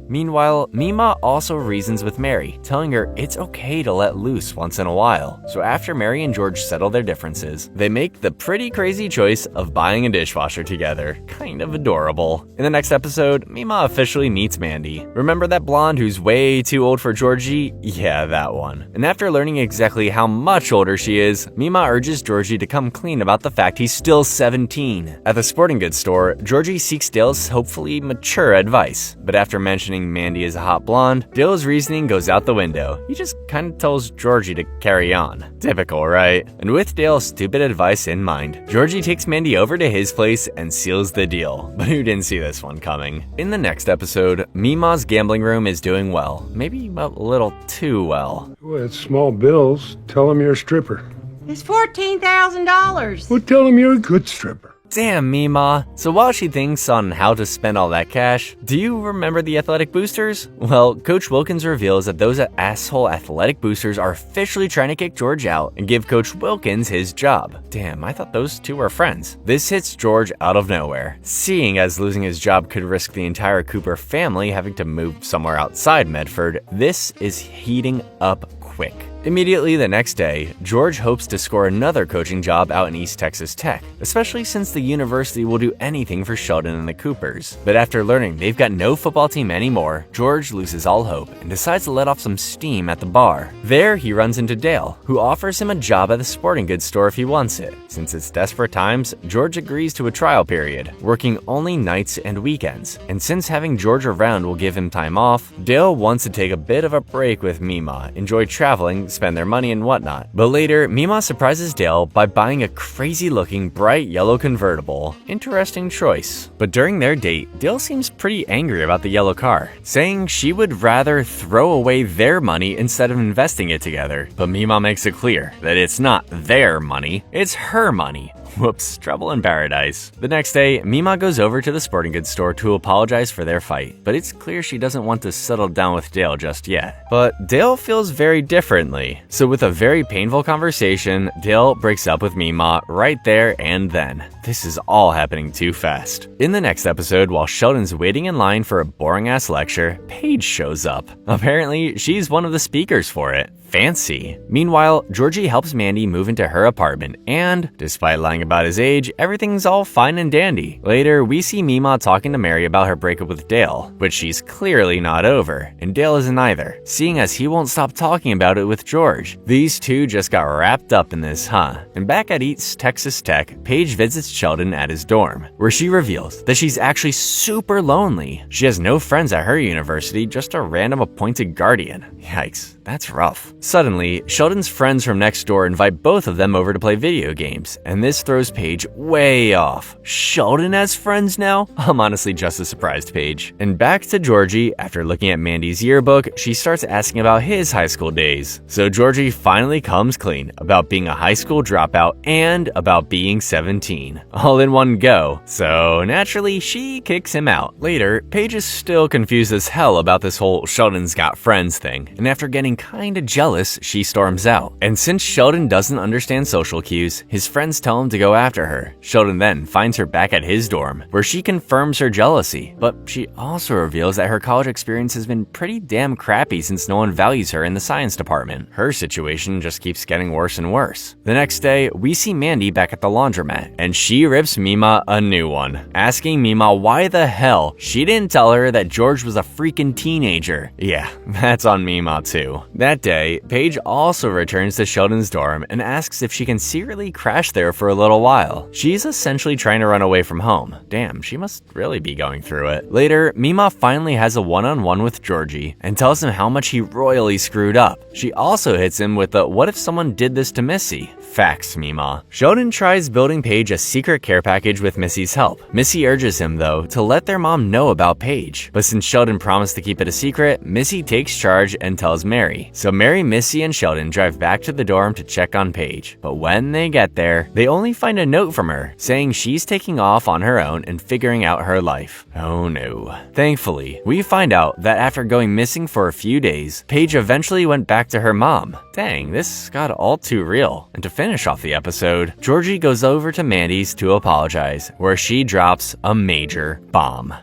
Meanwhile, Meemaw also reasons with Mary, telling her it's okay to let loose once in a while. So after Mary and George settle their differences, they make the pretty crazy choice of buying a dishwasher together. Kind of adorable. In the next episode, Meemaw officially meets Mandy. Remember that blonde who's way too old for Georgie? Yeah, that one. And after learning exactly how much older she is, Meemaw urges Georgie to come clean about the fact he's still 17. At the sporting goods store, Georgie seeks Dale's hopefully mature advice, but after mentioning mentioning Mandy is a hot blonde, Dale's reasoning goes out the window. He just kinda tells Georgie to carry on. Typical, right? And with Dale's stupid advice in mind, Georgie takes Mandy over to his place and seals the deal. But who didn't see this one coming? In the next episode, Mima's gambling room is doing well. Maybe a little too well. Well, it's small bills. Tell him you're a stripper. It's $14,000. Well, tell him you're a good stripper. Damn, Mima. So while she thinks on how to spend all that cash, do you remember the athletic boosters? Well, Coach Wilkins reveals that those asshole athletic boosters are officially trying to kick George out and give Coach Wilkins his job. Damn, I thought those two were friends. This hits George out of nowhere, seeing as losing his job could risk the entire Cooper family having to move somewhere outside Medford. This is heating up quick. Immediately the next day, George hopes to score another coaching job out in East Texas Tech, especially since the university will do anything for Sheldon and the Coopers. But after learning they've got no football team anymore, George loses all hope and decides to let off some steam at the bar. There, he runs into Dale, who offers him a job at the sporting goods store if he wants it. Since it's desperate times, George agrees to a trial period, working only nights and weekends. And since having George around will give him time off, Dale wants to take a bit of a break with Mima, enjoy traveling, spend their money and whatnot. But later, Mima surprises Dale by buying a crazy-looking bright yellow convertible. Interesting choice. But during their date, Dale seems pretty angry about the yellow car, saying she would rather throw away their money instead of investing it together. But Mima makes it clear that it's not their money, it's her money. Whoops, trouble in paradise. The next day, Mima goes over to the sporting goods store to apologize for their fight, but it's clear she doesn't want to settle down with Dale just yet. But Dale feels very differently. So with a very painful conversation, Dale breaks up with Mima right there and then. This is all happening too fast. In the next episode, while Sheldon's waiting in line for a boring-ass lecture, Paige shows up. Apparently, she's one of the speakers for it. Fancy. Meanwhile, Georgie helps Mandy move into her apartment, and despite lying about his age, everything's all fine and dandy. Later, we see Mima talking to Mary about her breakup with Dale, which she's clearly not over, and Dale isn't either, seeing as he won't stop talking about it with George. These two just got wrapped up in this, huh? And back at East Texas Tech, Paige visits Sheldon at his dorm, where she reveals that she's actually super lonely. She has no friends at her university, just a random appointed guardian. Yikes, that's rough. Suddenly, Sheldon's friends from next door invite both of them over to play video games, and this throws Paige way off. Sheldon has friends now? I'm honestly just as surprised, Paige. And back to Georgie, after looking at Mandy's yearbook, she starts asking about his high school days. So Georgie finally comes clean about being a high school dropout and about being 17. All in one go. So naturally, she kicks him out. Later, Paige is still confused as hell about this whole Sheldon's got friends thing, and after getting kinda jealous, she storms out. And since Sheldon doesn't understand social cues, his friends tell him to go after her. Sheldon then finds her back at his dorm, where she confirms her jealousy, but she also reveals that her college experience has been pretty damn crappy since no one values her in the science department. Her situation just keeps getting worse and worse. The next day, we see Mandy back at the laundromat, and she rips Mima a new one, asking Mima why the hell she didn't tell her that George was a freaking teenager. Yeah, that's on Mima too. That day, Paige also returns to Sheldon's dorm and asks if she can secretly crash there for a little while. She's essentially trying to run away from home. Damn, she must really be going through it. Later, Mima finally has a one-on-one with Georgie and tells him how much he royally screwed up. She also hits him with the "what if someone did this to Missy?" Facts, Mima. Sheldon tries building Paige a secret care package with Missy's help. Missy urges him, though, to let their mom know about Paige. But since Sheldon promised to keep it a secret, Missy takes charge and tells Mary. So Mary, Missy, and Sheldon drive back to the dorm to check on Paige. But when they get there, they only find a note from her saying she's taking off on her own and figuring out her life. Oh no. Thankfully, we find out that after going missing for a few days, Paige eventually went back to her mom. Dang, this got all too real. And to finish off the episode, Georgie goes over to Mandy's to apologize, where she drops a major bomb.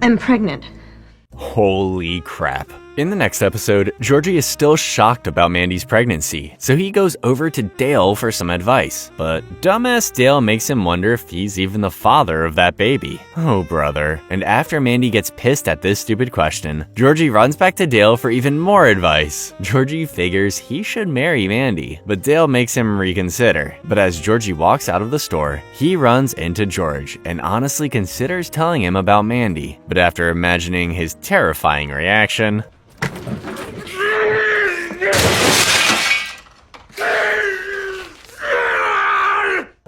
I'm pregnant. Holy crap. In the next episode, Georgie is still shocked about Mandy's pregnancy, so he goes over to Dale for some advice. But dumbass Dale makes him wonder if he's even the father of that baby. Oh brother. And after Mandy gets pissed at this stupid question, Georgie runs back to Dale for even more advice. Georgie figures he should marry Mandy, but Dale makes him reconsider. But as Georgie walks out of the store, he runs into George and honestly considers telling him about Mandy. But after imagining his terrifying reaction,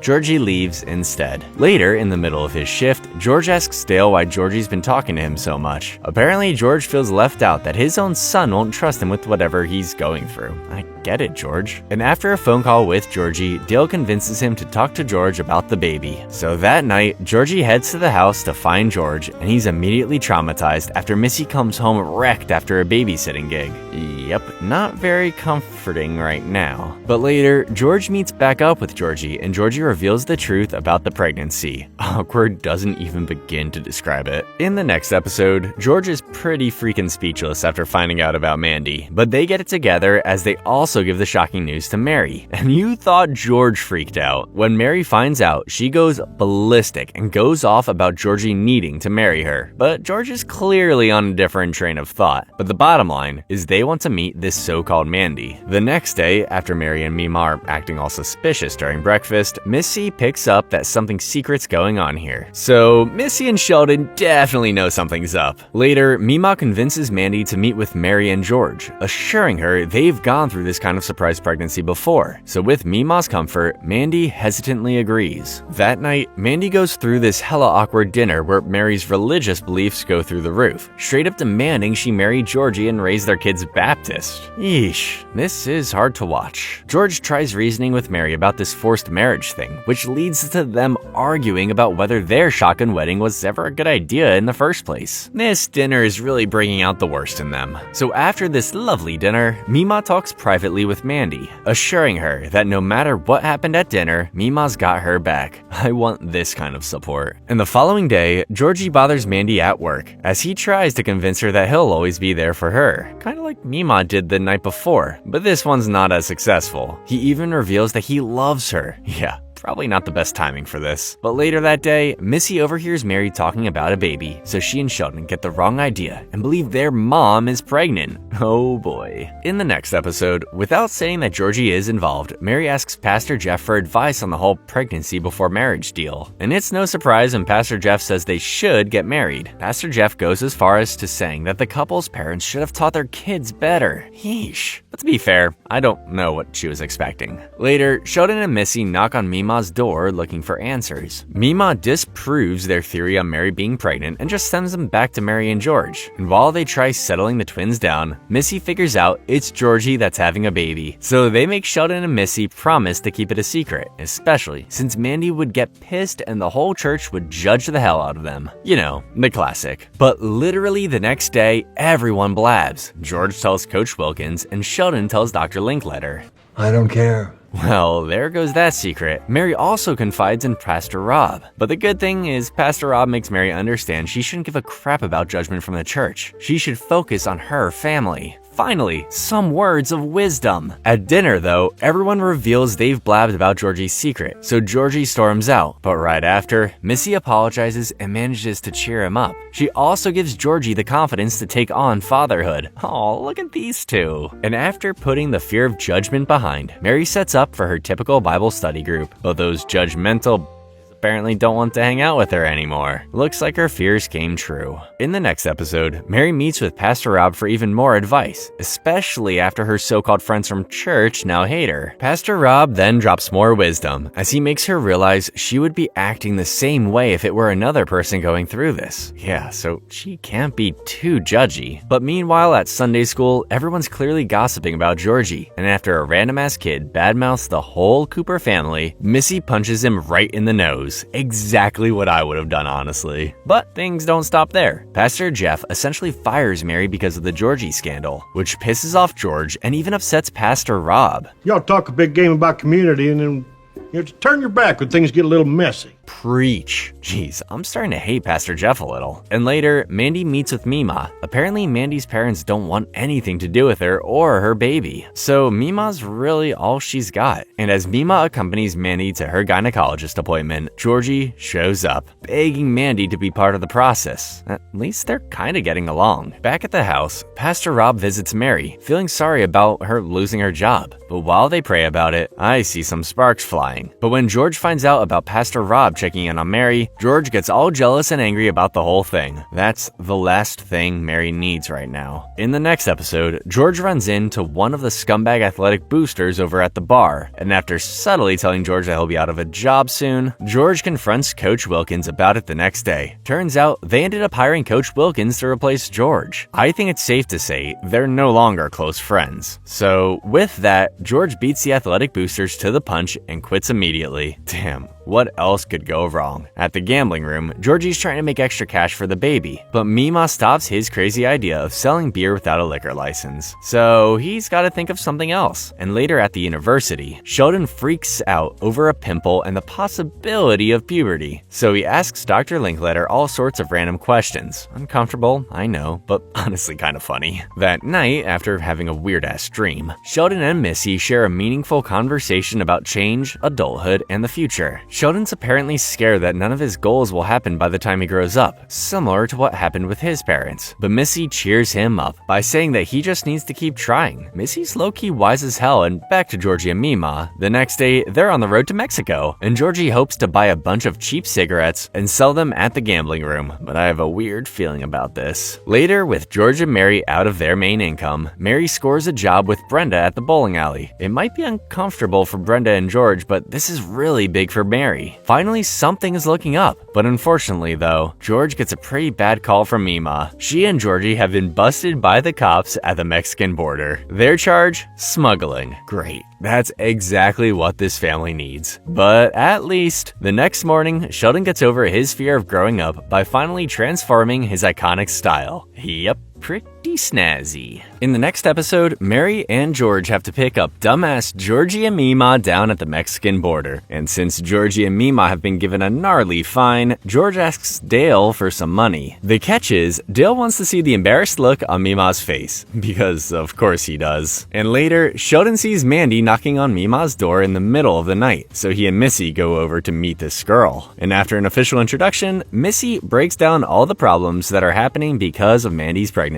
Georgie leaves instead. Later, in the middle of his shift, George asks Dale why Georgie's been talking to him so much. Apparently, George feels left out that his own son won't trust him with whatever he's going through. I get it, George. And after a phone call with Georgie, Dale convinces him to talk to George about the baby. So that night, Georgie heads to the house to find George, and he's immediately traumatized after Missy comes home wrecked after a babysitting gig. Yep, not very comforting right now. But later, George meets back up with Georgie, and Georgie reveals the truth about the pregnancy. Awkward doesn't even begin to describe it. In the next episode, George is pretty freaking speechless after finding out about Mandy, but they get it together as they also give the shocking news to Mary. And you thought George freaked out. When Mary finds out, she goes ballistic and goes off about Georgie needing to marry her. But George is clearly on a different train of thought. But the bottom line is they want to meet this so-called Mandy. The next day, after Mary and Mima are acting all suspicious during breakfast, Missy picks up that something secret's going on here. So Missy and Sheldon definitely know something's up. Later, Mima convinces Mandy to meet with Mary and George, assuring her they've gone through this kind of surprise pregnancy before. So with Mima's comfort, Mandy hesitantly agrees. That night, Mandy goes through this hella awkward dinner where Mary's religious beliefs go through the roof, straight up demanding she marry Georgie and raise their kids Baptist. Yeesh, this is hard to watch. George tries reasoning with Mary about this forced marriage thing, which leads to them arguing about whether their shotgun wedding was ever a good idea in the first place. This dinner is really bringing out the worst in them. So after this lovely dinner, Mima talks privately with Mandy, assuring her that no matter what happened at dinner, Mima's got her back. I want this kind of support. And the following day, Georgie bothers Mandy at work as he tries to convince her that he'll always be there for her, kind of like Mima did the night before, but this one's not as successful. He even reveals that he loves her. Yeah. Probably not the best timing for this. But later that day, Missy overhears Mary talking about a baby, so she and Sheldon get the wrong idea and believe their mom is pregnant. Oh boy. In the next episode, without saying that Georgie is involved, Mary asks Pastor Jeff for advice on the whole pregnancy before marriage deal. And it's no surprise when Pastor Jeff says they should get married. Pastor Jeff goes as far as to saying that the couple's parents should have taught their kids better. Yeesh. But to be fair, I don't know what she was expecting. Later, Sheldon and Missy knock on Mima's door looking for answers. Mima disproves their theory on Mary being pregnant and just sends them back to Mary and George. And while they try settling the twins down, Missy figures out it's Georgie that's having a baby. So they make Sheldon and Missy promise to keep it a secret, especially since Mandy would get pissed and the whole church would judge the hell out of them. You know, the classic. But literally the next day, everyone blabs. George tells Coach Wilkins and Sheldon tells Dr. Linkletter. I don't care. Well, there goes that secret. Mary also confides in Pastor Rob. But the good thing is Pastor Rob makes Mary understand she shouldn't give a crap about judgment from the church. She should focus on her family. Finally, some words of wisdom. At dinner, though, everyone reveals they've blabbed about Georgie's secret, so Georgie storms out. But right after, Missy apologizes and manages to cheer him up. She also gives Georgie the confidence to take on fatherhood. Aw, look at these two. And after putting the fear of judgment behind, Mary sets up for her typical Bible study group. But those judgmental apparently don't want to hang out with her anymore. Looks like her fears came true. In the next episode, Mary meets with Pastor Rob for even more advice, especially after her so-called friends from church now hate her. Pastor Rob then drops more wisdom as he makes her realize she would be acting the same way if it were another person going through this. Yeah, so she can't be too judgy. But meanwhile at Sunday school, everyone's clearly gossiping about Georgie, and after a random-ass kid badmouths the whole Cooper family, Missy punches him right in the nose. Exactly what I would have done, honestly. But things don't stop there. Pastor Jeff essentially fires Mary because of the Georgie scandal, which pisses off George and even upsets Pastor Rob. Y'all talk a big game about community and then you turn your back when things get a little messy. Preach. Jeez, I'm starting to hate Pastor Jeff a little. And later, Mandy meets with Mima. Apparently, Mandy's parents don't want anything to do with her or her baby. So Mima's really all she's got. And as Mima accompanies Mandy to her gynecologist appointment, Georgie shows up, begging Mandy to be part of the process. At least they're kind of getting along. Back at the house, Pastor Rob visits Mary, feeling sorry about her losing her job. But while they pray about it, I see some sparks flying. But when George finds out about Pastor Rob checking in on Mary, George gets all jealous and angry about the whole thing. That's the last thing Mary needs right now. In the next episode, George runs into one of the scumbag athletic boosters over at the bar, and after subtly telling George that he'll be out of a job soon, George confronts Coach Wilkins about it the next day. Turns out they ended up hiring Coach Wilkins to replace George. I think it's safe to say they're no longer close friends. So with that, George beats the athletic boosters to the punch and quits immediately. Damn. What else could go wrong? At the gambling room, Georgie's trying to make extra cash for the baby, but Mima stops his crazy idea of selling beer without a liquor license. So he's got to think of something else. And later at the university, Sheldon freaks out over a pimple and the possibility of puberty. So he asks Dr. Linkletter all sorts of random questions. Uncomfortable, I know, but honestly kind of funny. That night, after having a weird-ass dream, Sheldon and Missy share a meaningful conversation about change, adulthood, and the future. Sheldon's apparently scared that none of his goals will happen by the time he grows up, similar to what happened with his parents. But Missy cheers him up by saying that he just needs to keep trying. Missy's low-key wise as hell, and back to Georgie and Mima. The next day, they're on the road to Mexico, and Georgie hopes to buy a bunch of cheap cigarettes and sell them at the gambling room, but I have a weird feeling about this. Later, with George and Mary out of their main income, Mary scores a job with Brenda at the bowling alley. It might be uncomfortable for Brenda and George, but this is really big for Mary. Finally, something is looking up. But unfortunately, though, George gets a pretty bad call from Mima. She and Georgie have been busted by the cops at the Mexican border. Their charge? Smuggling. Great. That's exactly what this family needs. But at least, the next morning, Sheldon gets over his fear of growing up by finally transforming his iconic style. Yep. Pretty snazzy. In the next episode, Mary and George have to pick up dumbass Georgie and Mima down at the Mexican border. And since Georgie and Mima have been given a gnarly fine, George asks Dale for some money. The catch is, Dale wants to see the embarrassed look on Mima's face. Because of course he does. And later, Sheldon sees Mandy knocking on Mima's door in the middle of the night, so he and Missy go over to meet this girl. And after an official introduction, Missy breaks down all the problems that are happening because of Mandy's pregnancy.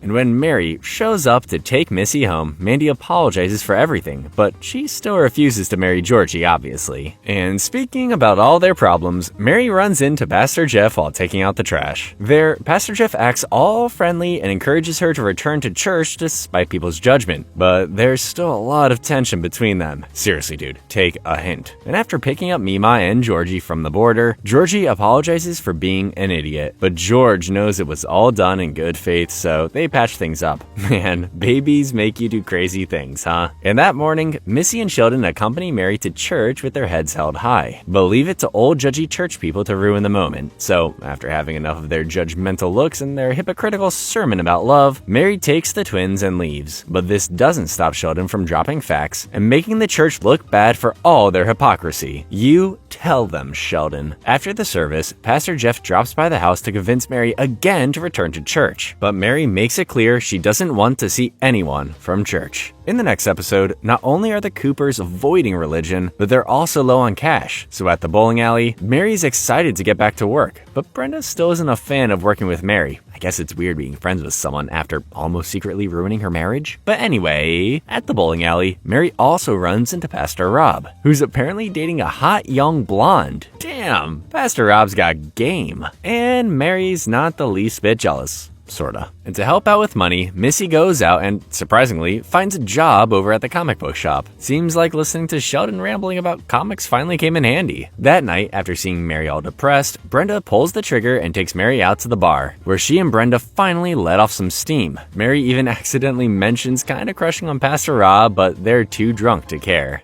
And when Mary shows up to take Missy home, Mandy apologizes for everything, but she still refuses to marry Georgie, obviously. And speaking about all their problems, Mary runs into Pastor Jeff while taking out the trash. There, Pastor Jeff acts all friendly and encourages her to return to church despite people's judgment, but there's still a lot of tension between them. Seriously, dude, take a hint. And after picking up Mima and Georgie from the border, Georgie apologizes for being an idiot, but George knows it was all done in good faith, so they patch things up. Man, babies make you do crazy things, huh? And that morning, Missy and Sheldon accompany Mary to church with their heads held high. But leave it to old judgy church people to ruin the moment. So, after having enough of their judgmental looks and their hypocritical sermon about love, Mary takes the twins and leaves. But this doesn't stop Sheldon from dropping facts and making the church look bad for all their hypocrisy. You tell them, Sheldon. After the service, Pastor Jeff drops by the house to convince Mary again to return to church. But Mary makes it clear she doesn't want to see anyone from church. In the next episode, not only are the Coopers avoiding religion, but they're also low on cash. So at the bowling alley, Mary's excited to get back to work, but Brenda still isn't a fan of working with Mary. I guess it's weird being friends with someone after almost secretly ruining her marriage. But anyway, at the bowling alley, Mary also runs into Pastor Rob, who's apparently dating a hot young blonde. Damn, Pastor Rob's got game. And Mary's not the least bit jealous. Sorta. And to help out with money, Missy goes out and, surprisingly, finds a job over at the comic book shop. Seems like listening to Sheldon rambling about comics finally came in handy. That night, after seeing Mary all depressed, Brenda pulls the trigger and takes Mary out to the bar, where she and Brenda finally let off some steam. Mary even accidentally mentions kinda crushing on Pastor Rob, but they're too drunk to care.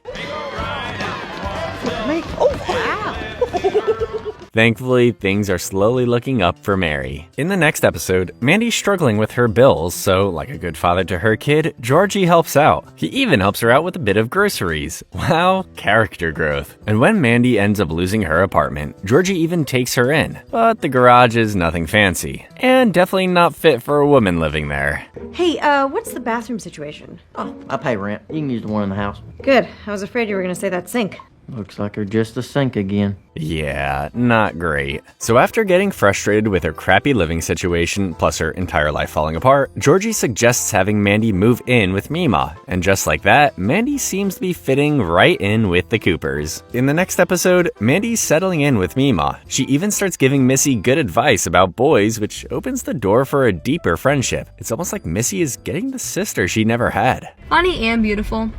Thankfully, things are slowly looking up for Mary. In the next episode, Mandy's struggling with her bills, so like a good father to her kid, Georgie helps out. He even helps her out with a bit of groceries. Wow, character growth. And when Mandy ends up losing her apartment, Georgie even takes her in. But the garage is nothing fancy, and definitely not fit for a woman living there. Hey, what's the bathroom situation? Oh, I pay rent. You can use the one in the house. Good. I was afraid you were gonna say that sink. Looks like they're just a sink again. Yeah, not great. So after getting frustrated with her crappy living situation, plus her entire life falling apart, Georgie suggests having Mandy move in with Mima. And just like that, Mandy seems to be fitting right in with the Coopers. In the next episode, Mandy's settling in with Mima. She even starts giving Missy good advice about boys, which opens the door for a deeper friendship. It's almost like Missy is getting the sister she never had. Funny and beautiful.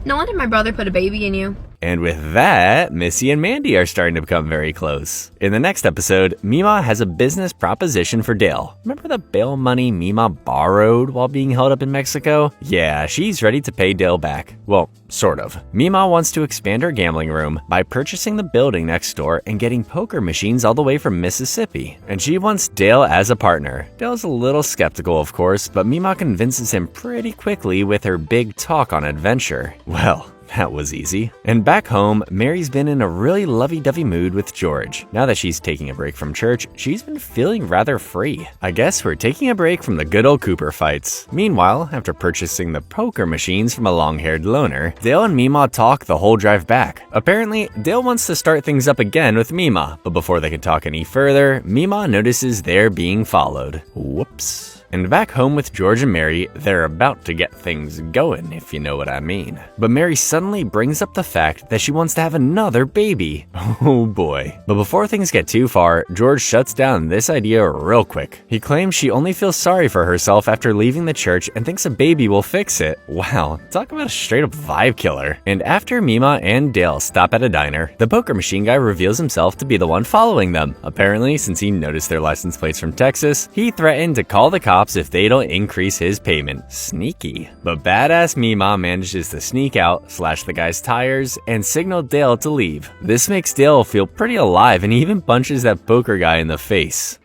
No wonder my brother put a baby in you. And with that, Missy and Mandy are starting to become very close. In the next episode, Mima has a business proposition for Dale. Remember the bail money Mima borrowed while being held up in Mexico? Yeah, she's ready to pay Dale back. Well, sort of. Mima wants to expand her gambling room by purchasing the building next door and getting poker machines all the way from Mississippi. And she wants Dale as a partner. Dale's a little skeptical, of course, but Mima convinces him pretty quickly with her big talk on adventure. Well, that was easy. And back home, Mary's been in a really lovey-dovey mood with George. Now that she's taking a break from church, she's been feeling rather free. I guess we're taking a break from the good old Cooper fights. Meanwhile, after purchasing the poker machines from a long-haired loner, Dale and Mima talk the whole drive back. Apparently, Dale wants to start things up again with Mima, but before they can talk any further, Mima notices they're being followed. Whoops. And back home with George and Mary, they're about to get things going, if you know what I mean. But Mary suddenly brings up the fact that she wants to have another baby. Oh boy. But before things get too far, George shuts down this idea real quick. He claims she only feels sorry for herself after leaving the church and thinks a baby will fix it. Wow, talk about a straight up vibe killer. And after Mima and Dale stop at a diner, the poker machine guy reveals himself to be the one following them. Apparently, since he noticed their license plates from Texas, he threatened to call the cops if they don't increase his payment. Sneaky. But badass Mima manages to sneak out, slash the guy's tires, and signal Dale to leave. This makes Dale feel pretty alive and he even punches that poker guy in the face.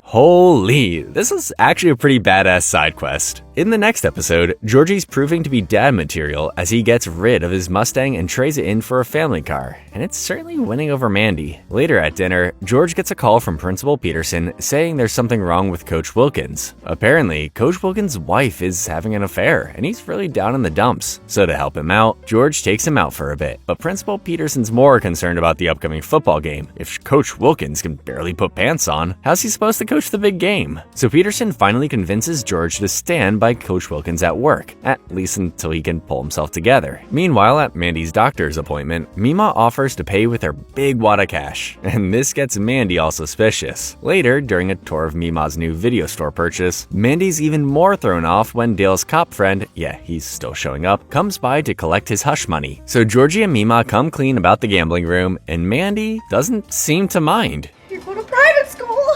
Holy, this is actually a pretty badass side quest. In the next episode, Georgie's proving to be dad material as he gets rid of his Mustang and trades it in for a family car, and it's certainly winning over Mandy. Later at dinner, George gets a call from Principal Peterson saying there's something wrong with Coach Wilkins. Apparently, Coach Wilkins' wife is having an affair, and he's really down in the dumps. So to help him out, George takes him out for a bit. But Principal Peterson's more concerned about the upcoming football game. If Coach Wilkins can barely put pants on, how's he supposed to coach the big game? So Peterson finally convinces George to stand by Coach Wilkins at work, at least until he can pull himself together. Meanwhile, at Mandy's doctor's appointment, Mima offers to pay with her big wad of cash, and this gets Mandy all suspicious. Later, during a tour of Mima's new video store purchase, Mandy's even more thrown off when Dale's cop friend, yeah, he's still showing up, comes by to collect his hush money. So Georgie and Mima come clean about the gambling room, and Mandy doesn't seem to mind. You're going to private school.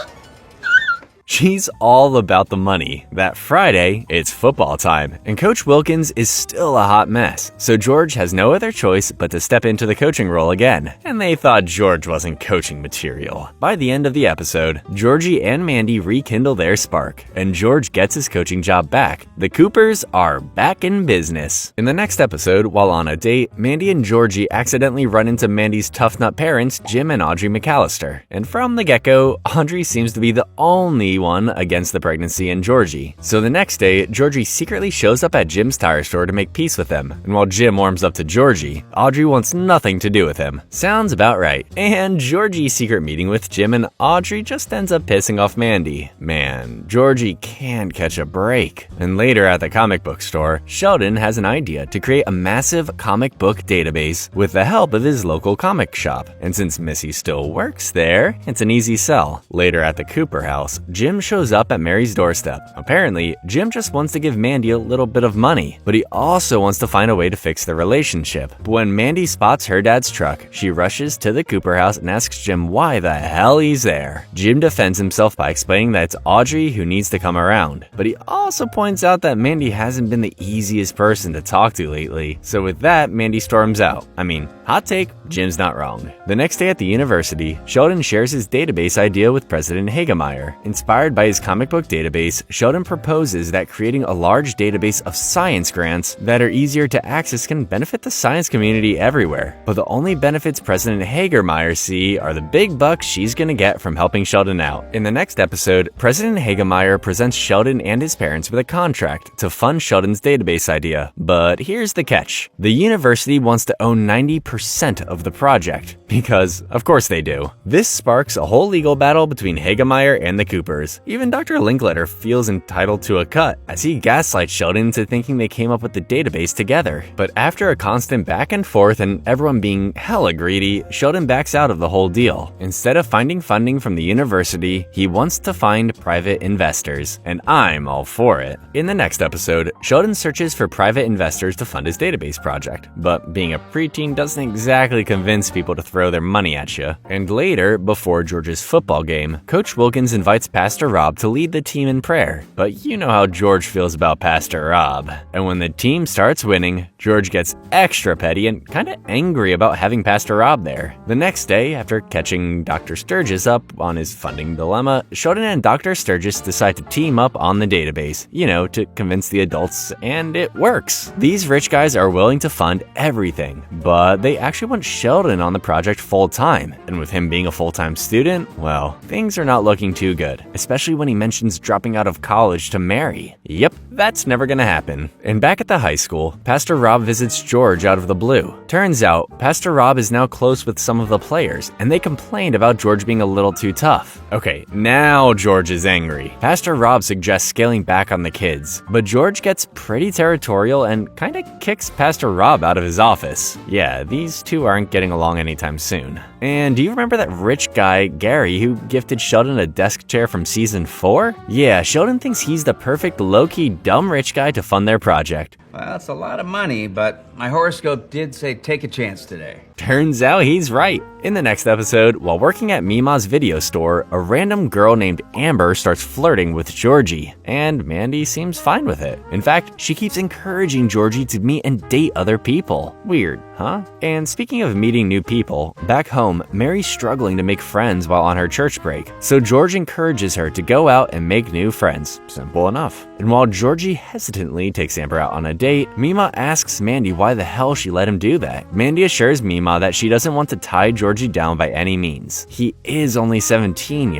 She's all about the money. That Friday, it's football time, and Coach Wilkins is still a hot mess, so George has no other choice but to step into the coaching role again, and they thought George wasn't coaching material. By the end of the episode, Georgie and Mandy rekindle their spark, and George gets his coaching job back. The Coopers are back in business. In the next episode, while on a date, Mandy and Georgie accidentally run into Mandy's tough nut parents, Jim and Audrey McAllister, and from the get-go, Audrey seems to be the only one against the pregnancy in Georgie. So the next day, Georgie secretly shows up at Jim's tire store to make peace with him. And while Jim warms up to Georgie, Audrey wants nothing to do with him. Sounds about right. And Georgie's secret meeting with Jim and Audrey just ends up pissing off Mandy. Man, Georgie can't catch a break. And later at the comic book store, Sheldon has an idea to create a massive comic book database with the help of his local comic shop. And since Missy still works there, it's an easy sell. Later at the Cooper house, Jim Jim shows up at Mary's doorstep. Apparently, Jim just wants to give Mandy a little bit of money, but he also wants to find a way to fix their relationship. But when Mandy spots her dad's truck, she rushes to the Cooper house and asks Jim why the hell he's there. Jim defends himself by explaining that it's Audrey who needs to come around, but he also points out that Mandy hasn't been the easiest person to talk to lately. So with that, Mandy storms out. I mean, hot take, Jim's not wrong. The next day at the university, Sheldon shares his database idea with President Hagemeyer. Inspired by his comic book database, Sheldon proposes that creating a large database of science grants that are easier to access can benefit the science community everywhere. But the only benefits President Hagemeyer see are the big bucks she's gonna get from helping Sheldon out. In the next episode, President Hagemeyer presents Sheldon and his parents with a contract to fund Sheldon's database idea. But here's the catch. The university wants to own 90% of the project. Because, of course they do. This sparks a whole legal battle between Hagemeyer and the Coopers. Even Dr. Linkletter feels entitled to a cut, as he gaslights Sheldon into thinking they came up with the database together. But after a constant back and forth and everyone being hella greedy, Sheldon backs out of the whole deal. Instead of finding funding from the university, he wants to find private investors. And I'm all for it. In the next episode, Sheldon searches for private investors to fund his database project. But being a preteen doesn't exactly convince people to throw their money at you. And later, before George's football game, Coach Wilkins invites Pastor Rob to lead the team in prayer. But you know how George feels about Pastor Rob. And when the team starts winning, George gets extra petty and kinda angry about having Pastor Rob there. The next day, after catching Dr. Sturgis up on his funding dilemma, Sheldon and Dr. Sturgis decide to team up on the database, to convince the adults, and it works. These rich guys are willing to fund everything, but they actually want Sheldon on the project full-time, and with him being a full-time student, well, things are not looking too good, especially when he mentions dropping out of college to marry. Yep, that's never gonna happen. And back at the high school, Pastor Rob visits George out of the blue. Turns out, Pastor Rob is now close with some of the players, and they complained about George being a little too tough. Okay, now George is angry. Pastor Rob suggests scaling back on the kids, but George gets pretty territorial and kinda kicks Pastor Rob out of his office. Yeah, these two aren't getting along anytime soon. And do you remember that rich guy, Gary, who gifted Sheldon a desk chair from season 4? Yeah, Sheldon thinks he's the perfect low-key dumb rich guy to fund their project. Well, that's a lot of money, but my horoscope did say take a chance today. Turns out he's right. In the next episode, while working at Mima's video store, a random girl named Amber starts flirting with Georgie, and Mandy seems fine with it. In fact, she keeps encouraging Georgie to meet and date other people. Weird, huh? And speaking of meeting new people, back home, Mary's struggling to make friends while on her church break, so George encourages her to go out and make new friends. Simple enough. And while Georgie hesitantly takes Amber out on a date, Mima asks Mandy why the hell she let him do that. Mandy assures Mima that she doesn't want to tie Georgie down by any means. He is only 17,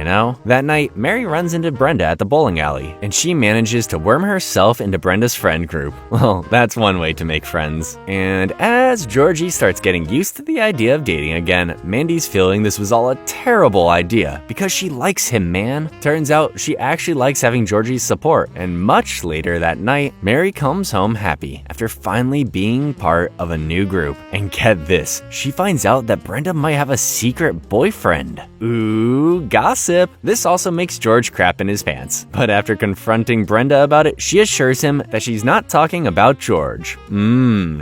That night, Mary runs into Brenda at the bowling alley, and she manages to worm herself into Brenda's friend group. Well, that's one way to make friends. And as Georgie starts getting used to the idea of dating again, Mandy's feeling this was all a terrible idea because she likes him, man. Turns out she actually likes having Georgie's support, and much later that night, Mary comes home happy after finally being part of a new group. And get this, she finds out that Brenda might have a secret boyfriend. Ooh, gossip. This also makes George crap in his pants. But after confronting Brenda about it, she assures him that she's not talking about George.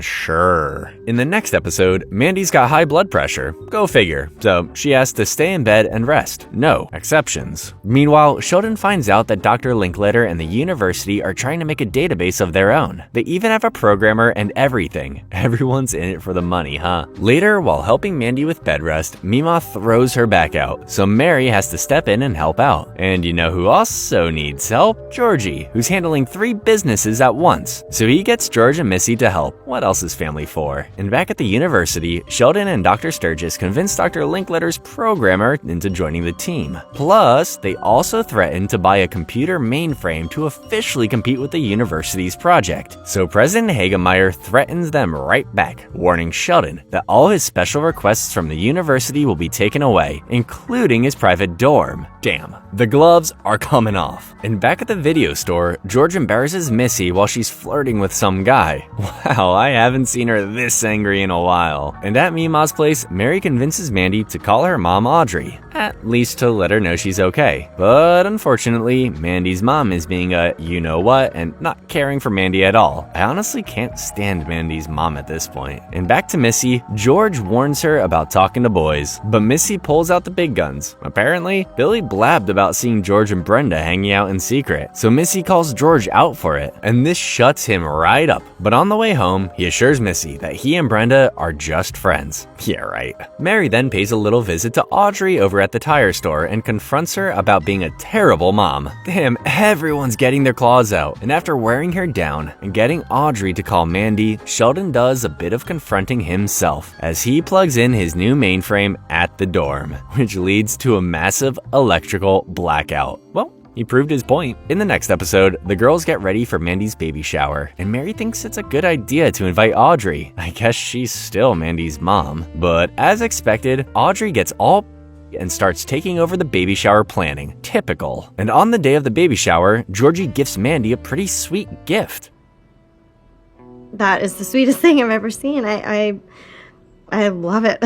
Sure. In the next episode, Mandy's got high blood pressure. Go figure. So she has to stay in bed and rest. No exceptions. Meanwhile, Sheldon finds out that Dr. Linkletter and the university are trying to make a database of their own. They even have a programmer and everything. Everyone's in it for the money, huh? Later, while helping Mandy with bed rest, Mima throws her back out, so Mary has to step in and help out. And you know who also needs help? Georgie, who's handling 3 businesses at once. So he gets George and Missy to help. What else is family for? And back at the university, Sheldon and Dr. Sturgis convince Dr. Linkletter's programmer into joining the team. Plus, they also threaten to buy a computer mainframe to officially compete with the university's project. So President Hagemeyer threatens them right back, warning Sheldon that all his special requests from the university will be taken away, including his private dorm. damn, the gloves are coming off. And back at the video store, George embarrasses Missy while she's flirting with some guy. Wow, I haven't seen her this angry in a while. And at Mima's place, Mary convinces Mandy to call her mom Audrey, at least to let her know she's okay. But unfortunately, Mandy's mom is being a you-know-what and not caring for Mandy at all. I honestly can't stand Mandy's mom at this point. And back to Missy, George warns her about talking to boys, but Missy pulls out the big guns. Apparently, Billy blabbed about seeing George and Brenda hanging out in secret, so Missy calls George out for it, and this shuts him right up. But on the way home, he assures Missy that he and Brenda are just friends. Yeah, right. Mary then pays a little visit to Audrey over at the tire store and confronts her about being a terrible mom. Damn, everyone's getting their claws out. And after wearing her down and getting Audrey to call Mandy, Sheldon does a bit of confronting himself as he plugs in his new mainframe at the dorm, which leads to a massive electrical blackout. Well, he proved his point. In the next episode, the girls get ready for Mandy's baby shower, and Mary thinks it's a good idea to invite Audrey. I guess she's still Mandy's mom. But as expected, Audrey gets all and starts taking over the baby shower planning. Typical. And on the day of the baby shower, Georgie gifts Mandy a pretty sweet gift. That is the sweetest thing I've ever seen. I love it.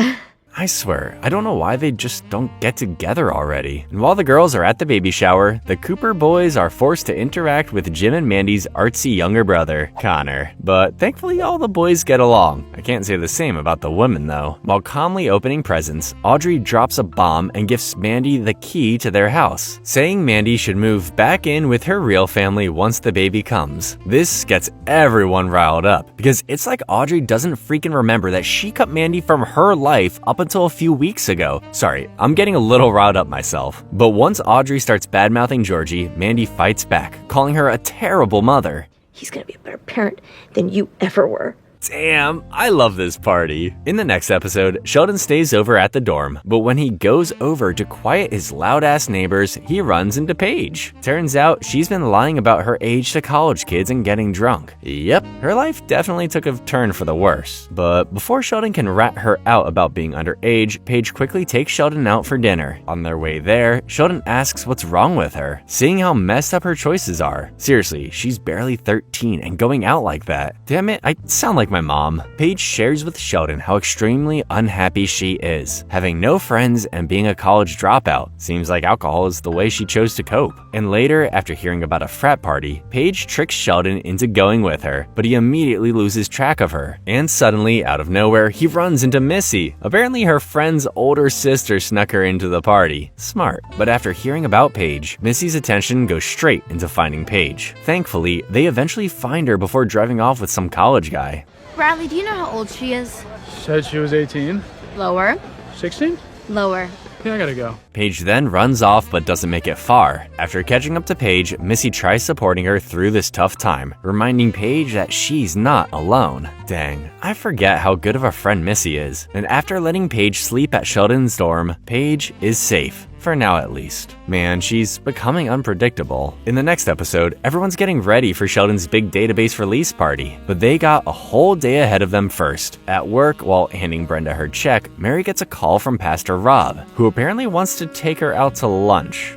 I swear, I don't know why they just don't get together already. And while the girls are at the baby shower, the Cooper boys are forced to interact with Jim and Mandy's artsy younger brother, Connor. But thankfully all the boys get along. I can't say the same about the women though. While calmly opening presents, Audrey drops a bomb and gifts Mandy the key to their house, saying Mandy should move back in with her real family once the baby comes. This gets everyone riled up, because it's like Audrey doesn't freaking remember that she cut Mandy from her life up until a few weeks ago. Sorry, I'm getting a little riled up myself. But once Audrey starts bad-mouthing Georgie, Mandy fights back, calling her a terrible mother. He's gonna be a better parent than you ever were. Damn, I love this party. In the next episode, Sheldon stays over at the dorm, but when he goes over to quiet his loud-ass neighbors, he runs into Paige. Turns out she's been lying about her age to college kids and getting drunk. Yep, her life definitely took a turn for the worse. But before Sheldon can rat her out about being underage, Paige quickly takes Sheldon out for dinner. On their way there, Sheldon asks what's wrong with her, seeing how messed up her choices are. Seriously, she's barely 13 and going out like that. Damn it, I sound like my mom. Paige shares with Sheldon how extremely unhappy she is, having no friends and being a college dropout. Seems like alcohol is the way she chose to cope. And later, after hearing about a frat party, Paige tricks Sheldon into going with her, but he immediately loses track of her. And suddenly, out of nowhere, he runs into Missy. Apparently her friend's older sister snuck her into the party. Smart. But after hearing about Paige, Missy's attention goes straight into finding Paige. Thankfully, they eventually find her before driving off with some college guy. Bradley, do you know how old she is? Said she was 18. Lower. 16? Lower. Yeah, I gotta go. Paige then runs off but doesn't make it far. After catching up to Paige, Missy tries supporting her through this tough time, reminding Paige that she's not alone. Dang, I forget how good of a friend Missy is. And after letting Paige sleep at Sheldon's dorm, Paige is safe. For now at least. Man, she's becoming unpredictable. In the next episode, everyone's getting ready for Sheldon's big database release party, but they got a whole day ahead of them first. At work, while handing Brenda her check, Mary gets a call from Pastor Rob, who apparently wants to take her out to lunch.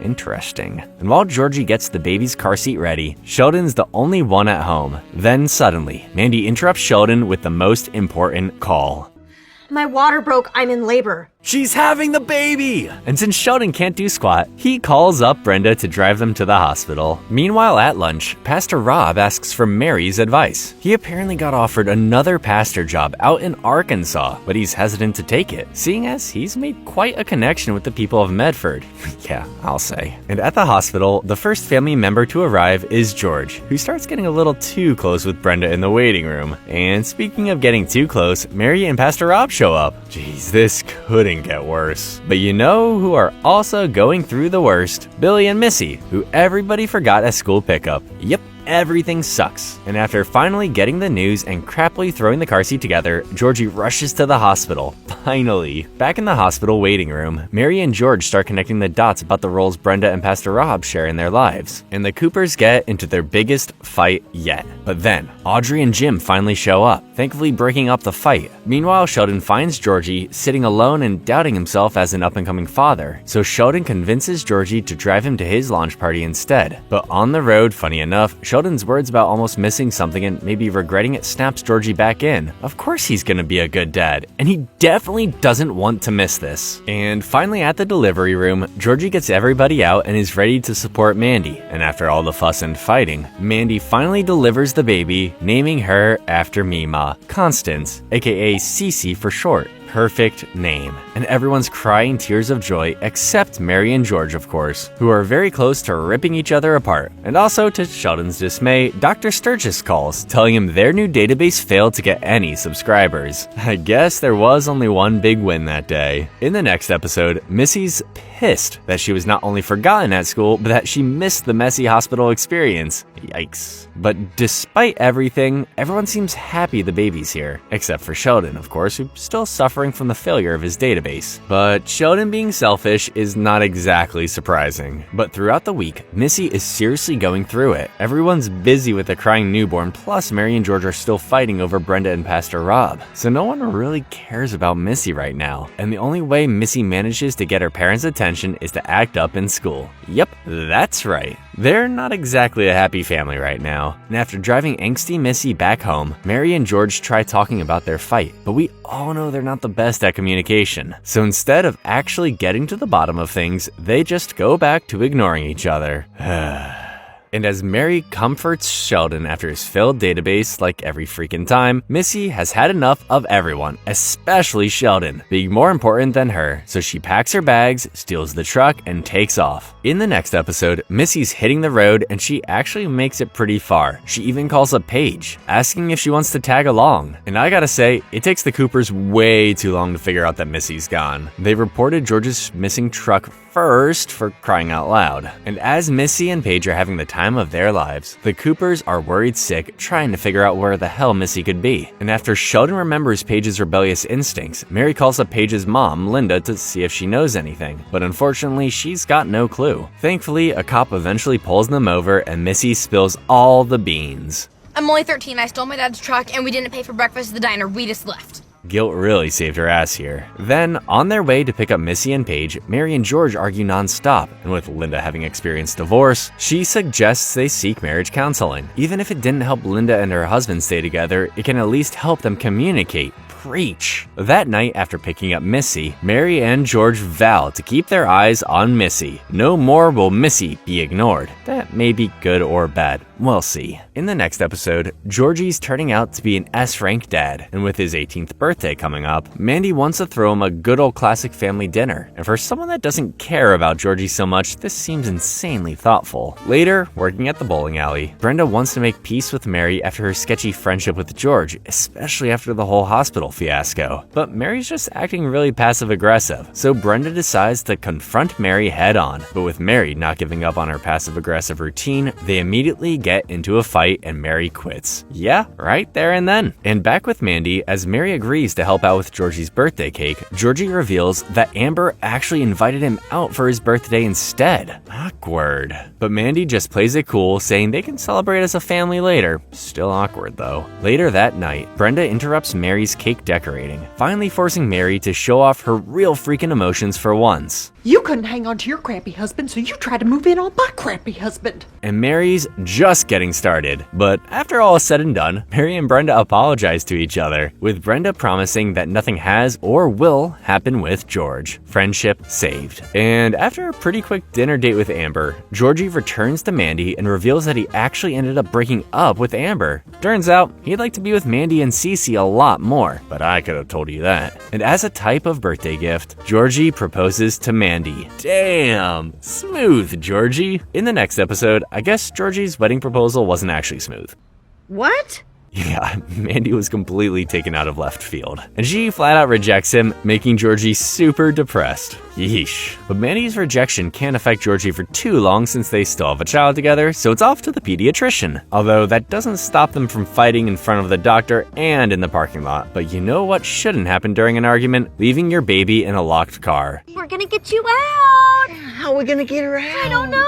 Interesting. And while Georgie gets the baby's car seat ready, Sheldon's the only one at home. Then suddenly, Mandy interrupts Sheldon with the most important call. My water broke. I'm in labor. She's having the baby! And since Sheldon can't do squat, he calls up Brenda to drive them to the hospital. Meanwhile, at lunch, Pastor Rob asks for Mary's advice. He apparently got offered another pastor job out in Arkansas, but he's hesitant to take it, seeing as he's made quite a connection with the people of Medford. Yeah, I'll say. And at the hospital, the first family member to arrive is George, who starts getting a little too close with Brenda in the waiting room. And speaking of getting too close, Mary and Pastor Rob show up. Jeez, this couldn't get worse. But you know who are also going through the worst? Billy and Missy, who everybody forgot at school pickup. Yep, everything sucks. And after finally getting the news and crappily throwing the car seat together, Georgie rushes to the hospital. Finally. Back in the hospital waiting room, Mary and George start connecting the dots about the roles Brenda and Pastor Rob share in their lives. And the Coopers get into their biggest fight yet. But then, Audrey and Jim finally show up, thankfully breaking up the fight. Meanwhile, Sheldon finds Georgie sitting alone and doubting himself as an up-and-coming father. So Sheldon convinces Georgie to drive him to his launch party instead. But on the road, funny enough, Sheldon's words about almost missing something and maybe regretting it snaps Georgie back in. Of course he's gonna be a good dad, and he definitely doesn't want to miss this. And finally at the delivery room, Georgie gets everybody out and is ready to support Mandy. And after all the fuss and fighting, Mandy finally delivers the baby, naming her after Mima, Constance, aka Cece for short. Perfect name. And everyone's crying tears of joy except Mary and George, of course, who are very close to ripping each other apart. And also, to Sheldon's dismay, Dr. Sturgis calls, telling him their new database failed to get any subscribers. I guess there was only one big win that day. In the next episode, Missy's pissed that she was not only forgotten at school, but that she missed the messy hospital experience. Yikes. But despite everything, everyone seems happy the baby's here. Except for Sheldon, of course, who's still suffering from the failure of his database. But Sheldon being selfish is not exactly surprising. But throughout the week, Missy is seriously going through it. Everyone's busy with a crying newborn, plus Mary and George are still fighting over Brenda and Pastor Rob. So no one really cares about Missy right now. And the only way Missy manages to get her parents' attention is to act up in school. Yep, that's right. They're not exactly a happy family right now. And after driving angsty Missy back home, Mary and George try talking about their fight, but we all know they're not the best at communication. So instead of actually getting to the bottom of things, they just go back to ignoring each other. And as Mary comforts Sheldon after his failed database, like every freaking time, Missy has had enough of everyone, especially Sheldon, being more important than her. So she packs her bags, steals the truck, and takes off. In the next episode, Missy's hitting the road and she actually makes it pretty far. She even calls up Paige, asking if she wants to tag along. And I gotta say, it takes the Coopers way too long to figure out that Missy's gone. They reported George's missing truck first, for crying out loud. And as Missy and Paige are having the time of their lives, the Coopers are worried sick trying to figure out where the hell Missy could be. And after Sheldon remembers Paige's rebellious instincts, Mary calls up Paige's mom, Linda, to see if she knows anything. But unfortunately, she's got no clue. Thankfully, a cop eventually pulls them over and Missy spills all the beans. I'm only 13. I stole my dad's truck and we didn't pay for breakfast at the diner. We just left. Guilt really saved her ass here. Then, on their way to pick up Missy and Paige, Mary and George argue non-stop, and with Linda having experienced divorce, she suggests they seek marriage counseling. Even if it didn't help Linda and her husband stay together, it can at least help them communicate. Preach. That night, after picking up Missy, Mary and George vow to keep their eyes on Missy. No more will Missy be ignored. That may be good or bad. We'll see. In the next episode, Georgie's turning out to be an S-rank dad, and with his 18th birthday coming up, Mandy wants to throw him a good old classic family dinner. And for someone that doesn't care about Georgie so much, this seems insanely thoughtful. Later, working at the bowling alley, Brenda wants to make peace with Mary after her sketchy friendship with George, especially after the whole hospital fiasco. But Mary's just acting really passive-aggressive, so Brenda decides to confront Mary head-on. But with Mary not giving up on her passive-aggressive routine, they immediately get into a fight and Mary quits. Yeah, right there and then. And back with Mandy, as Mary agrees to help out with Georgie's birthday cake, Georgie reveals that Amber actually invited him out for his birthday instead. Awkward. But Mandy just plays it cool, saying they can celebrate as a family later. Still awkward though. Later that night, Brenda interrupts Mary's cake decorating, finally forcing Mary to show off her real freaking emotions for once. You couldn't hang on to your crappy husband, so you tried to move in on my crappy husband. And Mary's just getting started. But after all is said and done, Mary and Brenda apologize to each other, with Brenda promising that nothing has or will happen with George. Friendship saved. And after a pretty quick dinner date with Amber, Georgie returns to Mandy and reveals that he actually ended up breaking up with Amber. Turns out, he'd like to be with Mandy and Cece a lot more, but I could have told you that. And as a type of birthday gift, Georgie proposes to Mandy. Damn, smooth, Georgie. In the next episode, I guess Georgie's wedding proposal wasn't actually smooth. What? Yeah, Mandy was completely taken out of left field, and she flat out rejects him, making Georgie super depressed. Yeesh. But Mandy's rejection can't affect Georgie for too long since they still have a child together, so it's off to the pediatrician. Although that doesn't stop them from fighting in front of the doctor and in the parking lot. But you know what shouldn't happen during an argument? Leaving your baby in a locked car. We're gonna get you out. How are we gonna get her out? I don't know.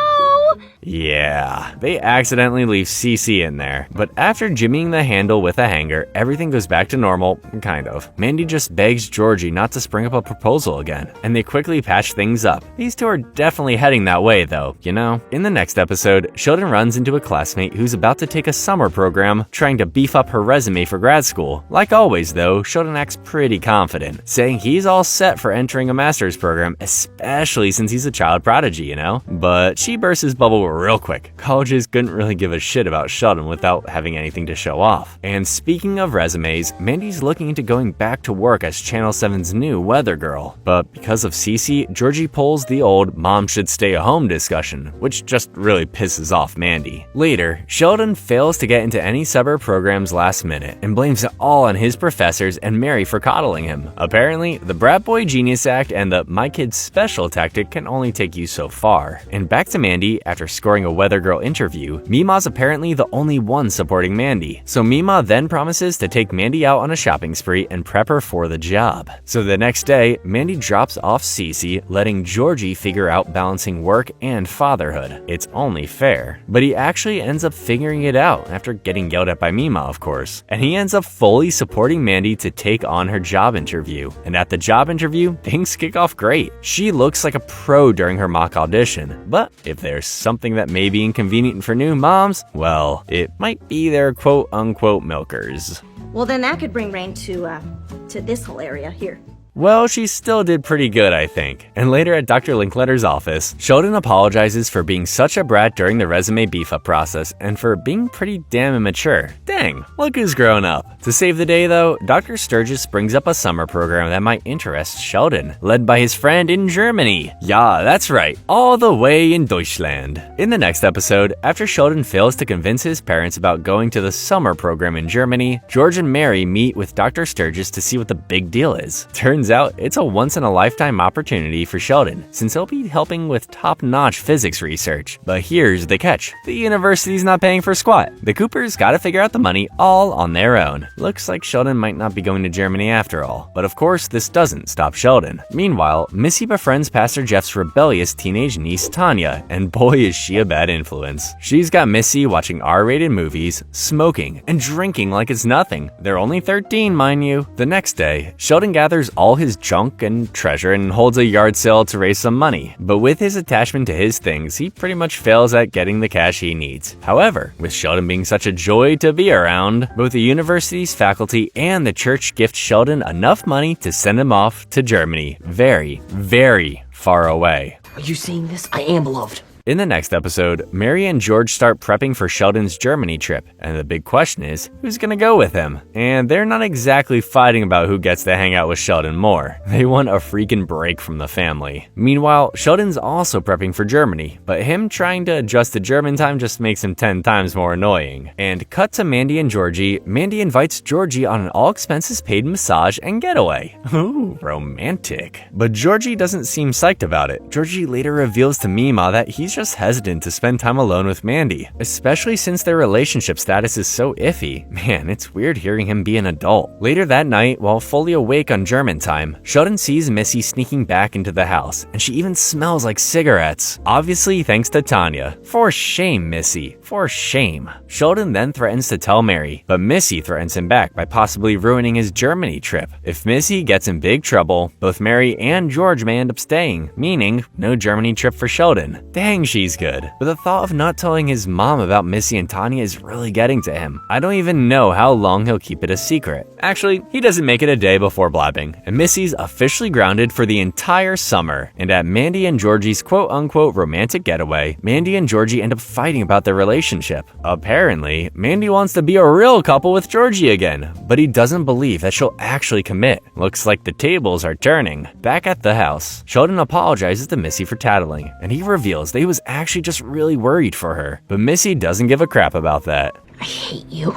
Yeah, they accidentally leave Cece in there. But after jimmying the handle with a hanger, everything goes back to normal, kind of. Mandy just begs Georgie not to spring up a proposal again, and they quickly patch things up. These two are definitely heading that way though, you know? In the next episode, Sheldon runs into a classmate who's about to take a summer program, trying to beef up her resume for grad school. Like always though, Sheldon acts pretty confident, saying he's all set for entering a master's program, especially since he's a child prodigy, you know? But she bursts his bubble real quick. Colleges couldn't really give a shit about Sheldon without having anything to show off. And speaking of resumes, Mandy's looking into going back to work as Channel 7's new weather girl. But because of Cece, Georgie pulls the old mom should stay home discussion, which just really pisses off Mandy. Later, Sheldon fails to get into any suburb programs last minute and blames it all on his professors and Mary for coddling him. Apparently, the Brat Boy Genius Act and the My Kid's Special tactic can only take you so far. And back to Mandy, after scoring a weather girl interview, Mima's apparently the only one supporting Mandy. So Mima then promises to take Mandy out on a shopping spree and prep her for the job. So the next day, Mandy drops off Cece, letting Georgie figure out balancing work and fatherhood. It's only fair. But he actually ends up figuring it out after getting yelled at by Mima, of course. And he ends up fully supporting Mandy to take on her job interview. And at the job interview, things kick off great. She looks like a pro during her mock audition. But if there's something that may be inconvenient for new moms, well, it might be their quote-unquote milkers. Well, then that could bring rain to this whole area here. Well, she still did pretty good, I think. And later at Dr. Linkletter's office, Sheldon apologizes for being such a brat during the resume beef-up process and for being pretty damn immature. Dang, look who's grown up. To save the day though, Dr. Sturgis brings up a summer program that might interest Sheldon, led by his friend in Germany. Yeah, that's right, all the way in Deutschland. In the next episode, after Sheldon fails to convince his parents about going to the summer program in Germany, George and Mary meet with Dr. Sturgis to see what the big deal is. Turns out, it's a once-in-a-lifetime opportunity for Sheldon, since he'll be helping with top-notch physics research. But here's the catch. The university's not paying for squat. The Coopers gotta figure out the money all on their own. Looks like Sheldon might not be going to Germany after all. But of course, this doesn't stop Sheldon. Meanwhile, Missy befriends Pastor Jeff's rebellious teenage niece Tanya, and boy is she a bad influence. She's got Missy watching R-rated movies, smoking, and drinking like it's nothing. They're only 13, mind you. The next day, Sheldon gathers all his junk and treasure and holds a yard sale to raise some money. But with his attachment to his things, he pretty much fails at getting the cash he needs. However, with Sheldon being such a joy to be around, both the university's faculty and the church gift Sheldon enough money to send him off to Germany. Very, very far away. Are you seeing this? I am beloved. In the next episode, Mary and George start prepping for Sheldon's Germany trip, and the big question is, who's gonna go with him? And they're not exactly fighting about who gets to hang out with Sheldon more. They want a freaking break from the family. Meanwhile, Sheldon's also prepping for Germany, but him trying to adjust to German time just makes him 10 times more annoying. And cut to Mandy and Georgie. Mandy invites Georgie on an all-expenses-paid massage and getaway. Ooh, romantic. But Georgie doesn't seem psyched about it. Georgie later reveals to Mima that he's just hesitant to spend time alone with Mandy, especially since their relationship status is so iffy. Man, it's weird hearing him be an adult. Later that night, while fully awake on German time, Sheldon sees Missy sneaking back into the house, and she even smells like cigarettes. Obviously thanks to Tanya. For shame, Missy. For shame. Sheldon then threatens to tell Mary, but Missy threatens him back by possibly ruining his Germany trip. If Missy gets in big trouble, both Mary and George may end up staying, meaning no Germany trip for Sheldon. Dang, she's good. But the thought of not telling his mom about Missy and Tanya is really getting to him. I don't even know how long he'll keep it a secret. Actually, he doesn't make it a day before blabbing, and Missy's officially grounded for the entire summer. And at Mandy and Georgie's quote-unquote romantic getaway, Mandy and Georgie end up fighting about their relationship. Apparently, Mandy wants to be a real couple with Georgie again, but he doesn't believe that she'll actually commit. Looks like the tables are turning. Back at the house, Sheldon apologizes to Missy for tattling, and he reveals that he was actually just really worried for her. But Missy doesn't give a crap about that. I hate you.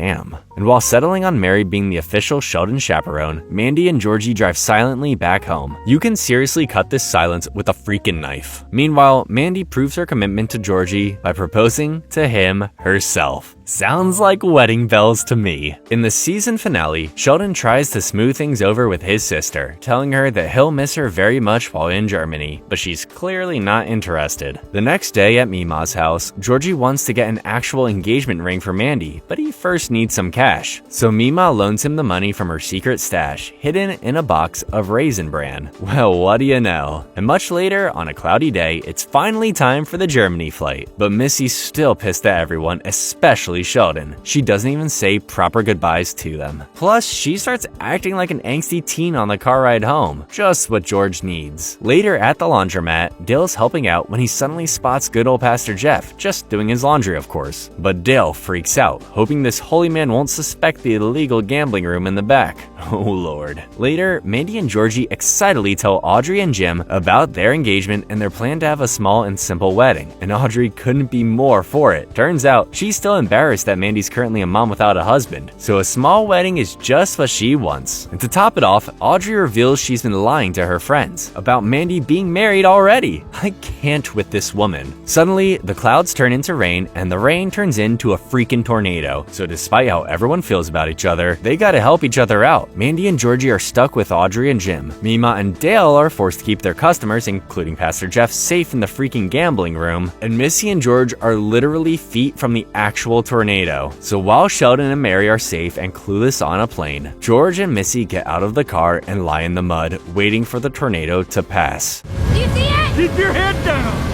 Damn. And while settling on Mary being the official Sheldon chaperone, Mandy and Georgie drive silently back home. You can seriously cut this silence with a freaking knife. Meanwhile, Mandy proves her commitment to Georgie by proposing to him herself. Sounds like wedding bells to me. In the season finale, Sheldon tries to smooth things over with his sister, telling her that he'll miss her very much while in Germany, but she's clearly not interested. The next day at Mima's house, Georgie wants to get an actual engagement ring for Mandy, but he first needs some cash. So Mima loans him the money from her secret stash, hidden in a box of Raisin Bran. Well, what do you know? And much later, on a cloudy day, it's finally time for the Germany flight. But Missy's still pissed at everyone, especially Sheldon. She doesn't even say proper goodbyes to them. Plus, she starts acting like an angsty teen on the car ride home. Just what George needs. Later at the laundromat, Dale's helping out when he suddenly spots good old Pastor Jeff, just doing his laundry of course. But Dale freaks out, hoping this holy man won't suspect the illegal gambling room in the back. Oh lord. Later, Mandy and Georgie excitedly tell Audrey and Jim about their engagement and their plan to have a small and simple wedding. And Audrey couldn't be more for it. Turns out, she's still embarrassed that Mandy's currently a mom without a husband, so a small wedding is just what she wants. And to top it off, Audrey reveals she's been lying to her friends about Mandy being married already. I can't with this woman. Suddenly, the clouds turn into rain, and the rain turns into a freaking tornado. So despite how everyone feels about each other, they gotta help each other out. Mandy and Georgie are stuck with Audrey and Jim. Mima and Dale are forced to keep their customers, including Pastor Jeff, safe in the freaking gambling room, and Missy and George are literally feet from the actual tornado. So while Sheldon and Mary are safe and clueless on a plane, George and Missy get out of the car and lie in the mud, waiting for the tornado to pass. Do you see it? Keep your head down.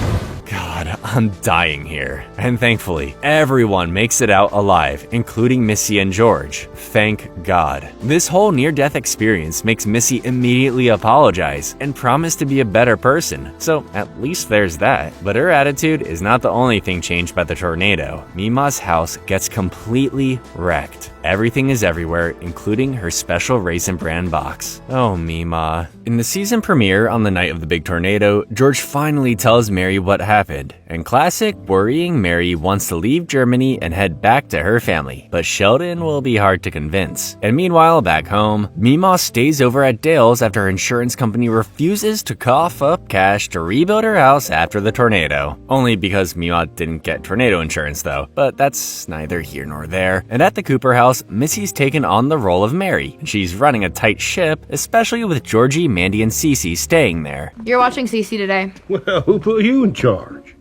God, I'm dying here. And thankfully, everyone makes it out alive, including Missy and George. Thank God. This whole near-death experience makes Missy immediately apologize and promise to be a better person. So at least there's that. But her attitude is not the only thing changed by the tornado. Mima's house gets completely wrecked. Everything is everywhere, including her special Raisin Bran box. Oh, Mima. In the season premiere on the night of the big tornado, George finally tells Mary what happened. And classic worrying Mary wants to leave Germany and head back to her family, but Sheldon will be hard to convince. And meanwhile, back home, Mima stays over at Dale's after her insurance company refuses to cough up cash to rebuild her house after the tornado. Only because Mima didn't get tornado insurance though, but that's neither here nor there. And at the Cooper house, Missy's taken on the role of Mary. She's running a tight ship, especially with Georgie, Mandy, and Cece staying there. You're watching Cece today. Well, who put you in charge?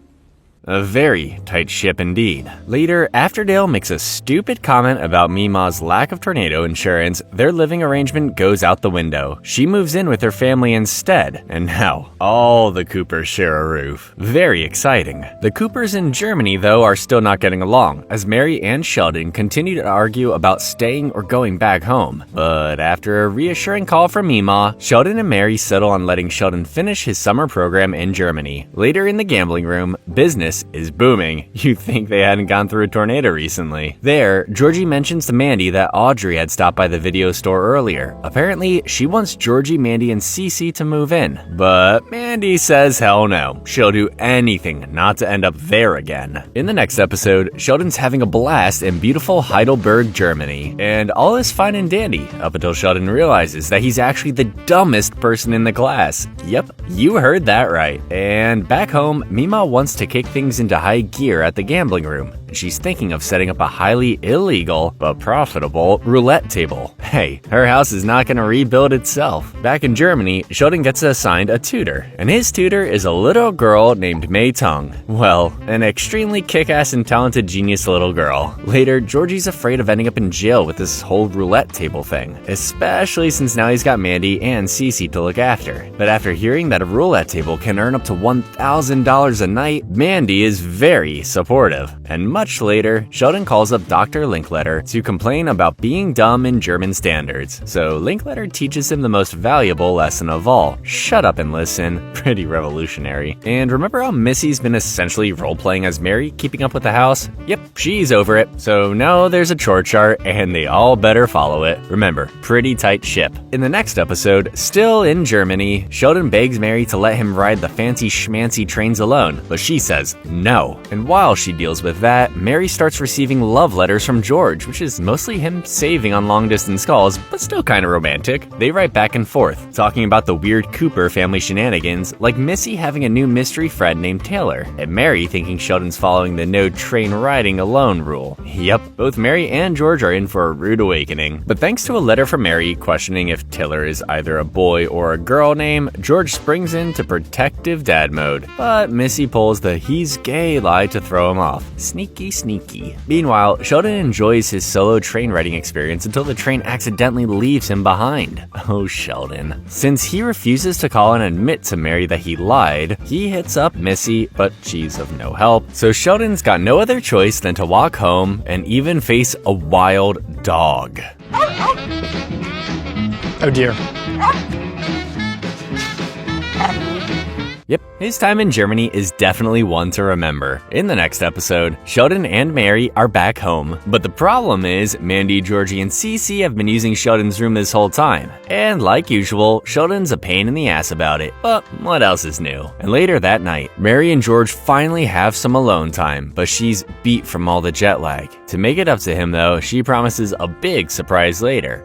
A very tight ship indeed. Later, after Dale makes a stupid comment about Mima's lack of tornado insurance, their living arrangement goes out the window. She moves in with her family instead, and now all the Coopers share a roof. Very exciting. The Coopers in Germany, though, are still not getting along, as Mary and Sheldon continue to argue about staying or going back home. But after a reassuring call from Mima, Sheldon and Mary settle on letting Sheldon finish his summer program in Germany. Later in the gambling room, business is booming. You'd think they hadn't gone through a tornado recently. There, Georgie mentions to Mandy that Audrey had stopped by the video store earlier. Apparently, she wants Georgie, Mandy, and Cece to move in. But Mandy says hell no. She'll do anything not to end up there again. In the next episode, Sheldon's having a blast in beautiful Heidelberg, Germany. And all is fine and dandy, up until Sheldon realizes that he's actually the dumbest person in the class. Yep, you heard that right. And back home, Mima wants to kick things into high gear at the gambling room. She's thinking of setting up a highly illegal but profitable roulette table. Hey, her house is not going to rebuild itself. Back in Germany, Sheldon gets assigned a tutor, and his tutor is a little girl named Mei Tung. Well, an extremely kick-ass and talented genius little girl. Later, Georgie's afraid of ending up in jail with this whole roulette table thing, especially since now he's got Mandy and Cece to look after. But after hearing that a roulette table can earn up to $1,000 a night, Mandy is very supportive. And much later, Sheldon calls up Dr. Linkletter to complain about being dumb in German standards. So Linkletter teaches him the most valuable lesson of all: shut up and listen. Pretty revolutionary. And remember how Missy's been essentially role-playing as Mary, keeping up with the house? Yep, she's over it. So now there's a chore chart, and they all better follow it. Remember, pretty tight ship. In the next episode, still in Germany, Sheldon begs Mary to let him ride the fancy schmancy trains alone, but she says no. And while she deals with that, that, Mary starts receiving love letters from George, which is mostly him saving on long-distance calls, but still kind of romantic. They write back and forth, talking about the weird Cooper family shenanigans, like Missy having a new mystery friend named Taylor, and Mary thinking Sheldon's following the no train riding alone rule. Yep, both Mary and George are in for a rude awakening. But thanks to a letter from Mary questioning if Taylor is either a boy or a girl name, George springs into protective dad mode. But Missy pulls the he's gay lie to throw him off. Sneaky, sneaky. Meanwhile, Sheldon enjoys his solo train riding experience until the train accidentally leaves him behind. Oh, Sheldon. Since he refuses to call and admit to Mary that he lied, he hits up Missy, but she's of no help. So Sheldon's got no other choice than to walk home and even face a wild dog. Oh dear. Yep, his time in Germany is definitely one to remember. In the next episode, Sheldon and Mary are back home. But the problem is, Mandy, Georgie, and Cece have been using Sheldon's room this whole time. And like usual, Sheldon's a pain in the ass about it. But what else is new? And later that night, Mary and George finally have some alone time, but she's beat from all the jet lag. To make it up to him though, she promises a big surprise later.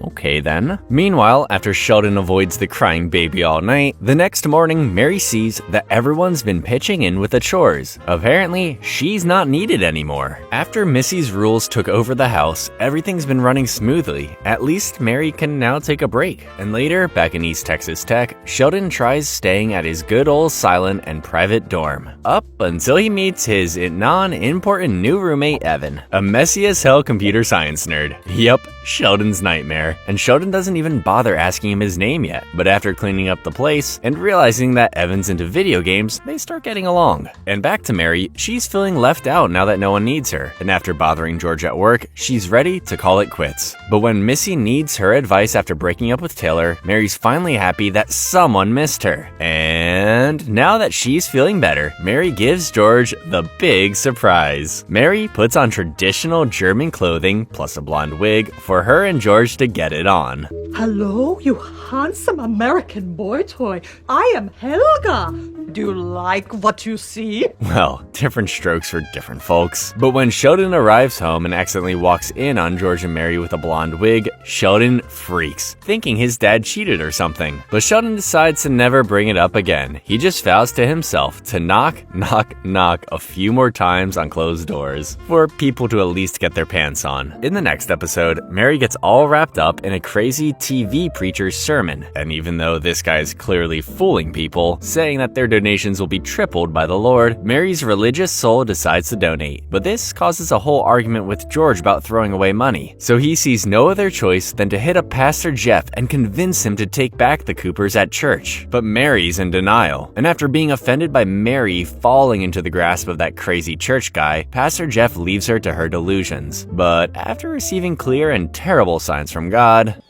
Okay then. Meanwhile, after Sheldon avoids the crying baby all night, the next morning, Mary sees that everyone's been pitching in with the chores. Apparently, she's not needed anymore. After Missy's rules took over the house, everything's been running smoothly. At least Mary can now take a break. And later, back in East Texas Tech, Sheldon tries staying at his good old silent and private dorm. Up until he meets his non-important new roommate, Evan, a messy as hell computer science nerd. Yup, Sheldon's nightmare. And Sheldon doesn't even bother asking him his name yet. But after cleaning up the place and realizing that Evan's into video games, they start getting along. And back to Mary, she's feeling left out now that no one needs her. And after bothering George at work, she's ready to call it quits. But when Missy needs her advice after breaking up with Taylor, Mary's finally happy that someone missed her. And now that she's feeling better, Mary gives George the big surprise. Mary puts on traditional German clothing plus a blonde wig for her and George to get it on. Hello, you handsome American boy toy. I am Helga. Do you like what you see? Well, different strokes for different folks. But when Sheldon arrives home and accidentally walks in on George and Mary with a blonde wig, Sheldon freaks, thinking his dad cheated or something. But Sheldon decides to never bring it up again. He just vows to himself to knock, knock, knock a few more times on closed doors for people to at least get their pants on. In the next episode, Mary gets all wrapped up in a crazy TV preacher's sermon. And even though this guy's clearly fooling people, saying that their donations will be tripled by the Lord, Mary's religious soul decides to donate. But this causes a whole argument with George about throwing away money. So he sees no other choice than to hit up Pastor Jeff and convince him to take back the Coopers at church. But Mary's in denial. And after being offended by Mary falling into the grasp of that crazy church guy, Pastor Jeff leaves her to her delusions. But after receiving clear and terrible signs from God,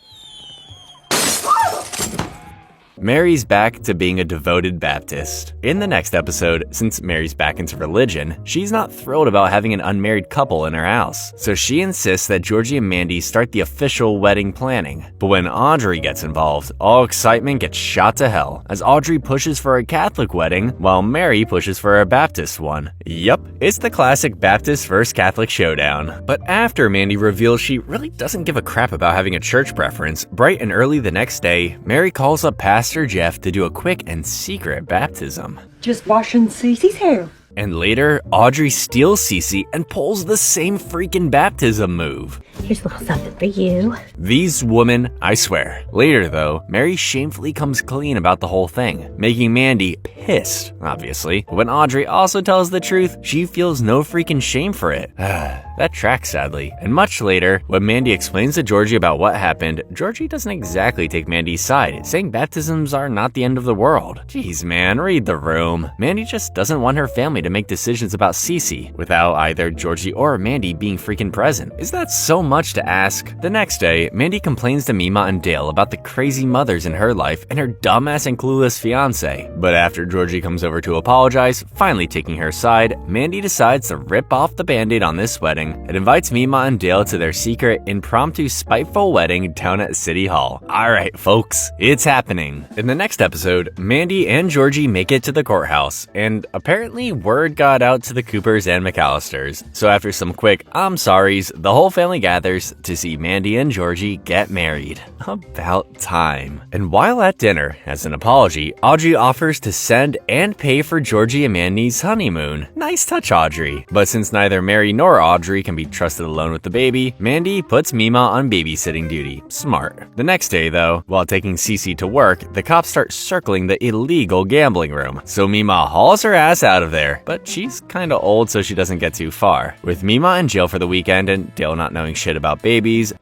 Mary's back to being a devoted Baptist. In the next episode, since Mary's back into religion, she's not thrilled about having an unmarried couple in her house. So she insists that Georgie and Mandy start the official wedding planning. But when Audrey gets involved, all excitement gets shot to hell, as Audrey pushes for a Catholic wedding while Mary pushes for a Baptist one. Yup, it's the classic Baptist versus Catholic showdown. But after Mandy reveals she really doesn't give a crap about having a church preference, bright and early the next day, Mary calls up Pastor Jeff to do a quick and secret baptism. Just washing Cece's hair. And later, Audrey steals Cece and pulls the same freaking baptism move. Here's a little something for you. These women, I swear. Later though, Mary shamefully comes clean about the whole thing, making Mandy pissed, obviously. When Audrey also tells the truth, she feels no freaking shame for it. That tracks sadly. And much later, when Mandy explains to Georgie about what happened, Georgie doesn't exactly take Mandy's side, saying baptisms are not the end of the world. Jeez man, read the room. Mandy just doesn't want her family to make decisions about Cece without either Georgie or Mandy being freaking present. Is that so much to ask? The next day, Mandy complains to Mima and Dale about the crazy mothers in her life and her dumbass and clueless fiance. But after Georgie comes over to apologize, finally taking her side, Mandy decides to rip off the band-aid on this wedding morning and invites Mima and Dale to their secret, impromptu, spiteful wedding down at City Hall. Alright, folks, it's happening. In the next episode, Mandy and Georgie make it to the courthouse, and apparently word got out to the Coopers and McAllisters. So after some quick I'm sorries, the whole family gathers to see Mandy and Georgie get married. About time. And while at dinner, as an apology, Audrey offers to send and pay for Georgie and Mandy's honeymoon. Nice touch, Audrey. But since neither Mary nor Audrey can be trusted alone with the baby, Mandy puts Mima on babysitting duty. Smart. The next day, though, while taking Cece to work, the cops start circling the illegal gambling room. So Mima hauls her ass out of there, but she's kinda old so she doesn't get too far. With Mima in jail for the weekend and Dale not knowing shit about babies,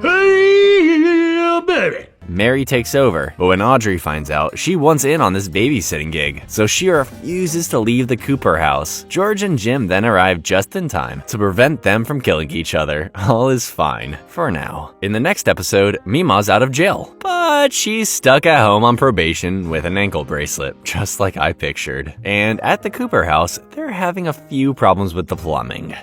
Hey, baby. Mary takes over, but when Audrey finds out, she wants in on this babysitting gig, so she refuses to leave the Cooper house. George and Jim then arrive just in time to prevent them from killing each other. All is fine, for now. In the next episode, Mima's out of jail, but she's stuck at home on probation with an ankle bracelet, just like I pictured. And at the Cooper house, they're having a few problems with the plumbing.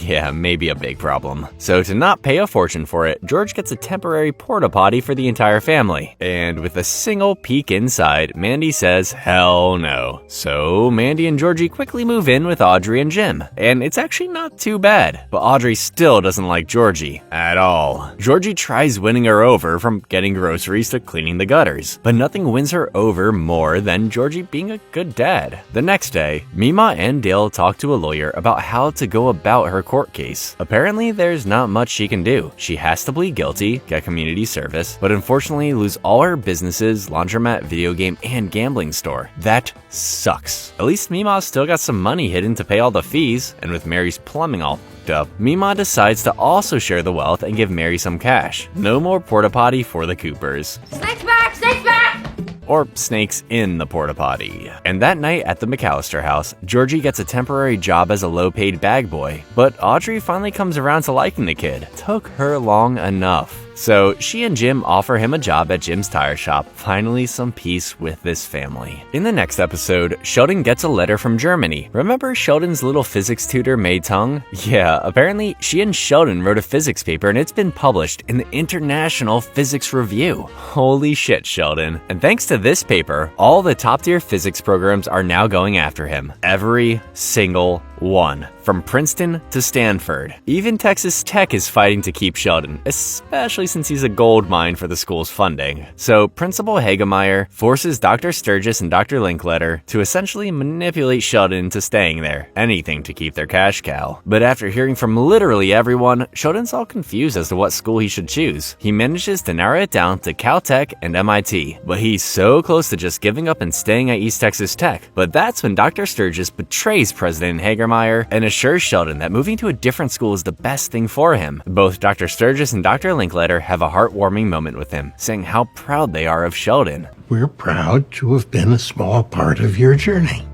Yeah, maybe a big problem. So to not pay a fortune for it, George gets a temporary porta potty for the entire family. And with a single peek inside, Mandy says, hell no. So Mandy and Georgie quickly move in with Audrey and Jim. And it's actually not too bad, but Audrey still doesn't like Georgie at all. Georgie tries winning her over from getting groceries to cleaning the gutters, but nothing wins her over more than Georgie being a good dad. The next day, Mima and Dale talk to a lawyer about how to go about her court case. Apparently, there's not much she can do. She has to plead guilty, get community service, but unfortunately lose all her businesses, laundromat, video game, and gambling store. That sucks. At least Mima's still got some money hidden to pay all the fees, and with Mary's plumbing all up, Mima decides to also share the wealth and give Mary some cash. No more porta potty for the Coopers. Snakes back! Snakes back! Or snakes in the porta potty. And that night at the McAllister house, Georgie gets a temporary job as a low-paid bag boy, but Audrey finally comes around to liking the kid. Took her long enough. So she and Jim offer him a job at Jim's tire shop. Finally some peace with this family. In the next episode, Sheldon gets a letter from Germany. Remember Sheldon's little physics tutor, Mei Tung? Yeah, apparently she and Sheldon wrote a physics paper and it's been published in the International Physics Review. Holy shit, Sheldon. And thanks to this paper, all the top-tier physics programs are now going after him. Every single one. From Princeton to Stanford. Even Texas Tech is fighting to keep Sheldon, especially since he's a gold mine for the school's funding. So Principal Hagemeyer forces Dr. Sturgis and Dr. Linkletter to essentially manipulate Sheldon into staying there, anything to keep their cash cow. But after hearing from literally everyone, Sheldon's all confused as to what school he should choose. He manages to narrow it down to Caltech and MIT, but he's so close to just giving up and staying at East Texas Tech. But that's when Dr. Sturgis betrays President Hagemeyer and assures Sheldon that moving to a different school is the best thing for him. Both Dr. Sturgis and Dr. Linkletter have a heartwarming moment with him, saying how proud they are of Sheldon. We're proud to have been a small part of your journey.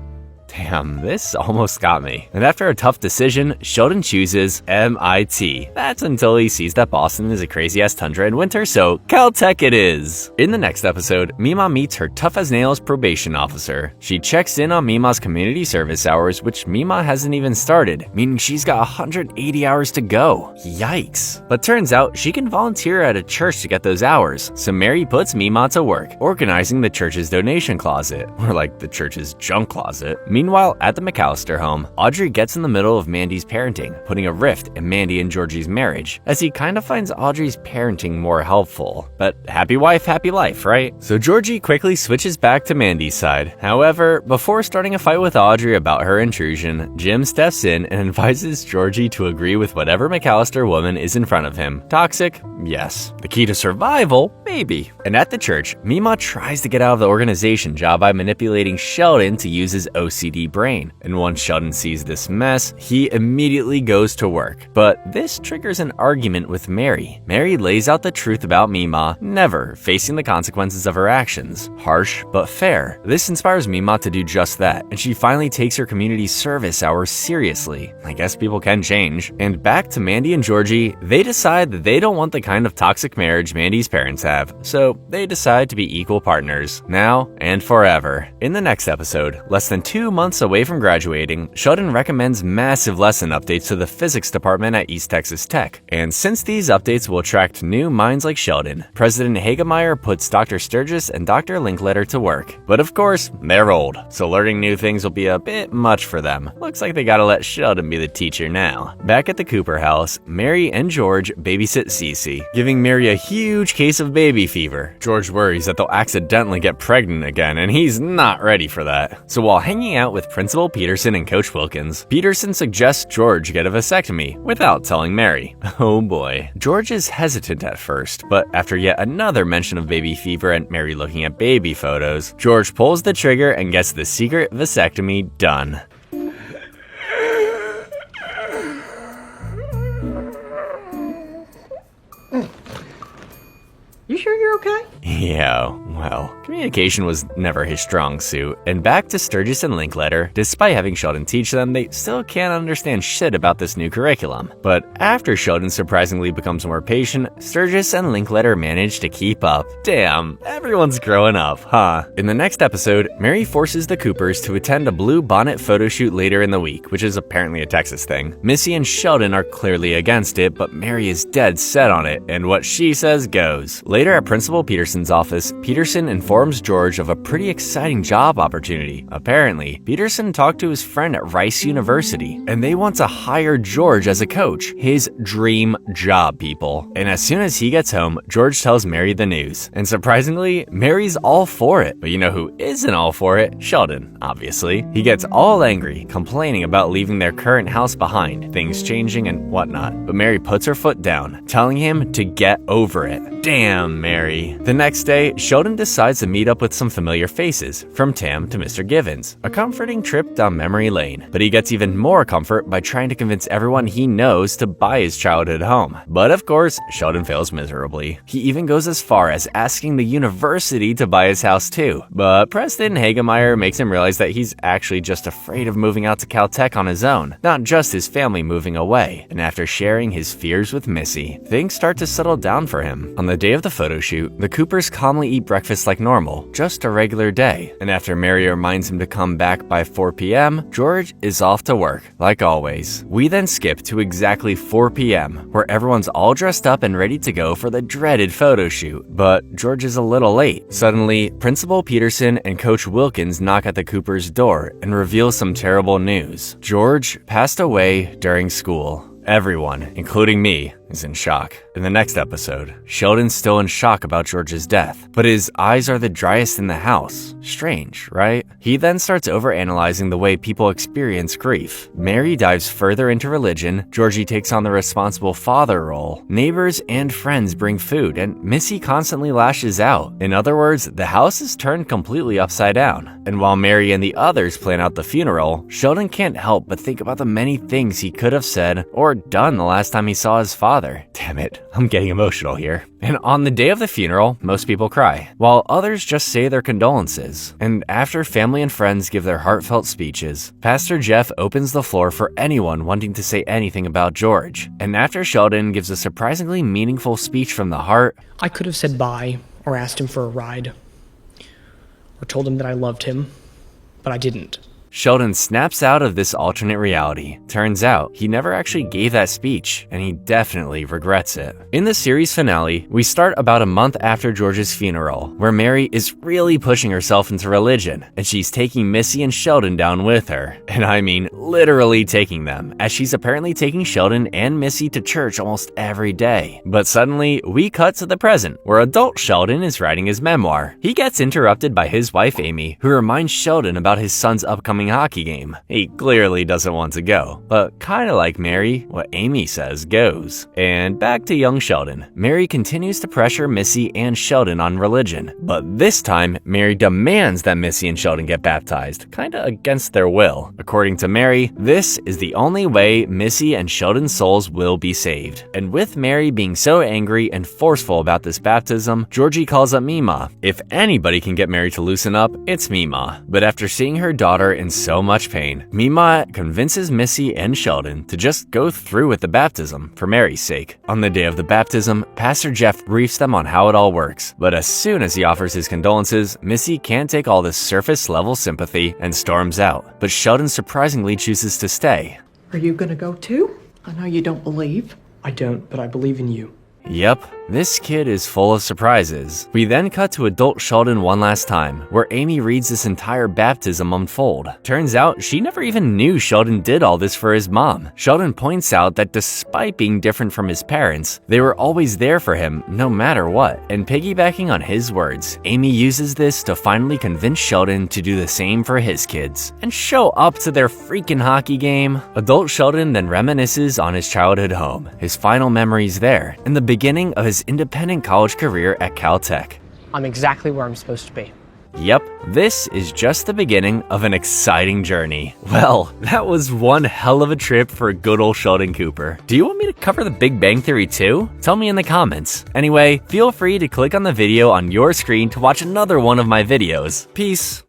Damn, this almost got me. And after a tough decision, Sheldon chooses MIT. That's until he sees that Boston is a crazy-ass tundra in winter, so Caltech it is. In the next episode, Mima meets her tough-as-nails probation officer. She checks in on Mima's community service hours, which Mima hasn't even started, meaning she's got 180 hours to go. Yikes. But turns out she can volunteer at a church to get those hours, so Mary puts Mima to work, organizing the church's donation closet, or like the church's junk closet. Meanwhile, at the McAllister home, Audrey gets in the middle of Mandy's parenting, putting a rift in Mandy and Georgie's marriage, as he kind of finds Audrey's parenting more helpful. But happy wife, happy life, right? So Georgie quickly switches back to Mandy's side. However, before starting a fight with Audrey about her intrusion, Jim steps in and advises Georgie to agree with whatever McAllister woman is in front of him. Toxic? Yes. The key to survival? Maybe. And at the church, Mima tries to get out of the organization job by manipulating Sheldon to use his OCD brain. And once Sheldon sees this mess, he immediately goes to work. But this triggers an argument with Mary. Mary lays out the truth about Mima never facing the consequences of her actions. Harsh, but fair. This inspires Mima to do just that, and she finally takes her community service hours seriously. I guess people can change. And back to Mandy and Georgie, they decide that they don't want the kind of toxic marriage Mandy's parents have, so they decide to be equal partners, now and forever. In the next episode, less than 2 months months away from graduating, Sheldon recommends massive lesson updates to the physics department at East Texas Tech. And since these updates will attract new minds like Sheldon, President Hagemeyer puts Dr. Sturgis and Dr. Linkletter to work. But of course, they're old, so learning new things will be a bit much for them. Looks like they gotta let Sheldon be the teacher now. Back at the Cooper house, Mary and George babysit Cece, giving Mary a huge case of baby fever. George worries that they'll accidentally get pregnant again, and he's not ready for that. So while hanging out with Principal Peterson and Coach Wilkins, Peterson suggests George get a vasectomy without telling Mary. Oh boy. George is hesitant at first, but after yet another mention of baby fever and Mary looking at baby photos, George pulls the trigger and gets the secret vasectomy done. You sure you're okay? Yeah, well, communication was never his strong suit, and back to Sturgis and Linkletter, despite having Sheldon teach them, they still can't understand shit about this new curriculum. But after Sheldon surprisingly becomes more patient, Sturgis and Linkletter manage to keep up. Damn, everyone's growing up, huh? In the next episode, Mary forces the Coopers to attend a blue bonnet photo shoot later in the week, which is apparently a Texas thing. Missy and Sheldon are clearly against it, but Mary is dead set on it, and what she says goes. Later at Principal Peterson's office, Peterson informs George of a pretty exciting job opportunity. Apparently, Peterson talked to his friend at Rice University, and they want to hire George as a coach. His dream job, people. And as soon as he gets home, George tells Mary the news. And surprisingly, Mary's all for it. But you know who isn't all for it? Sheldon, obviously. He gets all angry, complaining about leaving their current house behind, things changing and whatnot. But Mary puts her foot down, telling him to get over it. Damn, Mary. The next day, Sheldon decides to meet up with some familiar faces, from Tam to Mr. Givens, a comforting trip down memory lane. But he gets even more comfort by trying to convince everyone he knows to buy his childhood home. But of course, Sheldon fails miserably. He even goes as far as asking the university to buy his house too. But President Hagemeyer makes him realize that he's actually just afraid of moving out to Caltech on his own, not just his family moving away. And after sharing his fears with Missy, things start to settle down for him. On the day of the photo shoot, the Coopers calmly eat breakfast like normal, just a regular day. And after Mary reminds him to come back by 4 p.m., George is off to work, like always. We then skip to exactly 4 p.m., where everyone's all dressed up and ready to go for the dreaded photo shoot. But George is a little late. Suddenly, Principal Peterson and Coach Wilkins knock at the Coopers' door and reveal some terrible news. George passed away during school. Everyone, including me, is in shock. In the next episode, Sheldon's still in shock about George's death, but his eyes are the driest in the house. Strange, right? He then starts overanalyzing the way people experience grief. Mary dives further into religion, Georgie takes on the responsible father role, neighbors and friends bring food, and Missy constantly lashes out. In other words, the house is turned completely upside down. And while Mary and the others plan out the funeral, Sheldon can't help but think about the many things he could have said or done the last time he saw his father. Damn it, I'm getting emotional here. And on the day of the funeral, most people cry, while others just say their condolences. And after family and friends give their heartfelt speeches, Pastor Jeff opens the floor for anyone wanting to say anything about George. And after Sheldon gives a surprisingly meaningful speech from the heart, I could have said bye, or asked him for a ride, or told him that I loved him, but I didn't. Sheldon snaps out of this alternate reality. Turns out, he never actually gave that speech, and he definitely regrets it. In the series finale, we start about a month after George's funeral, where Mary is really pushing herself into religion, and she's taking Missy and Sheldon down with her. And I mean, literally taking them, as she's apparently taking Sheldon and Missy to church almost every day. But suddenly, we cut to the present, where adult Sheldon is writing his memoir. He gets interrupted by his wife Amy, who reminds Sheldon about his son's upcoming hockey game. He clearly doesn't want to go, but kinda like Mary, what Amy says goes. And back to young Sheldon. Mary continues to pressure Missy and Sheldon on religion, but this time, Mary demands that Missy and Sheldon get baptized, kinda against their will. According to Mary, this is the only way Missy and Sheldon's souls will be saved. And with Mary being so angry and forceful about this baptism, Georgie calls up Mima. If anybody can get Mary to loosen up, it's Mima. But after seeing her daughter in in so much pain. Mima convinces Missy and Sheldon to just go through with the baptism for Mary's sake. On the day of the baptism, Pastor Jeff briefs them on how it all works, but as soon as he offers his condolences, Missy can't take all this surface-level sympathy and storms out. But Sheldon surprisingly chooses to stay. Are you gonna go too? I know you don't believe. I don't, but I believe in you. Yep, this kid is full of surprises. We then cut to adult Sheldon one last time, where Amy reads this entire baptism unfold. Turns out she never even knew Sheldon did all this for his mom. Sheldon points out that despite being different from his parents, they were always there for him no matter what. And piggybacking on his words, Amy uses this to finally convince Sheldon to do the same for his kids and show up to their freaking hockey game. Adult Sheldon then reminisces on his childhood home, his final memories there, and the beginning of his independent college career at Caltech. I'm exactly where I'm supposed to be. Yep, this is just the beginning of an exciting journey. Well, that was one hell of a trip for good old Sheldon Cooper. Do you want me to cover the Big Bang Theory too? Tell me in the comments. Anyway, feel free to click on the video on your screen to watch another one of my videos. Peace.